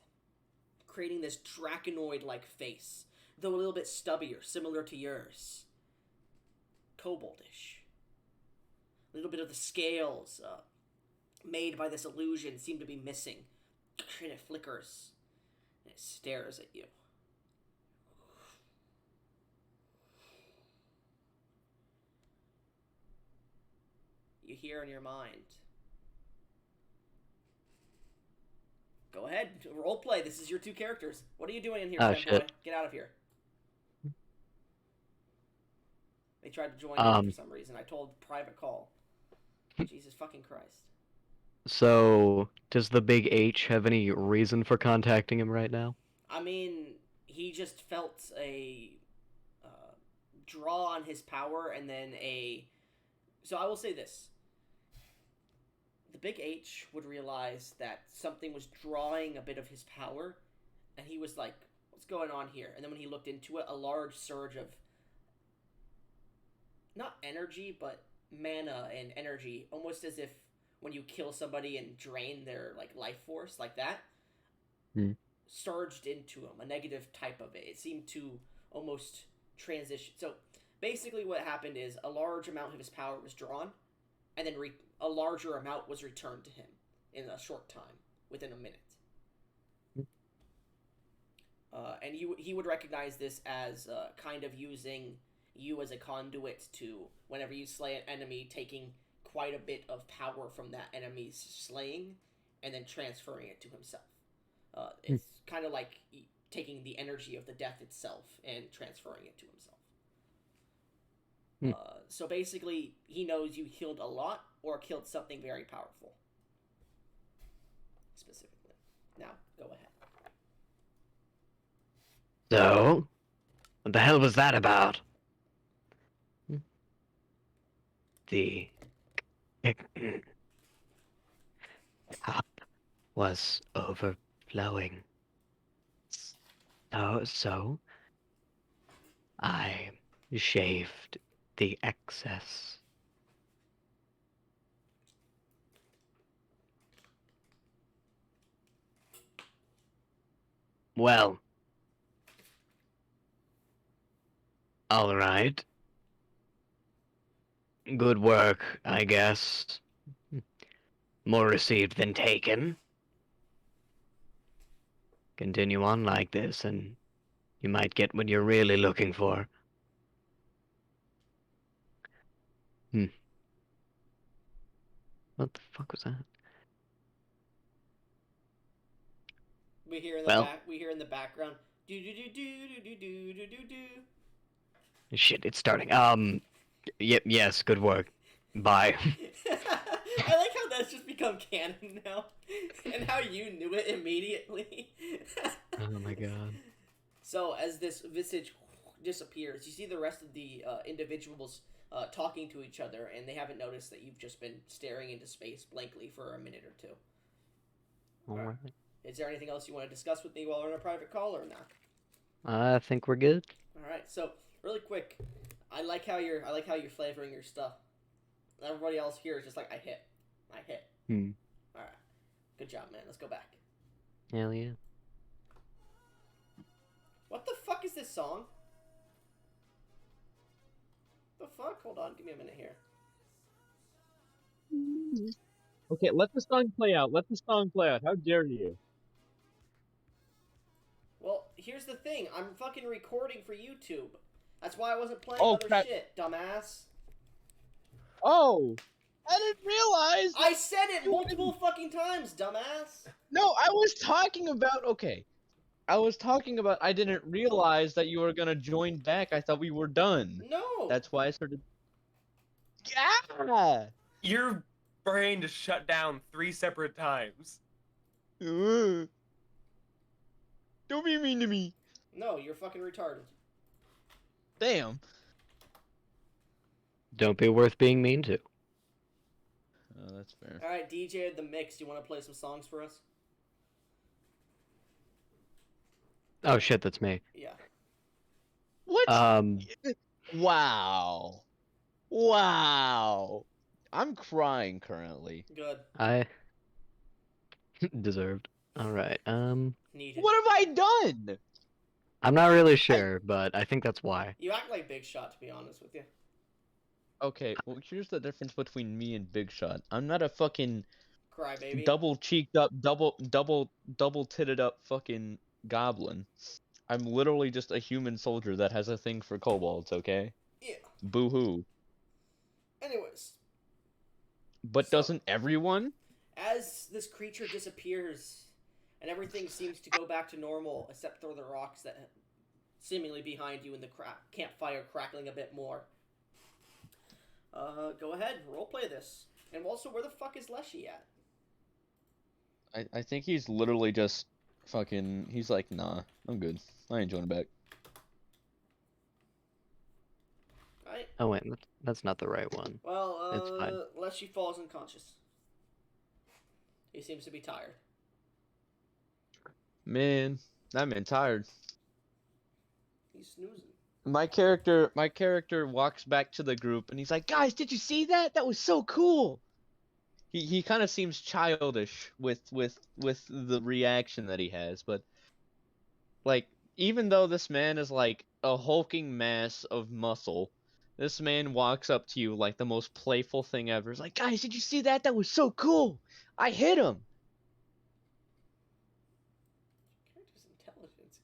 creating this draconoid-like face, though a little bit stubbier, similar to yours. Koboldish. A little bit of the scales made by this illusion seem to be missing. And it flickers, and it stares at you. You hear in your mind. Go ahead, roleplay. This is your two characters. What are you doing in here, Oh, fanboy? shit. Get out of here. They tried to join in for some reason. I told private call. Jesus fucking Christ. So, does the big H have any reason for contacting him right now? I mean, he just felt a draw on his power, and then a... So I will say this. The big H would realize that something was drawing a bit of his power, and he was like, what's going on here? And then when he looked into it, a large surge of... not energy, but mana and energy, almost as if when you kill somebody and drain their like life force, like that, surged into him, a negative type of it. It seemed to almost transition. So basically what happened is a large amount of his power was drawn, and then a larger amount was returned to him in a short time, within a minute. And he would recognize this as kind of using you as a conduit to, whenever you slay an enemy, taking quite a bit of power from that enemy's slaying and then transferring it to himself. It's kind of like taking the energy of the death itself and transferring it to himself. So basically, he knows you killed a lot or killed something very powerful. Specifically. Now, go ahead. So, what the hell was that about? The cup was overflowing. So I shaved the excess. Well, all right. Good work, I guess. More received than taken. Continue on like this, and you might get what you're really looking for. What the fuck was that? We hear in the background. Do do do do do do do do do. Shit, it's starting. Yes, good work. Bye. I like how that's just become canon now, and how you knew it immediately. Oh my god. So as this visage disappears, you see the rest of the individuals talking to each other, and they haven't noticed that you've just been staring into space blankly for a minute or two. Alright. Is there anything else you want to discuss with me while we're in a private call or not? I think we're good. All right. So really quick, I like how you're flavoring your stuff. Everybody else here is just like, I hit. All right. Good job, man. Let's go back. Hell yeah. What the fuck is this song? The fuck? Hold on. Give me a minute here. Okay, let the song play out. Let the song play out. How dare you? Well, here's the thing. I'm fucking recording for YouTube. That's why I wasn't playing Oh, other crap. shit, dumbass. Oh, I didn't realize. I said it multiple fucking times, dumbass. No, I was talking about. Okay, I was talking about. I didn't realize that you were gonna join back. I thought we were done. No. That's why I started. Yeah. Your brain just shut down 3 separate times. Don't be mean to me. No, you're fucking retarded. Damn. Don't be worth being mean to. Oh, that's fair. All right, DJ of the mix. Do you want to play some songs for us? Oh shit, that's me. Yeah. What? Wow. Wow. I'm crying currently. Good. I deserved. Alright, Needed. What have I done? I'm not really sure, but I think that's why. You act like Big Shot, to be honest with you. Okay, well, here's the difference between me and Big Shot. I'm not a fucking Crybaby. double cheeked up, double titted up fucking goblin. I'm literally just a human soldier that has a thing for kobolds, okay? Yeah. Boo hoo. Anyways, But So- doesn't everyone? as this creature disappears and everything seems to go back to normal except for the rocks that seemingly behind you and the campfire crackling a bit more. Go ahead, roleplay this. And also, where the fuck is Leshy at? I think he's literally just fucking. He's like, nah, I'm good. I ain't joining back. Right? Oh wait, that's not the right one. Well, It's fine. Leshy falls unconscious. He seems to be tired. Man, that man tired. He's snoozing. My character walks back to the group and he's like, guys, did you see that? That was so cool. He kind of seems childish with the reaction that he has, but like even though this man is like a hulking mass of muscle, this man walks up to you like the most playful thing ever. He's like, guys, did you see that? That was so cool. I hit him. Character's intelligence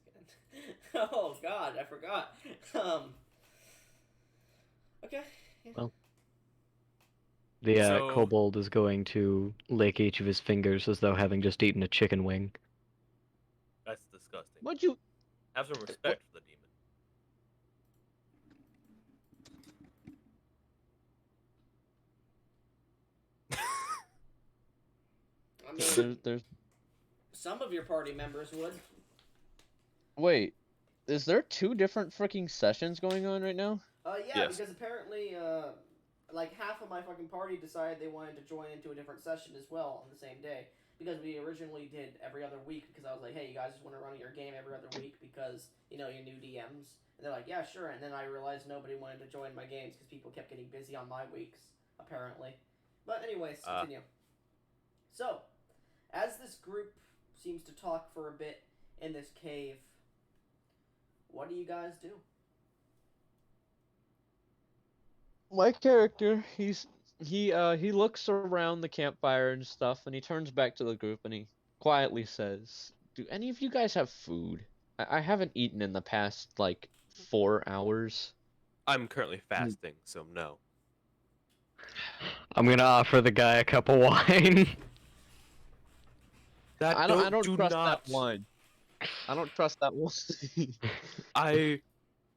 again. Oh god, I forgot. Okay. Yeah. Well. The So- kobold is going to lick each of his fingers as though having just eaten a chicken wing. That's disgusting. What'd you? Have some respect for the demon. I mean, There's. some of your party members would. Wait, is there 2 different freaking sessions going on right now? Yeah, Yes. because apparently, like half of my fucking party decided they wanted to join into a different session as well on the same day. Because we originally did every other week because I was like, hey, you guys just want to run your game every other week because, you know, you're new DMs. And they're like, yeah, sure. And then I realized nobody wanted to join my games because people kept getting busy on my weeks, apparently. But anyways, continue. So, as this group seems to talk for a bit in this cave, what do you guys do? My character, he looks around the campfire and stuff, and he turns back to the group and he quietly says, "Do any of you guys have food? I haven't eaten in the past like 4 hours." I'm currently fasting, so no. I'm gonna offer the guy a cup of wine. That I don't do trust not. that one. I don't trust that one. I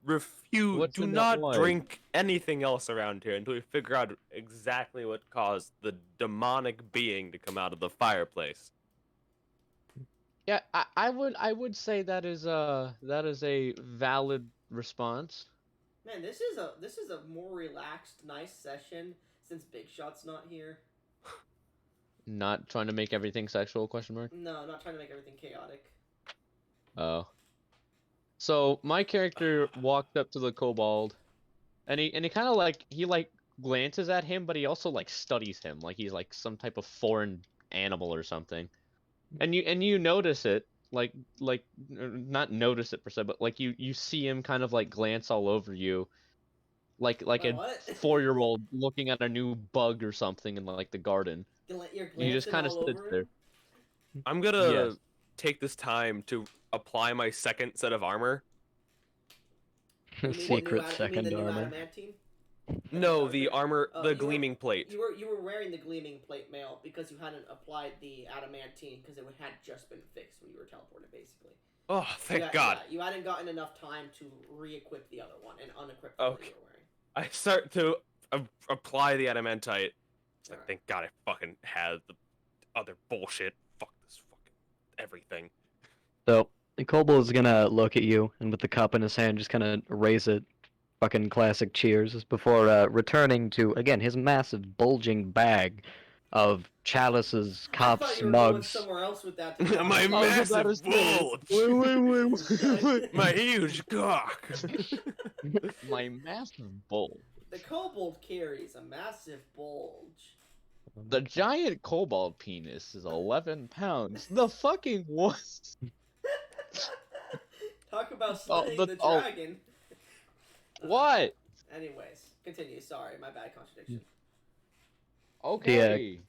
refuse. What's Do in that not wine? drink anything else around here until we figure out exactly what caused the demonic being to come out of the fireplace. Yeah, I would say that is a valid response. Man, this is a more relaxed, nice session since Big Shot's not here. Not trying to make everything sexual? Question mark. No, not trying to make everything chaotic. Oh. So my character walked up to the kobold, and he kind of like glances at him, but he also like studies him like he's like some type of foreign animal or something. And you notice it not notice it per se, but like you see him kind of like glance all over you, like Wait, a what? 4-year-old looking at a new bug or something in like the garden. You're He just glancing kind of all sits over there. him? I'm gonna Yes. take this time to apply my second set of armor. You mean the new Secret you mean second the new armor. adamantine? No, the Charger? armor, Oh, the you were- gleaming plate. You were wearing the gleaming plate mail because you hadn't applied the adamantine because it had just been fixed when you were teleported, basically. Oh, thank God. Yeah, you hadn't gotten enough time to re-equip the other one and unequip the one Okay. you were wearing. I start to apply the adamantite. It's like, Alright. thank God I fucking had the other bullshit. Fuck this fucking everything. So, the kobold is gonna look at you, and with the cup in his hand, just kind of raise it. Fucking classic cheers, before returning to, again, his massive, bulging bag of chalices, I thought cups, you were going mugs. somewhere else with that. My massive bulge. Wait. My huge cock. My massive bowl. The kobold carries a massive bulge. The giant kobold penis is 11 pounds. The fucking what? Talk about Oh, slaying the- the oh. dragon. What? Anyways, continue. Sorry, my bad contradiction. Okay.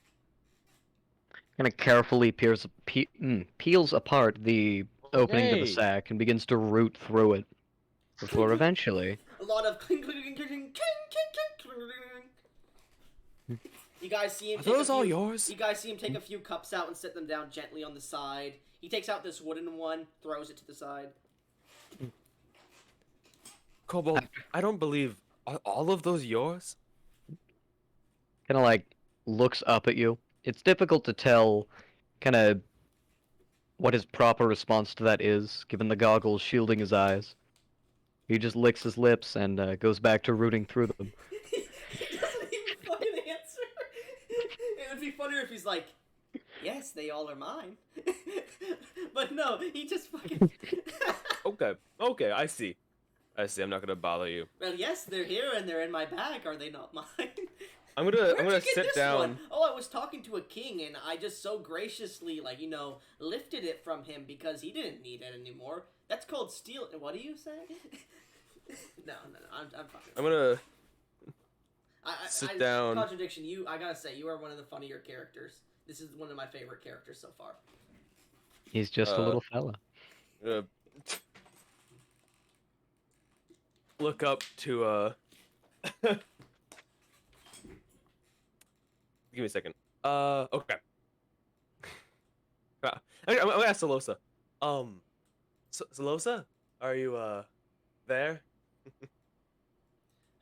Kind of carefully peels apart the opening to the Okay. sack and begins to root through it, before eventually. A lot of cling, cling, cling, cling, cling, cling, cling, cling. You guys see him. Are take a those all few- yours? You guys see him take a few cups out and set them down gently on the side. He takes out this wooden one, throws it to the side. Kobold, I don't believe. Are all of those yours? Kind of like looks up at you. It's difficult to tell, kind of, what his proper response to that is, given the goggles shielding his eyes. He just licks his lips and goes back to rooting through them. He doesn't even fucking answer. It would be funnier if he's like, "Yes, they all are mine." But no, he just fucking. Okay, I see. I'm not gonna bother you. Well, yes, they're here and they're in my bag. Are they not mine? I'm Where'd gonna you get sit this down. one? Oh, I was talking to a king and I just so graciously, lifted it from him because he didn't need it anymore. That's called steal. What do you say? No, I'm fine. I'm gonna sit down. Contradiction. I gotta say, you are one of the funnier characters. This is one of my favorite characters so far. He's just a little fella. Look up to Give me a second. Okay. I'm gonna ask Salosa. Salosa, are you there?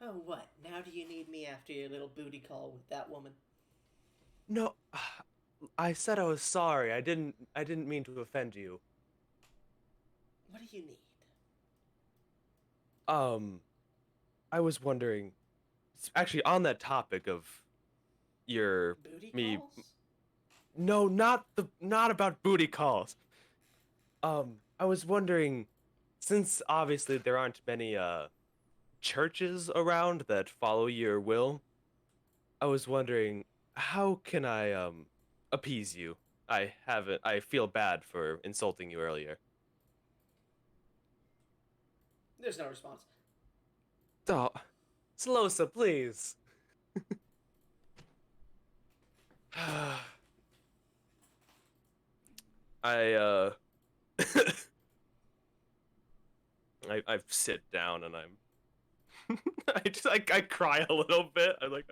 Oh, what? Now do you need me after your little booty call with that woman? No, I said I was sorry. I didn't mean to offend you. What do you need? I was wondering, actually, on that topic of your Booty me. calls? No, not about booty calls. I was wondering, since obviously there aren't many churches around that follow your will, I was wondering, how can I appease you? I feel bad for insulting you earlier. There's no response. Oh, Salosa, please. I sit down and I cry a little bit. I'm like,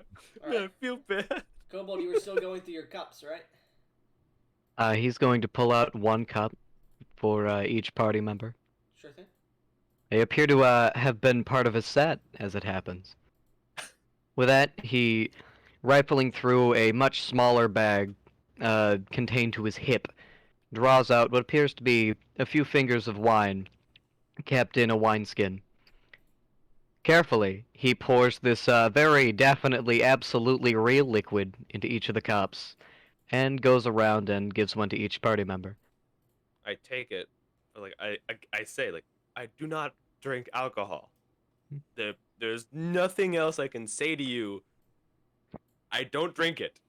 Alright. I feel bad. Kobold, you were still going through your cups, right? He's going to pull out one cup for each party member. Sure thing. They appear to have been part of a set, as it happens. With that, he, rifling through a much smaller bag contained to his hip, draws out what appears to be a few fingers of wine, kept in a wineskin. Carefully, he pours this very definitely, absolutely real liquid into each of the cups, and goes around and gives one to each party member. I take it, but, like I say, like, I do not drink alcohol. There's nothing else I can say to you. I don't drink it.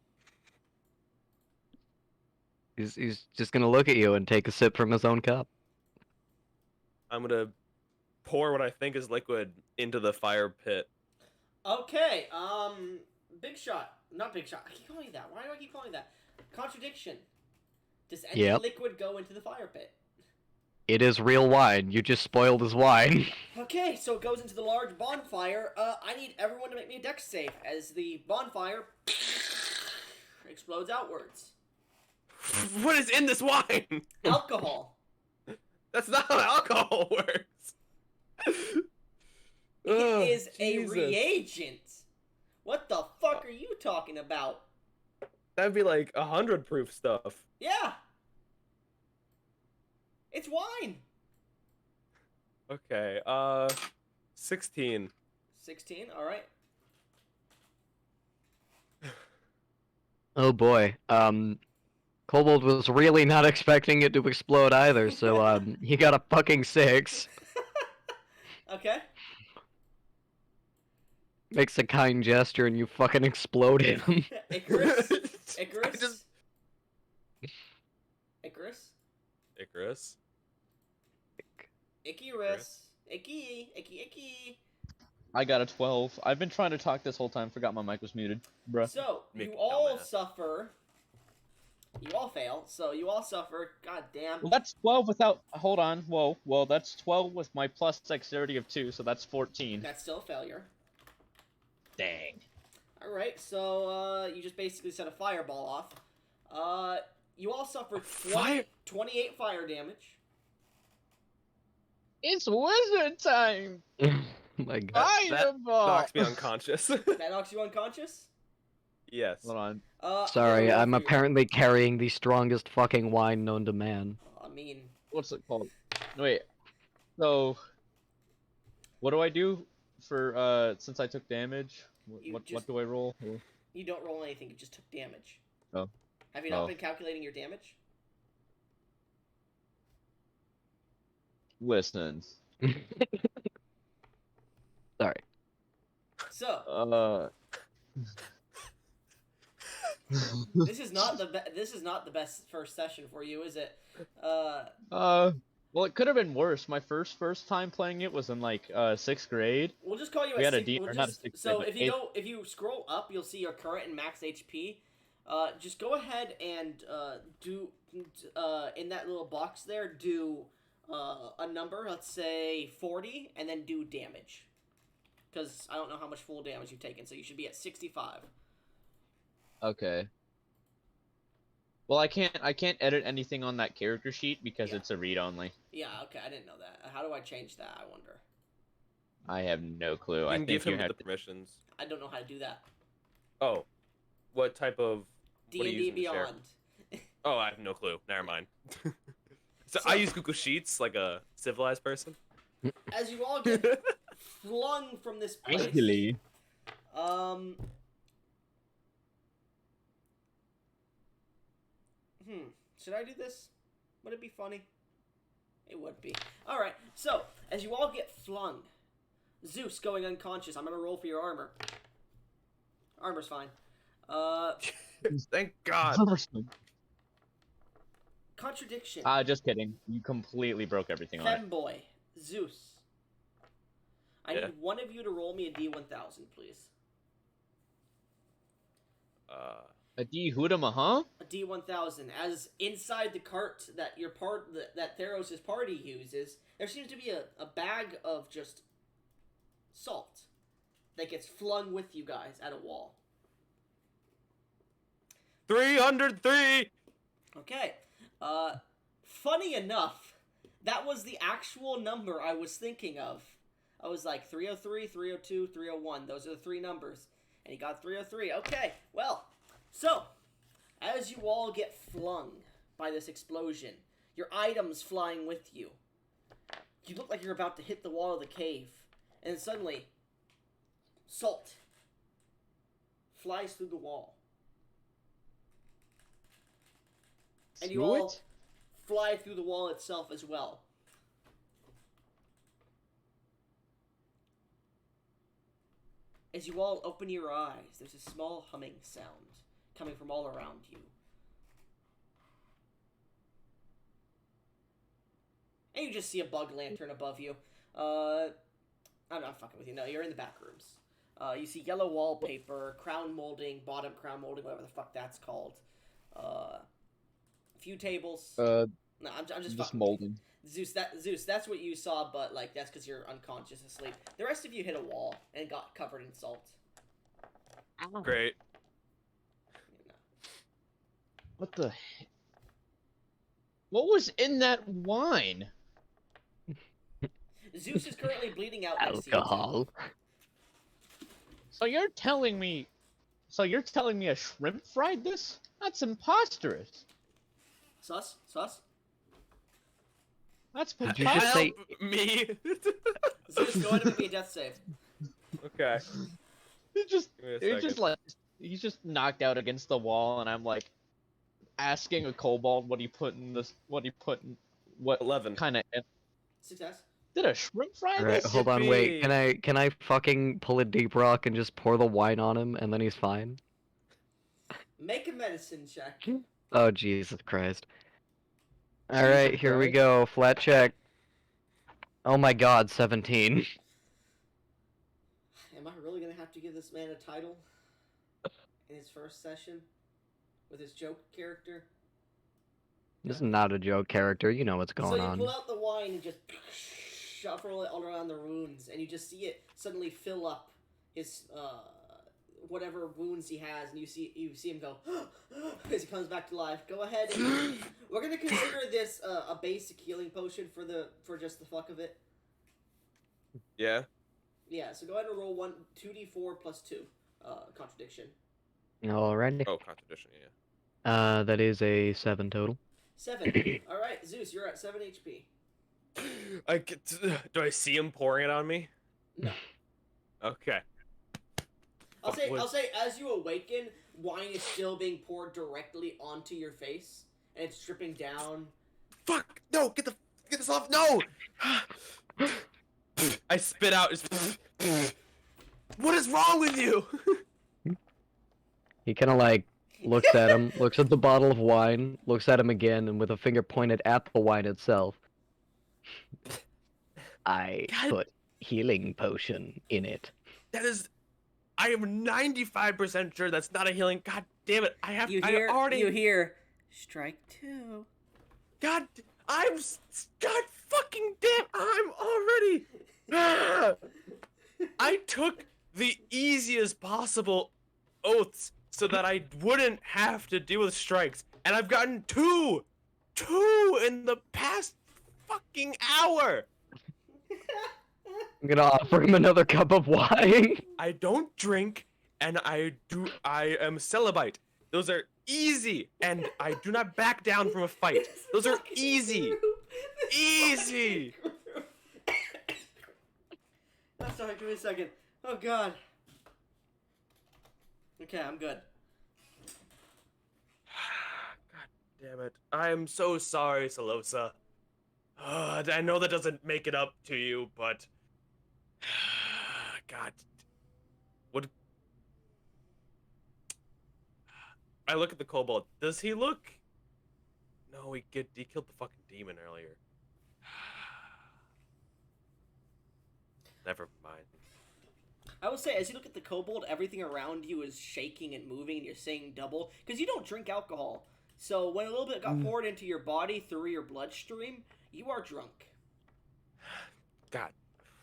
He's just gonna look at you and take a sip from his own cup. I'm gonna pour what I think is liquid into the fire pit. Okay, Big Shot. Not Big Shot. I keep calling you that. Why do I keep calling you that? Contradiction. Does any Yep. liquid go into the fire pit? It is real wine. You just spoiled his wine. Okay, so it goes into the large bonfire. I need everyone to make me a dex save as the bonfire explodes outwards. What is in this wine? Alcohol. That's not how alcohol works. It is a reagent. What the fuck are you talking about? That'd be like 100 proof stuff. Yeah. It's wine. Okay, 16. 16, alright. Oh boy. Kobold was really not expecting it to explode either, so he got a fucking 6. Okay. Makes a kind gesture and you fucking explode him. Icarus. I Icarus. just- Icarus. Icarus. Icarus. Icky. I got a 12. I've been trying to talk this whole time. Forgot my mic was muted. Bruh. So, Make you it all dumbass. suffer. You all fail, so you all suffer. God damn. Well, that's 12 without. Hold on. Whoa. Well, that's 12 with my plus dexterity of 2, so that's 14. That's still a failure. Dang. Alright, so, you just basically set a fireball off. You all suffer Fire- 28 fire damage. It's wizard time! My god. That Fireball! knocks me unconscious. That knocks you unconscious? Yes. Hold on. Sorry, roll I'm for you. apparently carrying the strongest fucking wine known to man. I mean, What's it called? Wait. So, what do I do for since I took damage? You What just- do I roll? you don't roll anything, you just took damage. Oh. Have you not Oh. been calculating your damage? Listen. Sorry. So, this is not the best first session for you, is it? Well, it could have been worse. My first time playing it was in like 6th grade. We'll just call you We a had a six, D- we'll or not a just, sixth so grade, if but you if you scroll up, you'll see your current and max HP. Just go ahead and do in that little box there, do a number, let's say 40, and then do damage. Because I don't know how much full damage you've taken, so you should be at 65. Okay. Well, I can't edit anything on that character sheet because Yeah. it's a read only. Yeah, okay, I didn't know that. How do I change that, I wonder? I have no clue. You I can think give you him have the to. permissions. I don't know how to do that. Oh. What type of... What are you D&D using to share? Beyond. Oh, I have no clue. Never mind. So I use Google Sheets like a civilized person. As you all get flung from this place, Actually, should I do this? Would it be funny? It would be. Alright, so, as you all get flung, Zeus going unconscious, I'm gonna roll for your armor. Armor's fine. Thank God. Contradiction. just kidding. You completely broke everything on it. Femboy. Zeus. I Yeah. need one of you to roll me a D1000, please. A D Hoodama, huh? A D1000. As inside the cart that that Theros' party uses, there seems to be a bag of just salt that gets flung with you guys at a wall. 303! Okay. Funny enough, that was the actual number I was thinking of. I was like 303, 302, 301. Those are the three numbers. And he got 303. Okay, well, so, as you all get flung by this explosion, your items flying with you, you look like you're about to hit the wall of the cave. And suddenly, Salt flies through the wall. And you Through all it? fly through the wall itself as well. As you all open your eyes, there's a small humming sound coming from all around you. And you just see a bug lantern above you. I'm not fucking with you. No, you're in the back rooms. You see yellow wallpaper, crown molding, bottom crown molding, whatever the fuck that's called. A few tables. No, I'm just fucking molding. Zeus, that's what you saw, but like that's because you're unconscious asleep. The rest of you hit a wall and got covered in salt. Great. What the? What was in that wine? Zeus is currently bleeding out next to you. Alcohol. So you're telling me a shrimp fried this? That's imposterous. Sus? That's Did you just say? Me? Zeus, go ahead and make me a death save. Okay. He's Give me a second. he's just knocked out against the wall, and I'm like asking a kobold what 11. kind of Success. did a shrimp fry Alright, this? hold on, wait. Yippee. Can I fucking pull a deep rock and just pour the wine on him and then he's fine? Make a medicine check. Oh Jesus Christ. Alright, here we Christ. go. Flat check. Oh my god, 17. Am I really gonna have to give this man a title in his first session with his joke character? This is not a joke character, you know what's So going you on. pull out the wine and just shuffle it all around the wounds, and you just see it suddenly fill up his whatever wounds he has, and you see him go as he comes back to life. Go ahead, and we're gonna consider this a basic healing potion for just the fuck of it. Yeah. Yeah. So go ahead and roll 2d4 plus 2 contradiction. Alrighty. Oh, contradiction. Yeah. That is a 7 total. 7. All right, Zeus, you're at 7 HP. Do I see him pouring it on me? No. Okay. I'll say What? as you awaken, wine is still being poured directly onto your face, and it's dripping down. Fuck! No! Get this off! No! I spit out. What is wrong with you? He kind of like looks at him, looks at the bottle of wine, looks at him again, and with a finger pointed at the wine itself. I God. put healing potion in it. That is. I am 95% sure that's not a healing. God damn it! I already. hear strike 2. God fucking damn! I'm already. Ah! I took the easiest possible oaths so that I wouldn't have to deal with strikes, and I've gotten two in the past fucking hour. I'm gonna offer him another cup of wine. I don't drink, and I am celibate. Those are easy, and I do not back down from a fight. Those are easy. Easy. Oh, sorry, give me a second. Oh god. Okay, I'm good. God damn it. I am so sorry, Salosa. I know that doesn't make it up to you, but... God. What... I look at the kobold. Does he look... No, he killed the fucking demon earlier. Never mind. I would say, as you look at the kobold, everything around you is shaking and moving, and you're saying double, because you don't drink alcohol. So when a little bit got poured into your body through your bloodstream, you are drunk. God,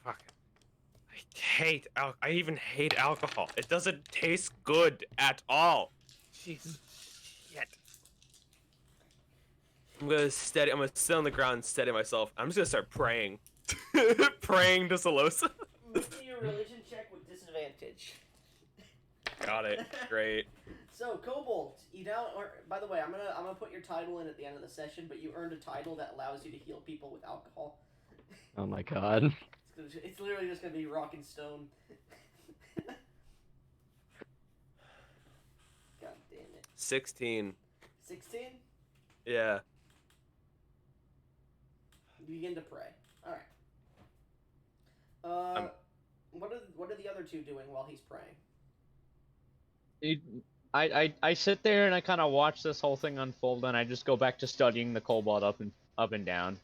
fuck it. I even hate alcohol. It doesn't taste good at all. Jeez, shit. I'm gonna sit on the ground and steady myself. I'm just gonna start praying. Praying to Salosa. Make me a religion check with disadvantage. Got it. Great. So, Kobold, you now. By the way, I'm gonna put your title in at the end of the session, but you earned a title that allows you to heal people with alcohol. Oh my god. It's literally just gonna be rock and stone. God damn it. 16. 16? Yeah. You begin to pray. Alright. What are the other two doing while he's praying? I sit there and I kind of watch this whole thing unfold, and I just go back to studying the kobold up and down.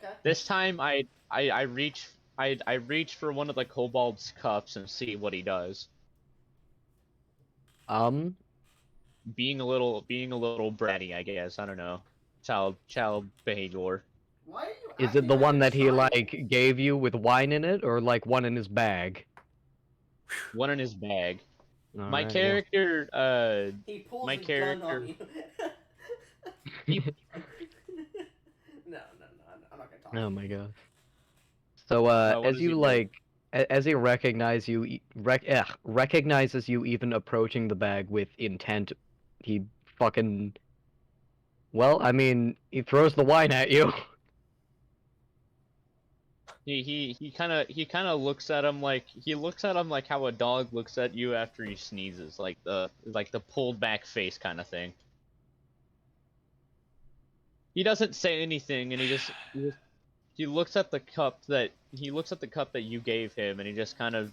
Okay. This time I reach for one of the kobold's cups and see what he does. Being a little bratty, I guess. I don't know. Child behavior. Why are you Is acting it the like one a that he child? like gave you with wine in it, or like one in his bag? One in his bag. My Alright, well. character, He pulls my a gun on character- you. No, I'm not gonna talk. Oh my god. So, what as does you he do? like, as he recognizes you even approaching the bag with intent, he fucking. Well, I mean, he throws the wine at you. He kind of looks at him like how a dog looks at you after he sneezes, like the pulled back face kind of thing. He doesn't say anything, and he looks at the cup that you gave him, and he just kind of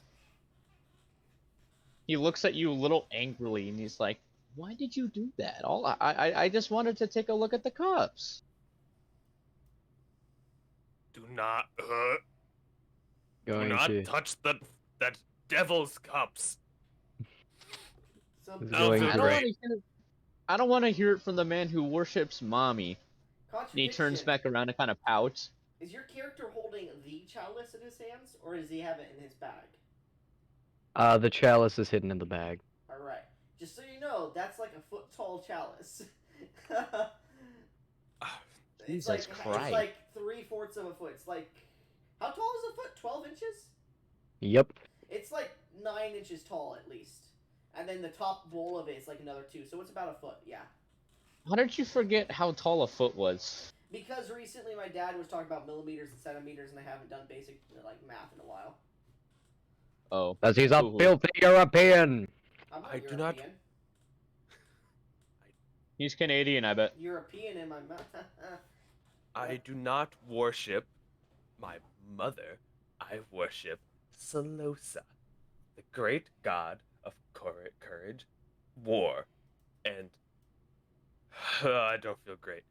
he looks at you a little angrily, and he's like, "Why did you do that? I just wanted to take a look at the cups." Do not Going to. touch that devil's cups. So, It's I'll going feel to. great. I don't want to hear it from the man who worships mommy. And he turns contradiction. back around and kind of pouts. Is your character holding the chalice in his hands, or does he have it in his bag? The chalice is hidden in the bag. Alright. Just so you know, that's like a foot tall chalice. Jesus It's Christ. like 3/4 of a foot. It's like. How tall is a foot? 12 inches? Yep. It's like 9 inches tall at least. And then the top bowl of it is like another 2, so it's about a foot, yeah. How did you forget how tall a foot was? Because recently my dad was talking about millimeters and centimeters, and I haven't done basic like math in a while. Oh. Because he's a Ooh. filthy European. I'm not I do European. not- He's Canadian, I bet. European in my mouth. I do not worship my mother. I worship Salosa, the great god of courage, war, and I don't feel great.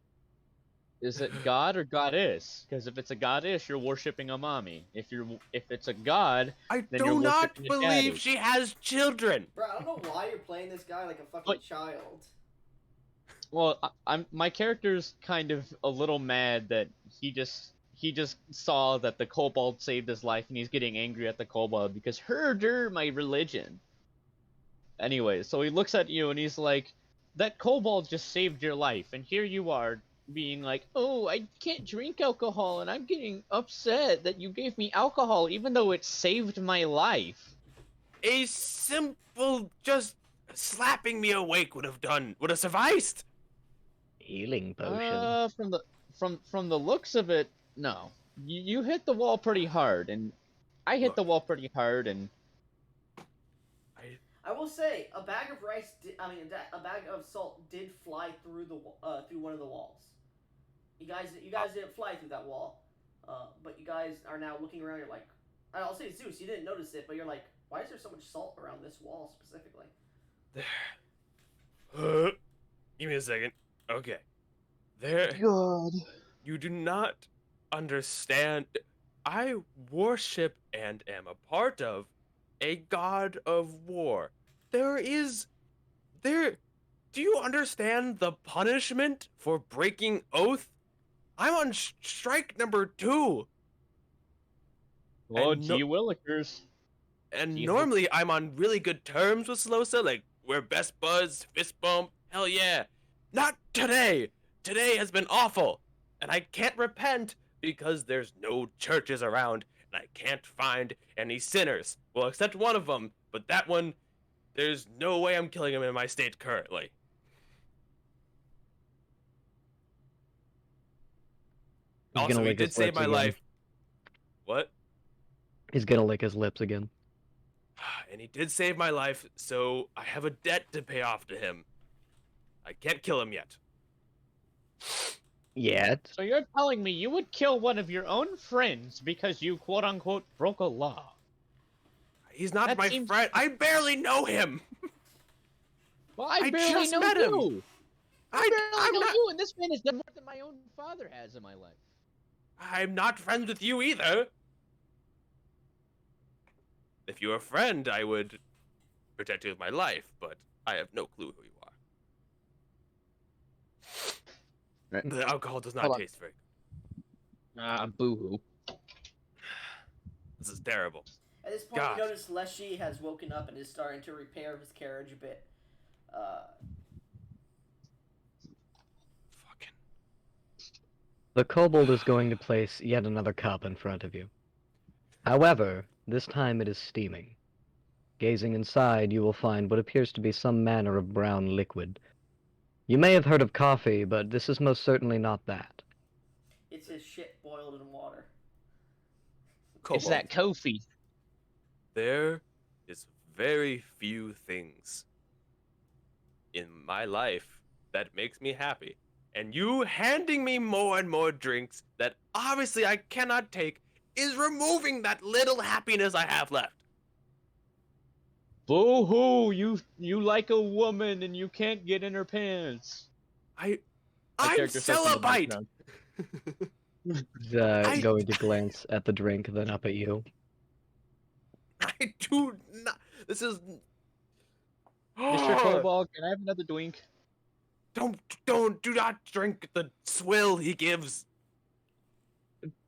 Is it god or goddess? Because if it's a goddess, you're worshipping a mommy. If it's a god, I Then do you're not worshiping a daddy. believe she has children. Bro, I don't know why you're playing this guy like a fucking But- child. well, my character's kind of a little mad that he just saw that the kobold saved his life, and he's getting angry at the kobold because herder my religion. Anyway, so he looks at you and he's like, "That kobold just saved your life, and here you are being like, oh, I can't drink alcohol, and I'm getting upset that you gave me alcohol, even though it saved my life." A simple just slapping me awake would have sufficed. Healing potion. From the looks of it, no. You hit the wall pretty hard, and I hit the wall pretty hard, and I will say, a bag of rice, a bag of salt did fly through through one of the walls. You guys didn't fly through that wall, but you guys are now looking around. You're like, I'll say Zeus, you didn't notice it, but you're like, why is there so much salt around this wall specifically? Give me a second. Okay. There. God. You do not understand. I worship and am a part of a god of war. Do you understand the punishment for breaking oath? I'm on strike number 2. Oh, And gee willikers. And Gee, normally I'm on really good terms with Salosa, like we're best buds, fist bump, hell yeah. Not today. Today has been awful, and I can't repent because there's no churches around, and I can't find any sinners. Well, except one of them, but that one, there's no way I'm killing him in my state currently. He's Also, gonna he lick did his save lips my again. life. What? He's gonna lick his lips again. And he did save my life, so I have a debt to pay off to him. I can't kill him yet. Yet. So you're telling me you would kill one of your own friends because you quote-unquote broke a law? He's not That my seems- friend. I barely know him. Well, I I barely just know met him. you. I barely I'm know not. you, and this man has done more than my own father has in my life. I'm not friends with you either. If you were a friend, I would protect you with my life, but I have no clue who you are. Right. The alcohol does not Hold on. taste very good. Boo-hoo. This is terrible. At this point, God. you notice Leshy has woken up and is starting to repair his carriage a bit. Fucking. The kobold is going to place yet another cup in front of you. However, this time it is steaming. Gazing inside, you will find what appears to be some manner of brown liquid. You may have heard of coffee, but this is most certainly not that. It's his shit boiled in water. It's that Kofi. There is very few things in my life that makes me happy. And you handing me more and more drinks that obviously I cannot take is removing that little happiness I have left. Boo-hoo! You like a woman and you can't get in her pants. I'm character says in the celibate. background. Going to glance at the drink, then up at you. I do not. This is. Mr. Kobold, can I have another drink? Do not drink the swill he gives.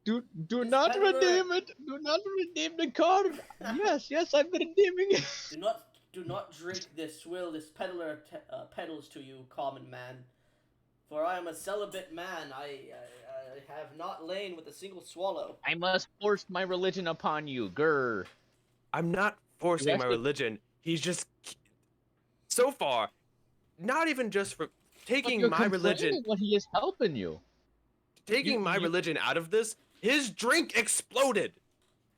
Do It's not peddler. redeem it. Do not redeem the card. Yes, I'm redeeming it. Do not drink this swill this peddler peddles to you, common man. For I am a celibate man. I have not lain with a single swallow. I must force my religion upon you, grr. I'm not forcing my actually- religion. He's just. So far, not even just for taking You're my religion. complaining when he is helping you. Taking my religion out of this, his drink exploded.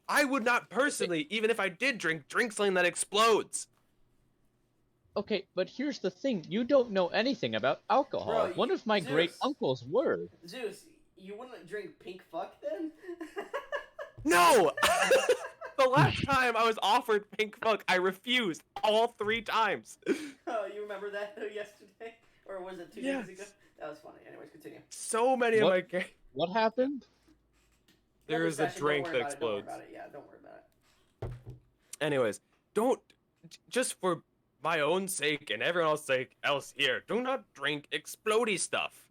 I would not personally, even if I did drink something that explodes. Okay, but here's the thing. You don't know anything about alcohol. Bro, One of my Zeus. great uncles were. Zeus, you wouldn't drink pink fuck then? No! The last time I was offered pink fuck, I refused all 3 times. Oh, you remember that yesterday? Or was it 2 days ago? That was funny. Anyways, continue. So many of my games. What happened? There is a Nothing special, drink don't that worry about it, explodes. Don't worry about it. Yeah, don't worry about it. Anyways, just for my own sake and everyone else's sake else here, do not drink explodey stuff.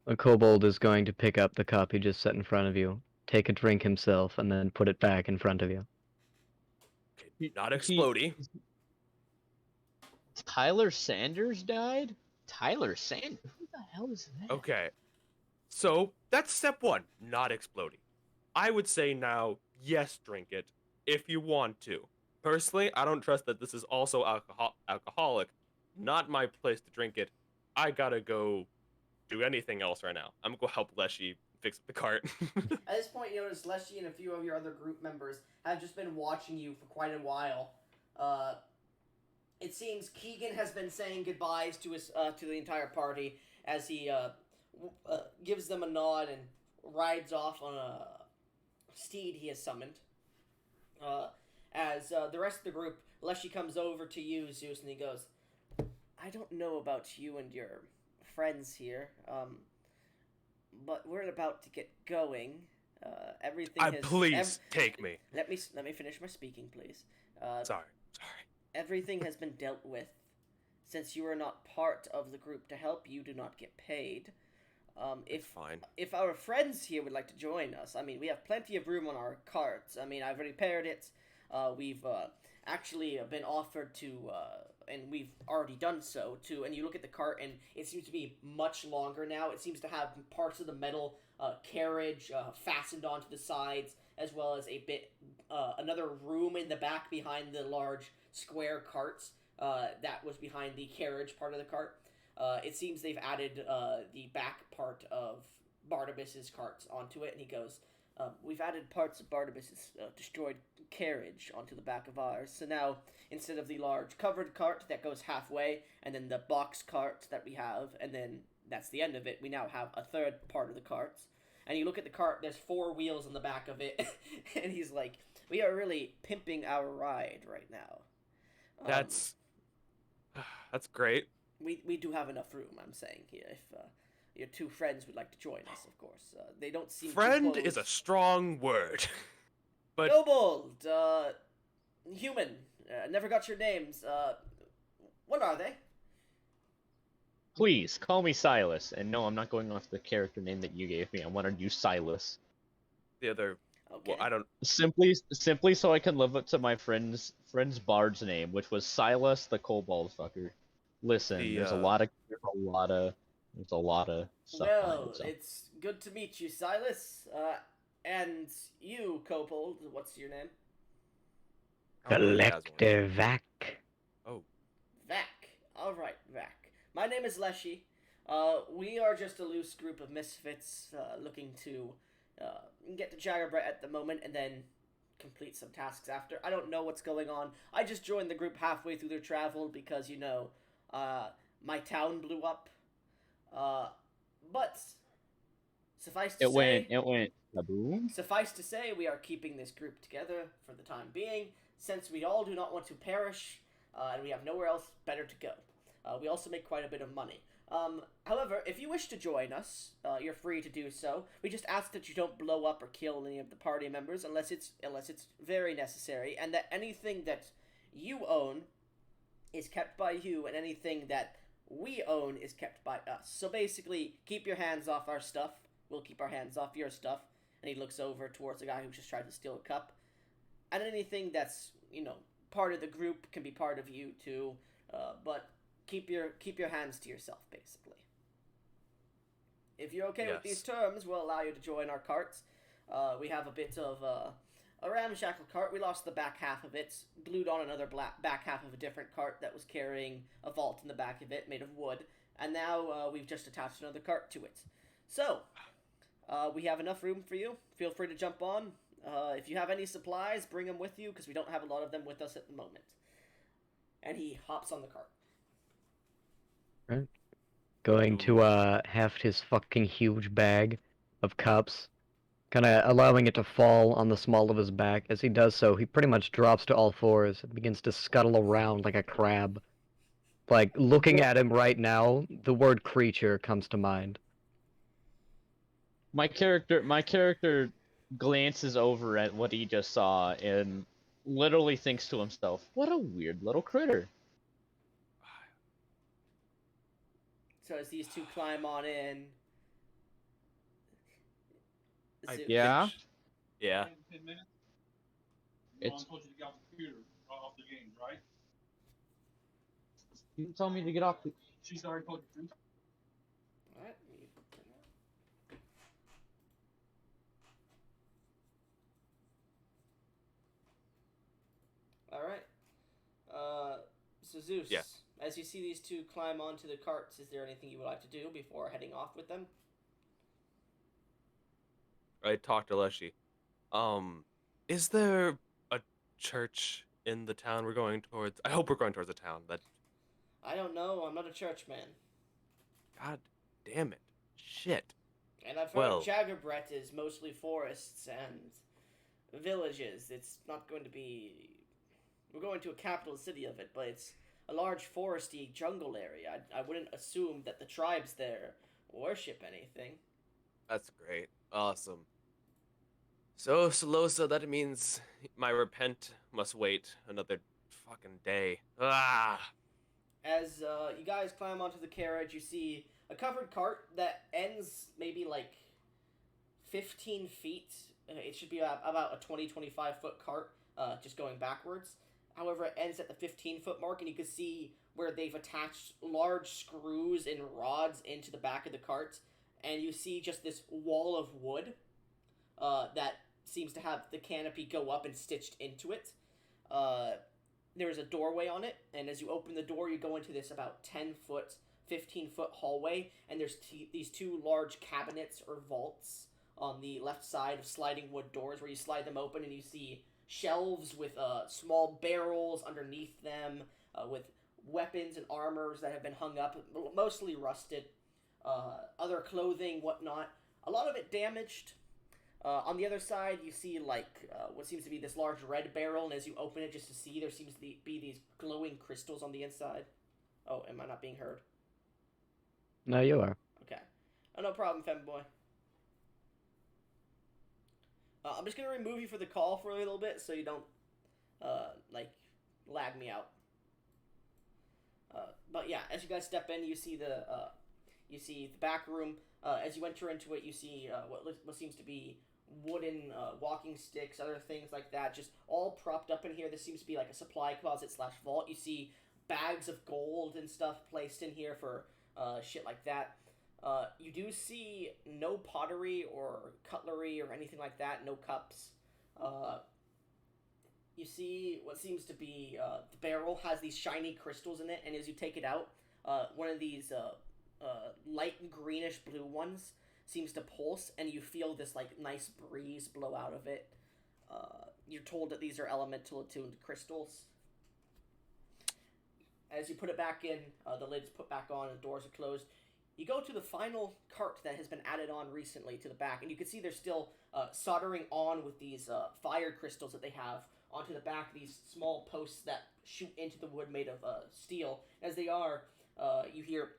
A kobold is going to pick up the cup he just set in front of you, take a drink himself, and then put it back in front of you. Not explodey. Tyler Sanders died? Tyler Sanders? Who the hell is that? Okay. So, that's step 1, not explodey. I would say now, yes, drink it, if you want to. Personally, I don't trust that this is also alcoholic. Not my place to drink it. I gotta go do anything else right now. I'm gonna go help Leshy fix the cart. At this point, you notice Leshy and a few of your other group members have just been watching you for quite a while. It seems Keegan has been saying goodbyes to his to the entire party as he gives them a nod and rides off on a steed he has summoned. As the rest of the group, Leshy comes over to you, Zeus, and he goes, I don't know about you and your friends here, but we're about to get going. Everything Please take me. Let me finish my speaking, please. Sorry. Everything has been dealt with. Since you are not part of the group to help, you do not get paid. Fine. If our friends here would like to join us, I mean, we have plenty of room on our carts. I mean, I've repaired it. We've actually been offered to, and we've already done so, and you look at the cart, and it seems to be much longer now. It seems to have parts of the metal carriage fastened onto the sides, as well as another room in the back behind the large square carts that was behind the carriage part of the cart. It seems they've added the back part of Barnabas's carts onto it, and he goes, we've added parts of Barnabas's destroyed carriage onto the back of ours. So now, instead of the large covered cart that goes halfway, and then the box cart that we have, and then that's the end of it, we now have a third part of the cart. And you look at the cart, there's 4 wheels on the back of it, and he's like, we are really pimping our ride right now. That's great. We do have enough room, I'm saying here, if your 2 friends would like to join us, of course. They don't seem Friend too is a close. strong word. But Kobold, human, never got your names. What are they? Please call me Silas. And no, I'm not going off the character name that you gave me. I wanted you Silas. the other, Okay. well, I don't. Simply so I can live up to my friend's bard's name, which was Silas the Kobold fucker. Listen, The, there's a lot of stuff behind Well, it. So. it's good to meet you, Silas. And you, Kobold, what's your name? I don't really has one. Collector Vak. Oh, Vak. All right, Vak. My name is Leshy. We are just a loose group of misfits looking to get to Jaggerbret at the moment and then complete some tasks after. I don't know what's going on. I just joined the group halfway through their travel because, you know, my town blew up. But suffice to say... It went kaboom. Suffice to say, we are keeping this group together for the time being, since we all do not want to perish, and we have nowhere else better to go. We also make quite a bit of money. However, if you wish to join us, you're free to do so. We just ask that you don't blow up or kill any of the party members unless it's very necessary, and that anything that you own is kept by you, and anything that we own is kept by us. So basically, keep your hands off our stuff. We'll keep our hands off your stuff. And he looks over towards the guy who just tried to steal a cup. And anything that's, you know, part of the group can be part of you too. But keep your hands to yourself, basically. If you're okay with these terms, we'll allow you to join our carts. We have a bit of a ramshackle cart. We lost the back half of it, glued on another back half of a different cart that was carrying a vault in the back of it made of wood. And now we've just attached another cart to it. So... we have enough room for you. Feel free to jump on. If you have any supplies, bring them with you, because we don't have a lot of them with us at the moment. And he hops on the cart. Right. Going to heft his fucking huge bag of cups, kind of allowing it to fall on the small of his back. As he does so, he pretty much drops to all fours and begins to scuttle around like a crab. Like, looking at him right now, the word creature comes to mind. My character glances over at what he just saw and literally thinks to himself, "What a weird little critter." So as these 2 climb on in... Yeah. Yeah. 10 minutes? It's- Mom told you to get off the computer, off the games, right? You told me to get off. She's already told you to. Alright. Alright. So Zeus, Yeah. as you see these 2 climb onto the carts, is there anything you would like to do before heading off with them? I talked to Leshy. Is there a church in the town we're going towards? I hope we're going towards the town. That. I don't know. I'm not a church man. God damn it. Shit. And I've heard Well- Jaggerbret is mostly forests and villages. It's not going to be... We're going to a capital city of it, but it's a large foresty jungle area. I wouldn't assume that the tribes there worship anything. That's great. Awesome. So, Solosa, that means my repent must wait another fucking day. Ah! As you guys climb onto the carriage, you see a covered cart that ends maybe like 15 feet. It should be about a 20-25 foot cart, just going backwards. However, it ends at the 15-foot mark, and you can see where they've attached large screws and rods into the back of the cart, and you see just this wall of wood that seems to have the canopy go up and stitched into it. There is a doorway on it, and as you open the door, you go into this about 10-foot, 15-foot hallway, and there's these 2 large cabinets or vaults on the left side of sliding wood doors where you slide them open and you see shelves with small barrels underneath them, with weapons and armors that have been hung up, mostly rusted. Other clothing, whatnot. A lot of it damaged. On the other side, you see what seems to be this large red barrel, and as you open it just to see, there seems to be these glowing crystals on the inside. Oh, am I not being heard? No, you are. Okay. Oh, no problem, femboy. I'm just gonna remove you for the call for a little bit so you don't, lag me out. But yeah, as you guys step in, you see the back room. As you enter into it, you see what seems to be wooden walking sticks, other things like that, just all propped up in here. This seems to be like a supply closet / vault. You see bags of gold and stuff placed in here for shit like that. You do see no pottery or cutlery or anything like that, no cups. You see what seems to be the barrel has these shiny crystals in it, and as you take it out, one of these light greenish blue ones seems to pulse, and you feel this nice breeze blow out of it. You're told that these are elemental attuned crystals. As you put it back in, the lid's put back on and the doors are closed. You go to the final cart that has been added on recently to the back, and you can see they're still soldering on with these fire crystals that they have onto the back, these small posts that shoot into the wood made of steel. As they are, you hear...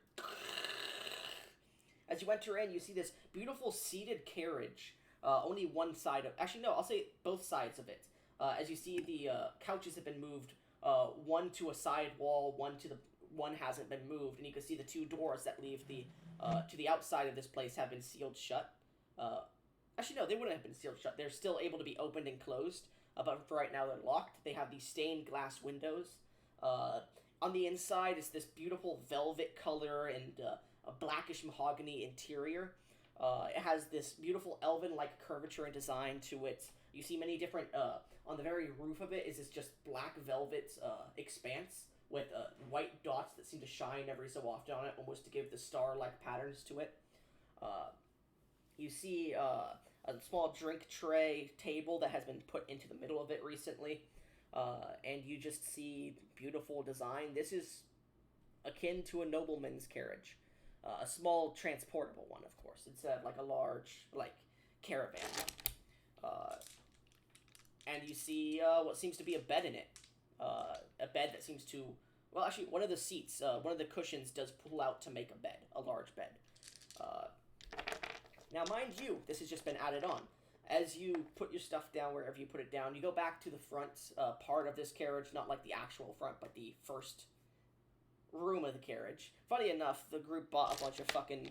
As you enter in, you see this beautiful seated carriage. Only one side of... Actually, no, I'll say both sides of it. As you see, the couches have been moved. One to a side wall, one hasn't been moved, and you can see the two doors that leave to the outside of this place have been sealed shut. Actually, no, they wouldn't have been sealed shut. They're still able to be opened and closed, but for right now they're locked. They have these stained glass windows. On the inside is this beautiful velvet color and a blackish mahogany interior. It has this beautiful elven-like curvature and design to it. You see many different... on the very roof of it is this just black velvet expanse with white dots that seem to shine every so often on it, almost to give the star-like patterns to it. You see a small drink tray table that has been put into the middle of it recently, and you just see beautiful design. This is akin to a nobleman's carriage. A small transportable one, of course, instead of a large, caravan. And you see what seems to be a bed in it. A bed that seems to... Well, actually, one of the seats, one of the cushions does pull out to make a bed, a large bed. Now, mind you, this has just been added on. As you put your stuff down wherever you put it down, you go back to the front part of this carriage, not like the actual front, but the first room of the carriage. Funny enough, the group bought a bunch of fucking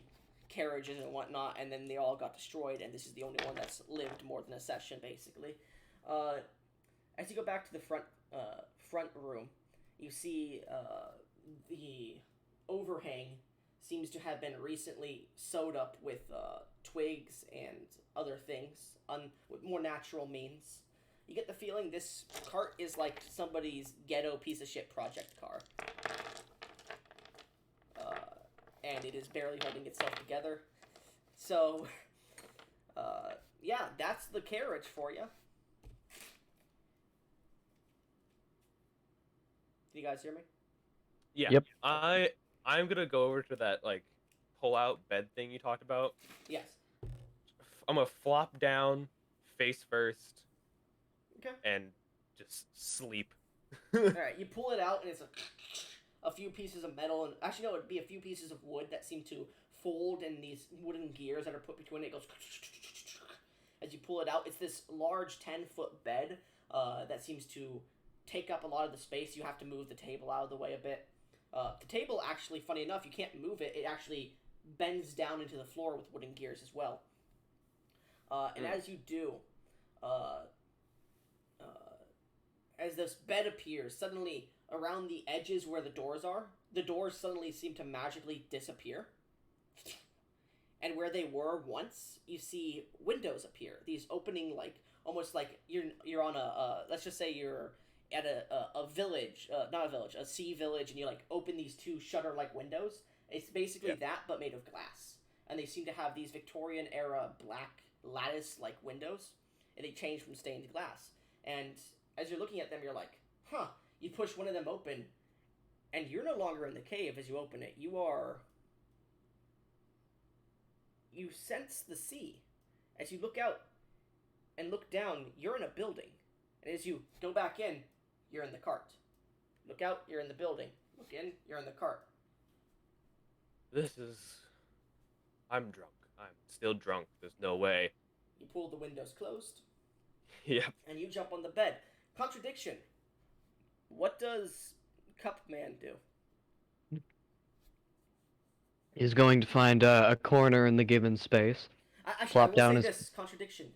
carriages and whatnot, and then they all got destroyed, and this is the only one that's lived more than a session, basically. As you go back to the front room, you see the overhang seems to have been recently sewed up with twigs and other things with more natural means. You get the feeling this cart is like somebody's ghetto piece of shit project car. And it is barely holding itself together. So, yeah, that's the carriage for you. Can you guys hear me? Yeah. Yep. I'm gonna go over to that pull-out bed thing you talked about. Yes. I'm gonna flop down, face first. Okay. And just sleep. Alright, you pull it out, and it's a few pieces of metal, and actually, no, it'd be a few pieces of wood that seem to fold in these wooden gears that are put between it. It goes... As you pull it out, it's this large 10-foot bed that seems to take up a lot of the space. You have to move the table out of the way a bit. The table, actually, funny enough, you can't move it. It actually bends down into the floor with wooden gears as well. And as you do, as this bed appears, suddenly around the edges where the doors suddenly seem to magically disappear. And where they were once, you see windows appear. These opening, almost like you're on let's just say you're at a village, not a village, a sea village, and you open these two shutter-like windows. It's basically that, but made of glass. And they seem to have these Victorian-era black lattice-like windows, and they change from stained glass. And as you're looking at them, you're like, huh. You push one of them open, and you're no longer in the cave as you open it. You sense the sea. As you look out and look down, you're in a building. And as you go back in, you're in the cart. Look out, you're in the building. Look in, you're in the cart. This is. I'm drunk. I'm still drunk. There's no way. You pull the windows closed, Yep. and you jump on the bed. Contradiction. What does Cup Man do? He's going to find a corner in the given space. Actually, Plop I will down say his- this. Contradiction.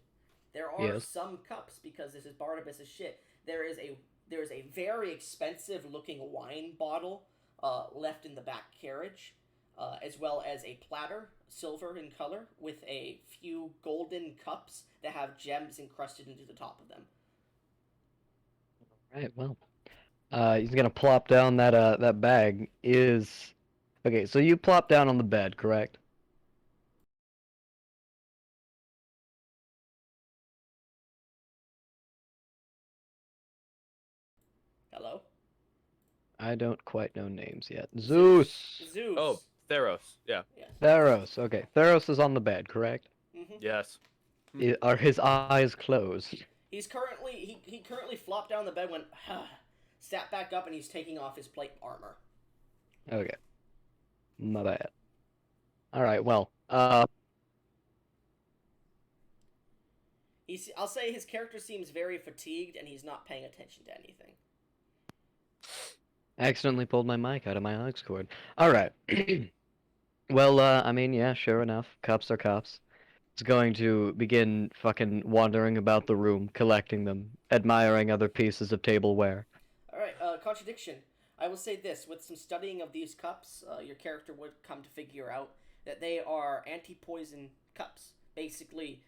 There are Yes. some cups, because this is Barnabas' shit. There is a very expensive looking wine bottle left in the back carriage, as well as a platter, silver in color, with a few golden cups that have gems encrusted into the top of them. Right, well. He's gonna plop down that bag. Okay, so you plop down on the bed, correct? Hello? I don't quite know names yet. Zeus! Zeus. Oh, Theros. Yeah. Yes. Theros, okay. Theros is on the bed, correct? Mm-hmm. Yes. Are his eyes closed? He's currently he currently flopped down the bed, went sat back up, and he's taking off his plate armor. Okay. My bad. Alright, well, I'll say his character seems very fatigued, and he's not paying attention to anything. accidentally pulled my mic out of my aux cord. Alright. Well, I mean, yeah, sure enough. Cups are cups. It's going to begin fucking wandering about the room, collecting them, admiring other pieces of tableware. Alright, contradiction. I will say this, with some studying of these cups, your character would come to figure out that they are anti-poison cups. Basically,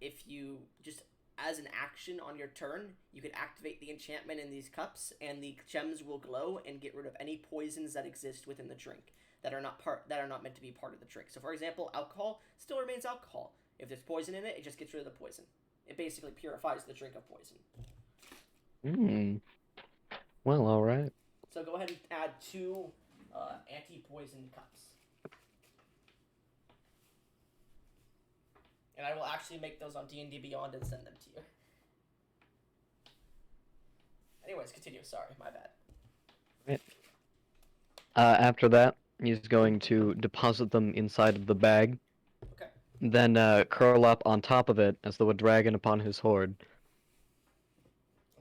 if you just, as an action on your turn, you can activate the enchantment in these cups, and the gems will glow and get rid of any poisons that exist within the drink that are not meant to be part of the drink. So, for example, alcohol still remains alcohol. If there's poison in it, it just gets rid of the poison. It basically purifies the drink of poison. Well, alright. So go ahead and add 2 anti-poison cups. And I will actually make those on D&D Beyond and send them to you. Anyways, continue. Sorry, my bad. After that, he's going to deposit them inside of the bag. Okay. Then curl up on top of it as though a dragon upon his hoard.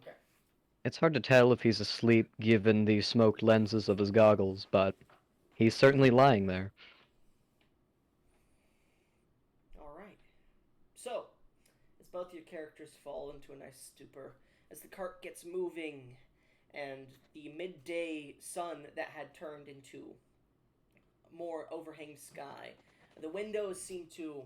Okay. It's hard to tell if he's asleep given the smoked lenses of his goggles, but he's certainly lying there. Alright. So, as both your characters fall into a nice stupor, as the cart gets moving, and the midday sun that had turned into more overhang sky, the windows seem to,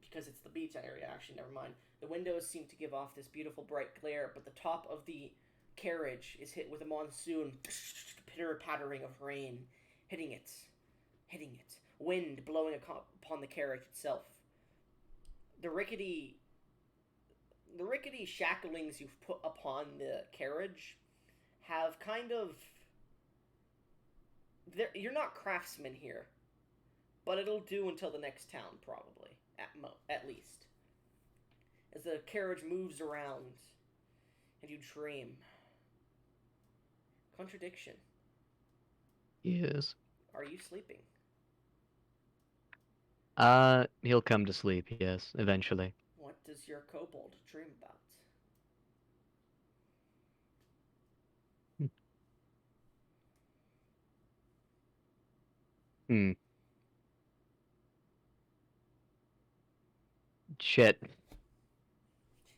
because it's the beach area, actually, never mind, the windows seem to give off this beautiful bright glare, but the top of the carriage is hit with a monsoon, pitter-pattering of rain, hitting it, wind blowing upon the carriage itself. The rickety shacklings you've put upon the carriage have kind of... You're not craftsmen here, but it'll do until the next town, probably, at least. As the carriage moves around, and you dream. Contradiction. Yes. Are you sleeping? He'll come to sleep, yes, eventually. What does your kobold dream about? Shit.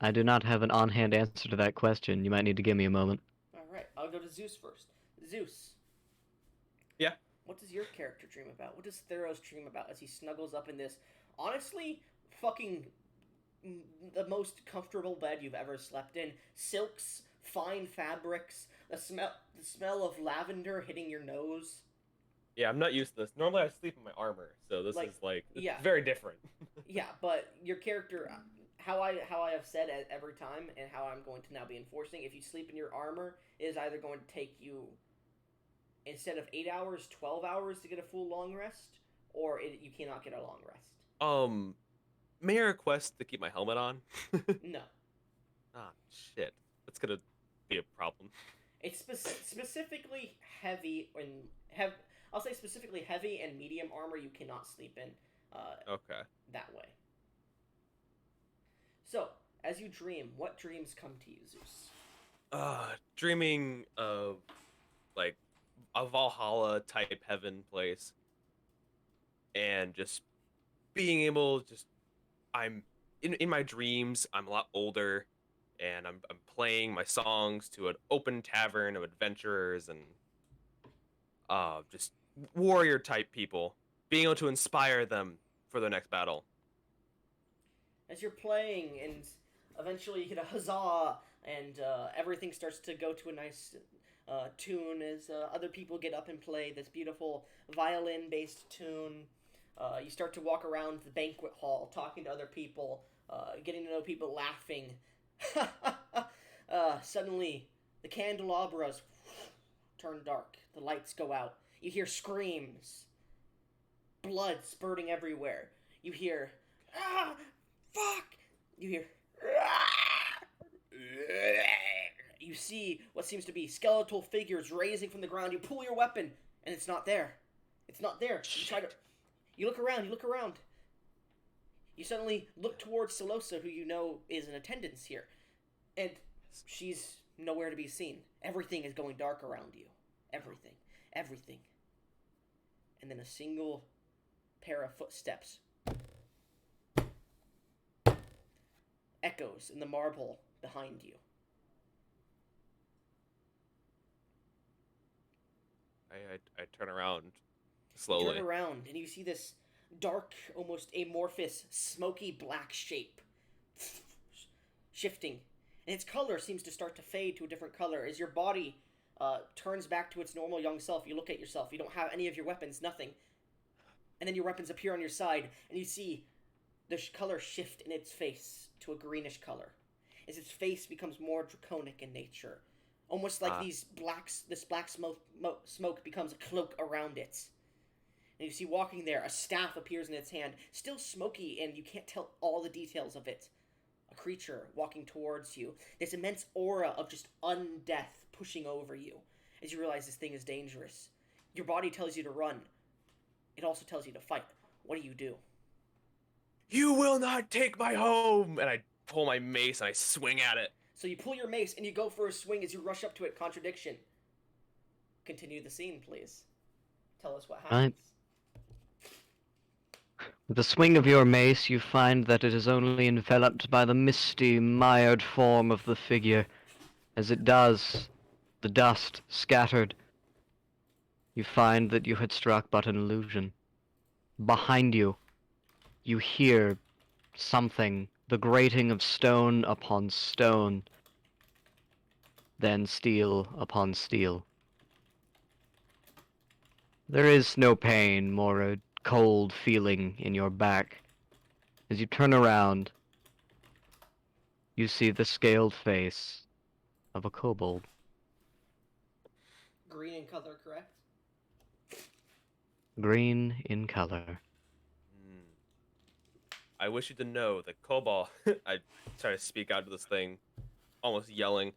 I do not have an on-hand answer to that question. You might need to give me a moment. Alright, I'll go to Zeus first. Zeus. Yeah? What does your character dream about? What does Theros dream about as he snuggles up in this, honestly, fucking the most comfortable bed you've ever slept in? Silks, fine fabrics, the smell of lavender hitting your nose. Yeah, I'm not used to this. Normally I sleep in my armor, so this Like, is like, it's yeah. very different. Yeah, but your character how I have said every time, and how I'm going to now be enforcing, if you sleep in your armor, it is either going to take you, instead of 8 hours, 12 hours to get a full long rest, or you cannot get a long rest. May I request to keep my helmet on? No. Ah, shit. That's gonna be a problem. It's specifically heavy I'll say specifically heavy and medium armor you cannot sleep in Okay. that way. So, as you dream, what dreams come to you, Zeus? Dreaming of, like, a Valhalla type heaven place. And just being able, I'm in my dreams, I'm a lot older, and I'm playing my songs to an open tavern of adventurers and just warrior type people, being able to inspire them for their next battle. As you're playing, and eventually you hit a huzzah, and everything starts to go to a nice tune as other people get up and play this beautiful violin-based tune. You start to walk around the banquet hall, talking to other people, getting to know people, laughing. Suddenly, the candelabras turn dark. The lights go out. You hear screams. Blood spurting everywhere. You hear, ah, fuck! You hear, ah! You see what seems to be skeletal figures raising from the ground. You pull your weapon, and it's not there. It's not there. You look around. You suddenly look towards Solosa, who you know is in attendance here. And she's nowhere to be seen. Everything is going dark around you. Everything. And then a single pair of footsteps echoes in the marble behind you. I turn around slowly. You turn around and you see this dark, almost amorphous, smoky black shape shifting. And its color seems to start to fade to a different color as your body turns back to its normal young self. You look at yourself. You don't have any of your weapons, nothing. And then your weapons appear on your side, and you see the color shift in its face to a greenish color as its face becomes more draconic in nature. Almost like this black smoke becomes a cloak around it. And you see walking there, a staff appears in its hand, still smoky, and you can't tell all the details of it. A creature walking towards you. This immense aura of just undeath pushing over you as you realize this thing is dangerous. Your body tells you to run. It also tells you to fight. What do? You will not take my home! And I pull my mace and I swing at it. So you pull your mace and you go for a swing as you rush up to it. Contradiction. Continue the scene, please. Tell us what happens. With the swing of your mace, you find that it is only enveloped by the misty, mired form of the figure. As it does, the dust scattered. You find that you had struck but an illusion. Behind you, you hear something, the grating of stone upon stone, then steel upon steel. There is no pain, more a cold feeling in your back. As you turn around, you see the scaled face of a kobold. Green in color, correct? Green in color. I wish you to know that Kobold... I try to speak out to this thing, almost yelling.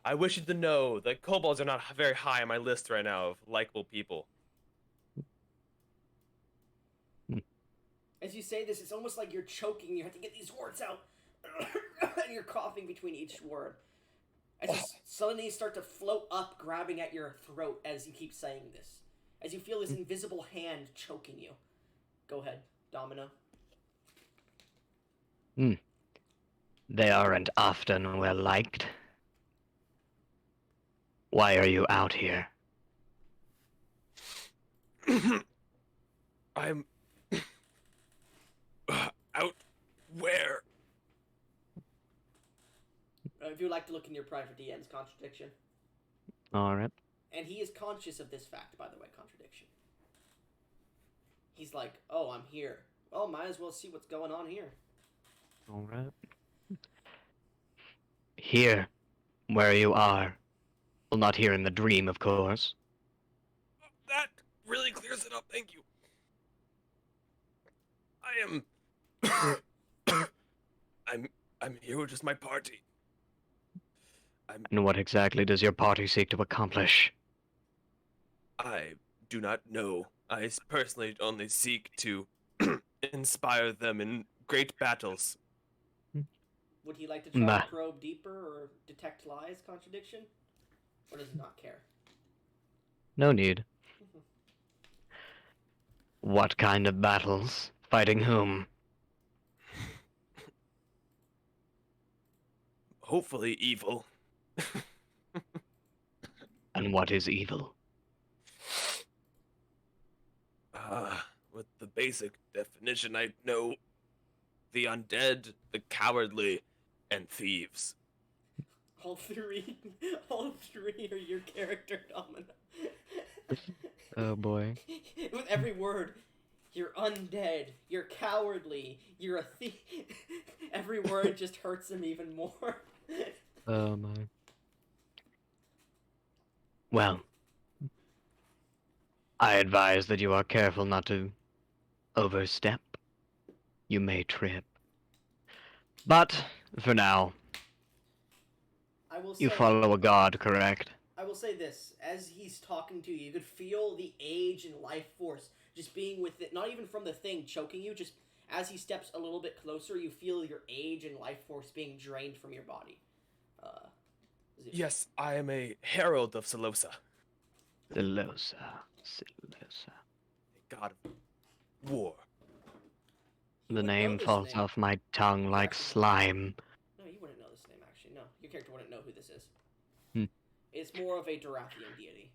I wish you to know that kobolds are not very high on my list right now of likable people. As you say this, it's almost like you're choking. You have to get these words out. And you're coughing between each word. As you suddenly start to float up, grabbing at your throat as you keep saying this. As you feel this invisible hand choking you. Go ahead, Domino. They aren't often well liked. Why are you out here? I'm... out where? If you'd like to look in your private DM's Contradiction. Alright. And he is conscious of this fact, by the way, Contradiction. He's like, oh, I'm here. Well, might as well see what's going on here. Alright. Here, where you are. Well, not here in the dream, of course. That really clears it up. Thank you. I am. I'm here with just my party. And what exactly does your party seek to accomplish? I do not know. I personally only seek to inspire them in great battles. Would he like to try Bah. to probe deeper or detect lies, contradiction? Or does he not care? No need. What kind of battles? Fighting whom? Hopefully evil. And what is evil? With the basic definition I know, the undead, the cowardly, and thieves. All three are your character, Domino. Oh boy. With every word, you're undead, you're cowardly, you're a thief. Every word just hurts him even more. Oh my. Well, I advise that you are careful not to overstep. You may trip. But, for now, I will say, you follow a god, correct? I will say this: as he's talking to you, you could feel the age and life force just being with it. Not even from the thing choking you. Just as he steps a little bit closer, you feel your age and life force being drained from your body. Yes, I am a herald of Salosa, Silosa. a god of war. You The wouldn't know name this falls name. off my tongue You like actually don't. slime. No, you wouldn't know this name, actually. No, your character wouldn't know who this is. Hmm. It's more of a Dorathian deity.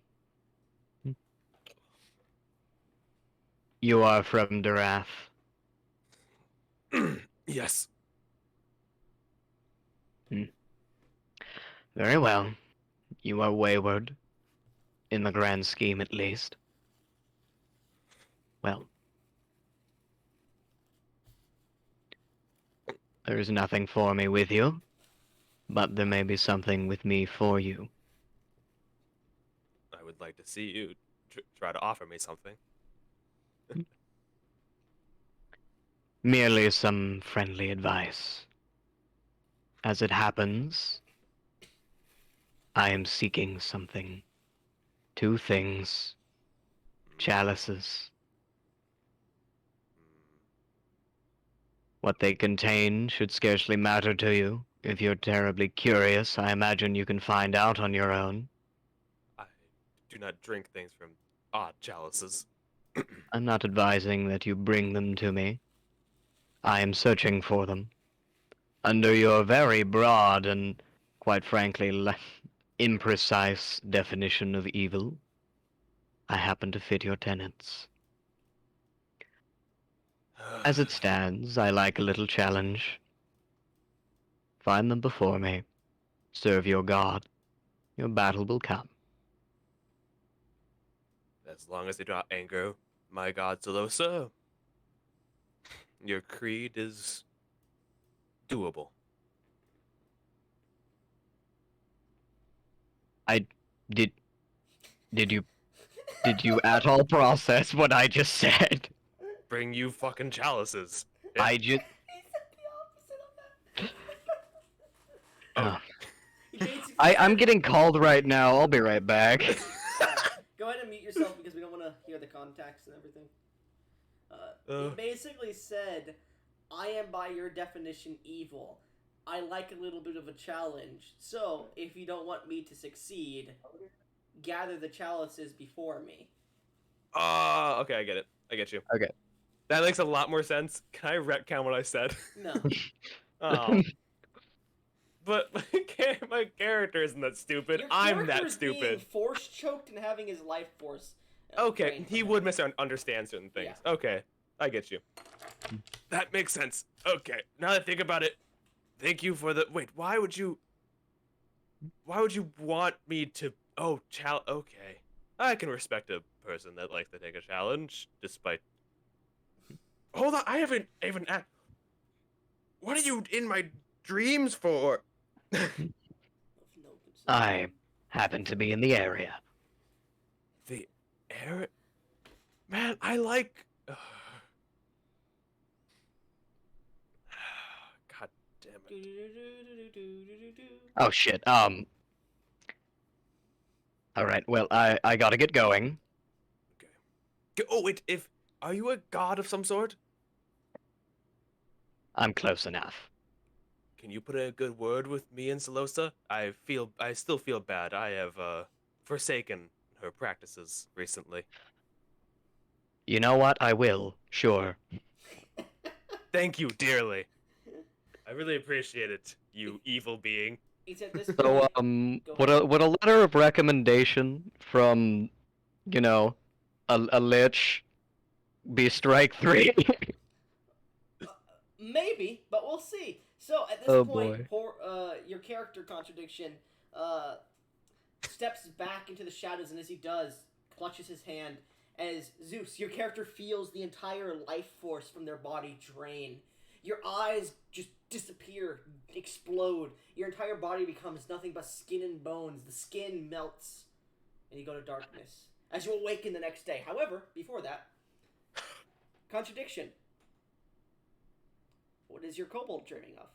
You are from Darath. Yes. Very well. You are wayward. In the grand scheme, at least. Well. There is nothing for me with you, but there may be something with me for you. I would like to see you try to offer me something. Merely some friendly advice. As it happens, I am seeking something. 2 things. Chalices. What they contain should scarcely matter to you. If you're terribly curious, I imagine you can find out on your own. I do not drink things from odd chalices. I'm not advising that you bring them to me. I am searching for them. Under your very broad and, quite frankly, imprecise definition of evil, I happen to fit your tenets. As it stands, I like a little challenge. Find them before me. Serve your god. Your battle will come. As long as they do not anger my god Salosa, your creed is doable. Did you at all process what I just said? Bring you fucking chalices. I just... He said the opposite of that. Oh. He basically I'm said- getting called right now. I'll be right back. Go ahead and mute yourself because we don't want to hear the context and everything. He basically said, I am by your definition evil. I like a little bit of a challenge. So, if you don't want me to succeed, gather the chalices before me. Okay, I get it. I get you. Okay. That makes a lot more sense. Can I retcon what I said? No. Oh. But my character isn't that stupid. Your I'm character that is being stupid. force choked and having his life force. Okay, drained he from would him. misunderstand certain things. Yeah. Okay, I get you. That makes sense. Okay, now that I think about it, thank you for the. Wait, why would you want me to? Oh, okay, I can respect a person that likes to take a challenge, despite. Hold on, I haven't even. What are you in my dreams for? Of no concern. I happen to be in the area. The air. Man, I like. God damn it. Oh shit. Alright, well, I gotta get going. Oh wait, if are you a god of some sort? I'm close enough. Can you put a good word with me and Salosa? I still feel bad. I have forsaken her practices recently. You know what? I will. Sure. Thank you dearly. I really appreciate it, you evil being. It's at this So, point. Go would ahead. a letter of recommendation from, a lich be strike 3? Maybe, but we'll see. So at this Oh, point, boy. your character Contradiction steps back into the shadows, and as he does, clutches his hand. As Zeus, your character feels the entire life force from their body drain. Your eyes just disappear, explode. Your entire body becomes nothing but skin and bones. The skin melts, and you go to darkness as you awaken the next day. However, before that, Contradiction. What is your kobold dreaming of?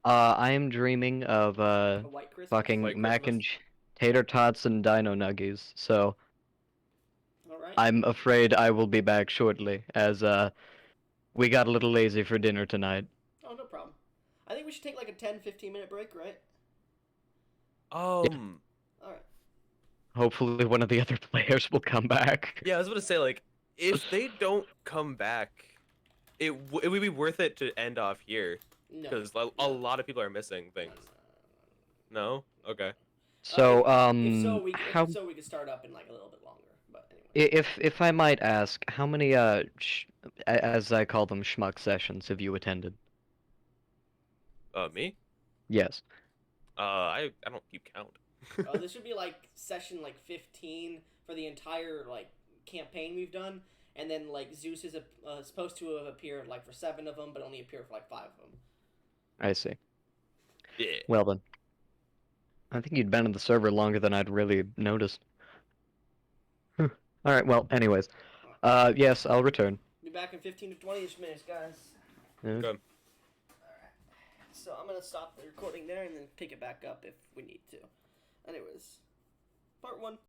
I am dreaming of, A white Christmas? fucking White mac and Christmas? tater tots and dino nuggies, so Alright. I'm afraid I will be back shortly, as, we got a little lazy for dinner tonight. Oh, no problem. I think we should take like a 10-15 minute break, right? Alright. Hopefully one of the other players will come back. Yeah, I was gonna say, like, if they don't come back, it would be worth it to end off here. No. Because a lot of people are missing things. No? Okay. So, If so, we how could start up in like a little bit longer. But anyway. if I might ask, how many as I call them schmuck sessions have you attended? Me? Yes. I don't keep count. This should be like session like 15 for the entire like campaign we've done, and then like Zeus is supposed to have appeared like for 7 of them, but only appeared for like 5 of them. I see. Yeah. Well then. I think you'd been in the server longer than I'd really noticed. Alright, well, anyways. Yes, I'll return. Be back in 15 to 20ish minutes, guys. Yeah. Good. Alright. So I'm gonna stop the recording there and then pick it back up if we need to. Anyways, part 1.